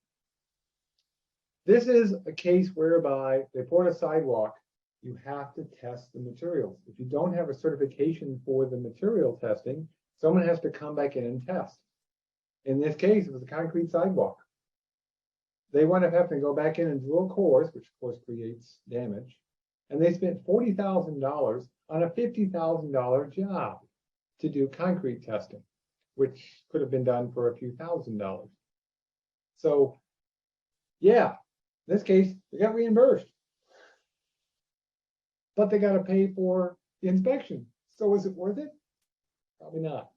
Speaker 2: This is a case whereby they poured a sidewalk. You have to test the materials. If you don't have a certification for the material testing, someone has to come back in and test. In this case, it was a concrete sidewalk. They wound up having to go back in and drill cores, which of course creates damage. And they spent $40,000 on a $50,000 job to do concrete testing, which could have been done for a few $1,000s. So yeah, in this case, they got reimbursed, but they got to pay for the inspection. So is it worth it? Probably not.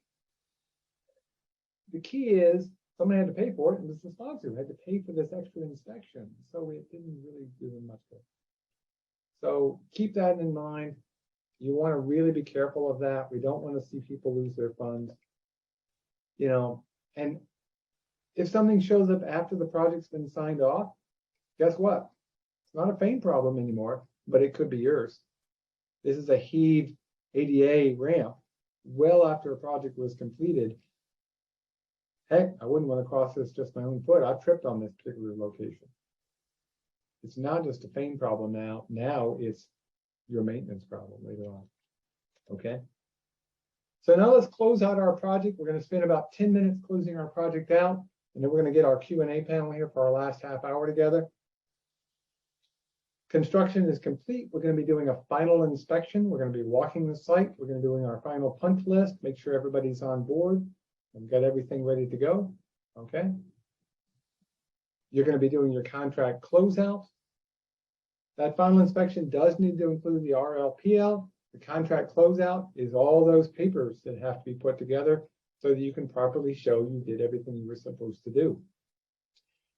Speaker 2: The key is someone had to pay for it, and it was the sponsor who had to pay for this extra inspection. So it didn't really do them much good. So keep that in mind. You want to really be careful of that. We don't want to see people lose their funds. You know, and if something shows up after the project's been signed off, guess what? It's not a feign problem anymore, but it could be yours. This is a heaved ADA ramp well after a project was completed. Heck, I wouldn't want to cross this just my own foot. I've tripped on this particular location. It's not just a feign problem now. Now it's your maintenance problem later on. Okay. So now let's close out our project. We're going to spend about 10 minutes closing our project out, and then we're going to get our Q&A panel here for our last half hour together. Construction is complete. We're going to be doing a final inspection. We're going to be walking the site. We're going to be doing our final punch list, make sure everybody's on board and got everything ready to go. Okay. You're going to be doing your contract closeout. That final inspection does need to include the RLPL. The contract closeout is all those papers that have to be put together so that you can properly show you did everything you were supposed to do.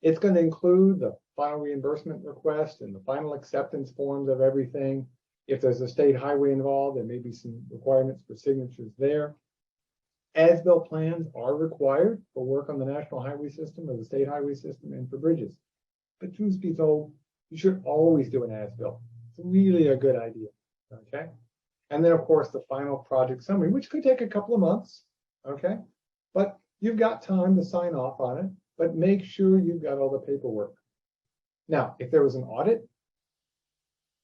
Speaker 2: It's going to include the final reimbursement request and the final acceptance forms of everything. If there's a state highway involved, there may be some requirements for signatures there. As-built plans are required for work on the national highway system or the state highway system and for bridges. But truth be told, you should always do an as-built. It's really a good idea. Okay. And then, of course, the final project summary, which could take a couple of months. Okay. But you've got time to sign off on it, but make sure you've got all the paperwork. Now, if there was an audit,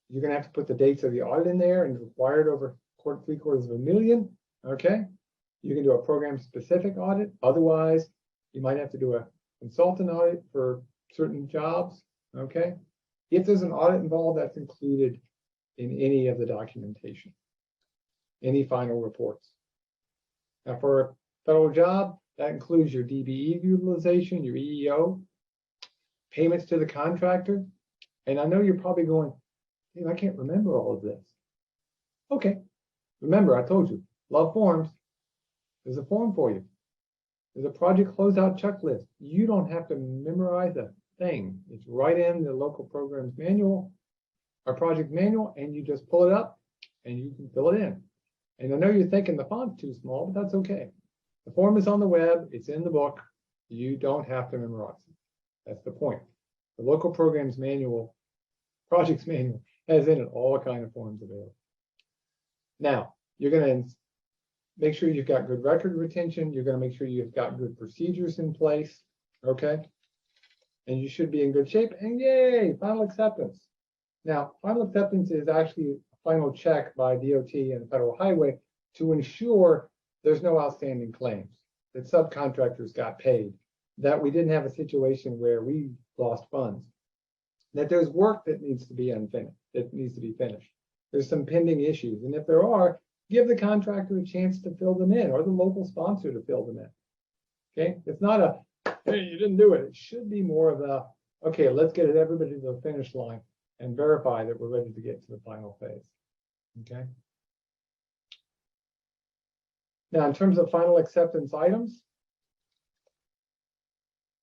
Speaker 2: you're going to have to put the dates of the audit in there and required over $750,000. Okay. You can do a program specific audit. Otherwise, you might have to do a consultant audit for certain jobs. Okay. If there's an audit involved, that's included in any of the documentation, any final reports. Now, for a federal job, that includes your DBE utilization, your EEO, payments to the contractor. And I know you're probably going, "Dave, I can't remember all of this." Okay, remember, I told you, love forms. There's a form for you. There's a project closeout checklist. You don't have to memorize a thing. It's right in the local programs manual, our project manual, and you just pull it up and you can fill it in. And I know you're thinking the font's too small, but that's okay. The form is on the web, it's in the book. You don't have to memorize it. That's the point. The local programs manual, projects manual, has in it all kinds of forms available. Now, you're going to make sure you've got good record retention. You're going to make sure you've got good procedures in place. Okay. And you should be in good shape. And yay, final acceptance. Now, final acceptance is actually a final check by DOT and Federal Highway to ensure there's no outstanding claims, that subcontractors got paid, that we didn't have a situation where we lost funds, that there's work that needs to be unfinished, that needs to be finished. There's some pending issues. And if there are, give the contractor a chance to fill them in, or the local sponsor to fill them in. Okay, it's not a, "Hey, you didn't do it." It should be more of a, "Okay, let's get everybody to the finish line and verify that we're ready to get to the final phase." Okay. Now, in terms of final acceptance items,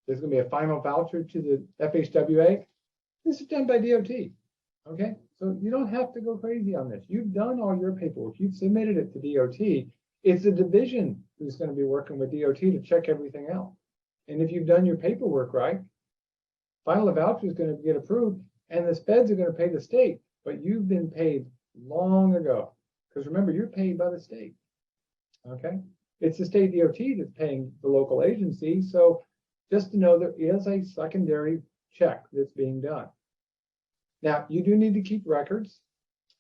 Speaker 2: there's going to be a final voucher to the FHWA. This is done by DOT. Okay, so you don't have to go crazy on this. You've done all your paperwork. You've submitted it to DOT. It's the division who's going to be working with DOT to check everything out. And if you've done your paperwork right, final voucher is going to get approved, and the feds are going to pay the state. But you've been paid long ago, because remember, you're paid by the state. Okay, it's the state DOT that's paying the local agency. So just to know there is a secondary check that's being done. Now, you do need to keep records.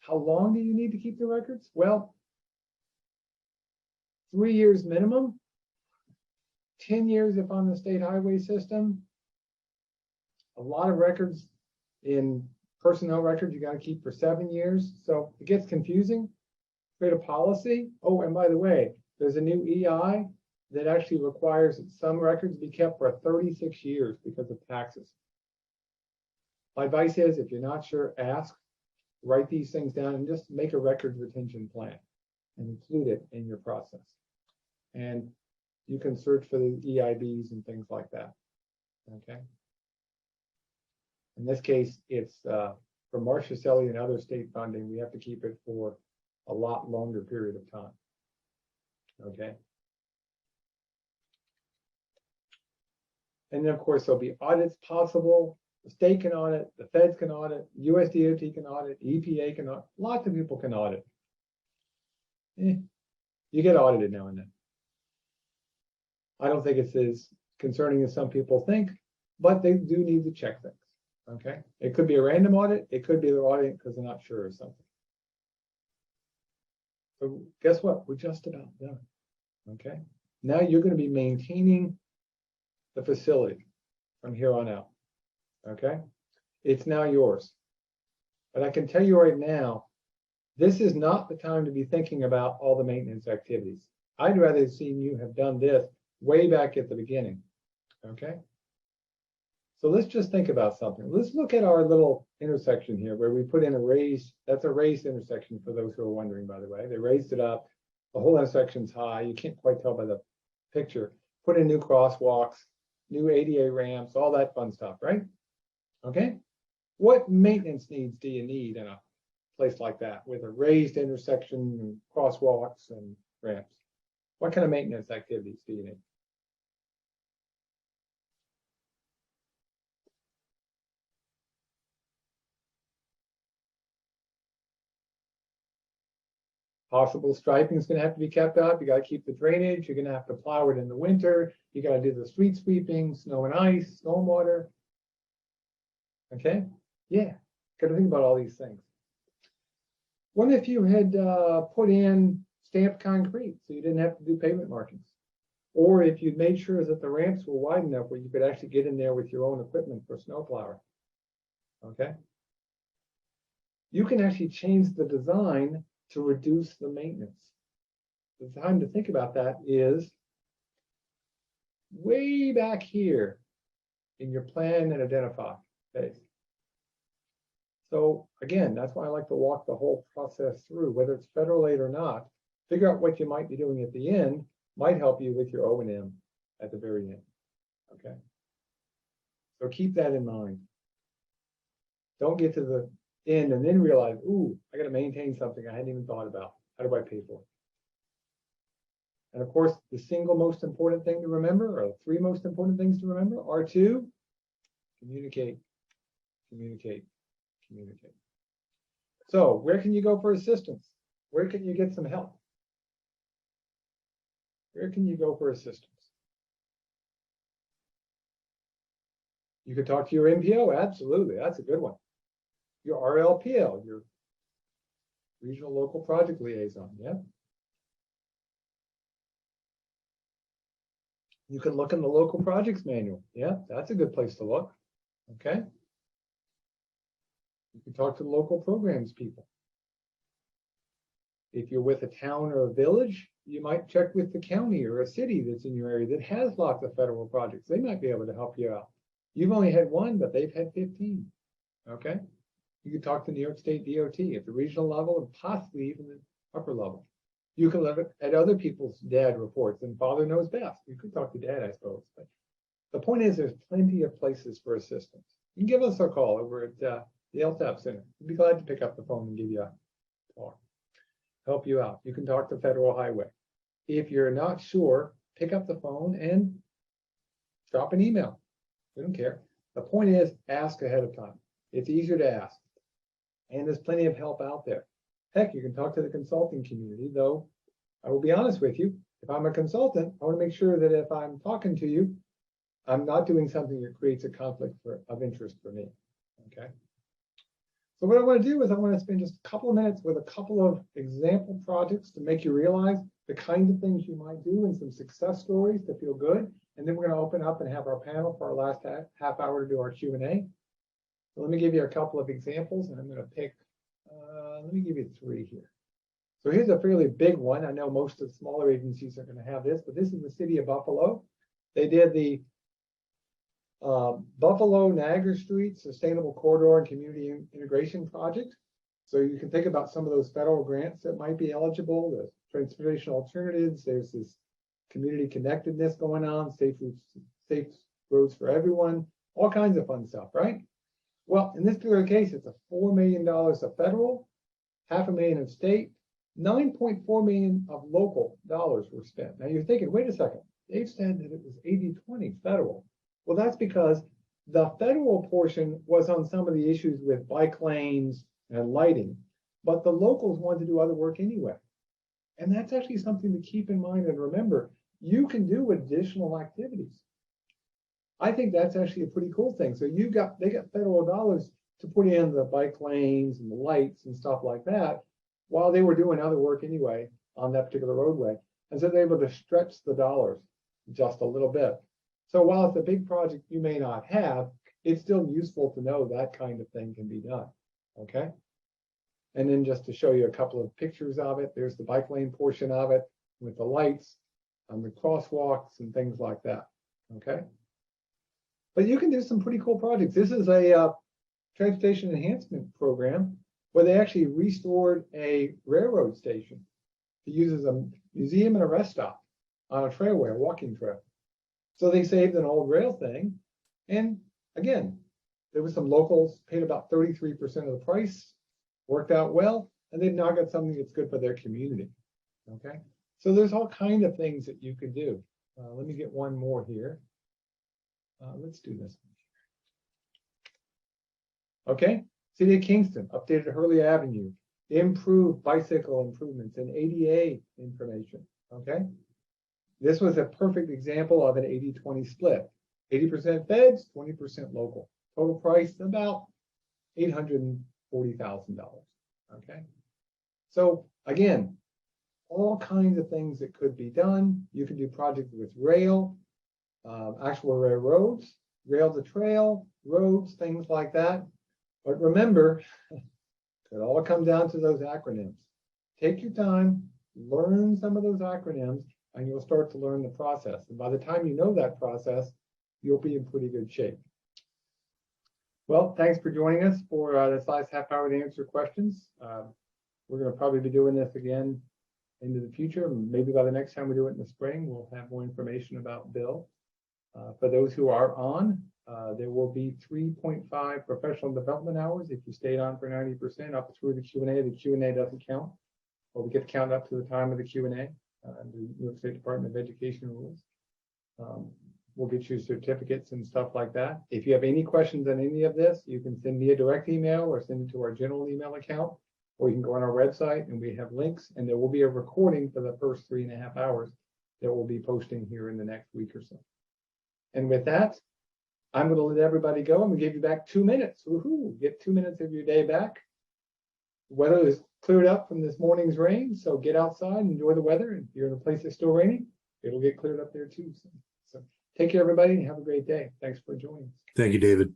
Speaker 2: How long do you need to keep the records? Well, 3 years minimum, 10 years if on the state highway system. A lot of records in personnel records you got to keep for 7 years. So it gets confusing. Create a policy. Oh, and by the way, there's a new EI that actually requires that some records be kept for 36 years because of taxes. My advice is, if you're not sure, ask, write these things down, and just make a record retention plan and include it in your process. And you can search for the EIBs and things like that. Okay. In this case, it's for Marcia Selly and other state funding, we have to keep it for a lot longer period of time. Okay. And then, of course, there'll be audits possible. The state can audit, the feds can audit, US DOT can audit, EPA can audit, lots of people can audit. You get audited now and then. I don't think it's as concerning as some people think, but they do need to check things. Okay. It could be a random audit, it could be they're auditing because they're not sure of something. So guess what? We're just about done. Okay. Now you're going to be maintaining the facility from here on out. Okay, it's now yours. But I can tell you right now, this is not the time to be thinking about all the maintenance activities. I'd rather have seen you have done this way back at the beginning. Okay, so let's just think about something. Let's look at our little intersection here where we put in a raised, that's a raised intersection for those who are wondering, by the way. They raised it up. The whole intersection's high. You can't quite tell by the picture. Put in new crosswalks, new ADA ramps, all that fun stuff, right? Okay, what maintenance needs do you need in a place like that with a raised intersection and crosswalks and ramps? What kind of maintenance activities do you need? Possible striping is going to have to be kept up. You got to keep the drainage. You're going to have to plow it in the winter. You got to do the street sweeping, snow and ice, stormwater. Okay, yeah, got to think about all these things. What if you had put in stamped concrete so you didn't have to do pavement markings? Or if you'd made sure that the ramps were wide enough where you could actually get in there with your own equipment for snow plowing. Okay, you can actually change the design to reduce the maintenance. The time to think about that is way back here in your plan and identify phase. So again, that's why I like to walk the whole process through, whether it's federal aid or not. Figure out what you might be doing at the end, might help you with your O&M at the very end. Okay. So keep that in mind. Don't get to the end and then realize, ooh, I got to maintain something I hadn't even thought about. How do I pay for it? And of course, the single most important thing to remember, or three most important things to remember, are to communicate, communicate, communicate. So where can you go for assistance? Where can you get some help? Where can you go for assistance? You could talk to your MPO, absolutely, that's a good one. Your RLPL, your Regional Local Project Liaison, yeah. You can look in the local projects manual, yeah, that's a good place to look, okay. You can talk to the local programs people. If you're with a town or a village, you might check with the county or a city that's in your area that has lots of federal projects. They might be able to help you out. You've only had one, but they've had 15, okay. You can talk to New York State DOT at the regional level and possibly even the upper level. You can look at other people's DAD reports, and Father knows best. You could talk to Dad, I suppose. But the point is, there's plenty of places for assistance. You can give us a call over at the LTAP Center. We'd be glad to pick up the phone and give you a talk, help you out. You can talk to Federal Highway. If you're not sure, pick up the phone and drop an email. We don't care. The point is, ask ahead of time. It's easier to ask. And there's plenty of help out there. Heck, you can talk to the consulting community, though I will be honest with you. If I'm a consultant, I want to make sure that if I'm talking to you, I'm not doing something that creates a conflict of interest for me. Okay. So what I want to do is I want to spend just a couple of minutes with a couple of example projects to make you realize the kind of things you might do and some success stories to feel good. And then we're going to open up and have our panel for our last half hour to do our Q&A. So let me give you a couple of examples, and I'm going to pick, let me give you three here. So here's a fairly big one. I know most of the smaller agencies are going to have this, but this is the city of Buffalo. They did the Buffalo Niagara Street Sustainable Corridor and Community Integration Project. So you can think about some of those federal grants that might be eligible, the transportation alternatives, there's this community connectedness going on, safe roads for everyone, all kinds of fun stuff, right? Well, in this particular case, it's a $4 million of federal, $500,000 of state, $9.4 million of local dollars were spent. Now you're thinking, wait a second, they've said that it was 80-20 federal. Well, that's because the federal portion was on some of the issues with bike lanes and lighting, but the locals wanted to do other work anyway. And that's actually something to keep in mind and remember. You can do additional activities. I think that's actually a pretty cool thing. So they got federal dollars to put in the bike lanes and the lights and stuff like that while they were doing other work anyway on that particular roadway. And so they're able to stretch the dollars just a little bit. So while it's a big project you may not have, it's still useful to know that kind of thing can be done. Okay. And then just to show you a couple of pictures of it, there's the bike lane portion of it with the lights and the crosswalks and things like that. Okay. But you can do some pretty cool projects. This is a transportation enhancement program where they actually restored a railroad station to use as a museum and a rest stop on a trailway, a walking trail. So they saved an old rail thing. And again, there was some locals paid about 33% of the price, worked out well, and they've now got something that's good for their community. Okay. So there's all kinds of things that you could do. Let me get one more here. Let's do this. Okay, City of Kingston updated Hurley Avenue, improved bicycle improvements and ADA information. Okay, this was a perfect example of an 80-20 split. 80% feds, 20% local. Total price about $840,000. Okay, so again, all kinds of things that could be done. You can do projects with rail. Actual railroads, rail to trail, roads, things like that. But remember, it all comes down to those acronyms. Take your time, learn some of those acronyms, and you'll start to learn the process. And by the time you know that process, you'll be in pretty good shape. Well, thanks for joining us for this last half hour to answer questions. We're going to probably be doing this again into the future. Maybe by the next time we do it in the spring, we'll have more information about Bill. For those who are on, there will be 3.5 professional development hours if you stayed on for 90% up through the Q&A. The Q&A doesn't count, but we get to count up to the time of the Q&A. The New York State Department of Education rules. We'll get you certificates and stuff like that. If you have any questions on any of this, you can send me a direct email or send it to our general email account, or you can go on our website and we have links, and there will be a recording for the first 3.5 hours that we'll be posting here in the next week or so. And with that, I'm going to let everybody go. I'm going to give you back 2 minutes. Woohoo! Get 2 minutes of your day back. Weather is cleared up from this morning's rain, so get outside and enjoy the weather. And if you're in a place that's still raining, it'll get cleared up there too. So take care, everybody, and have a great day. Thanks for joining us.
Speaker 3: Thank you, David.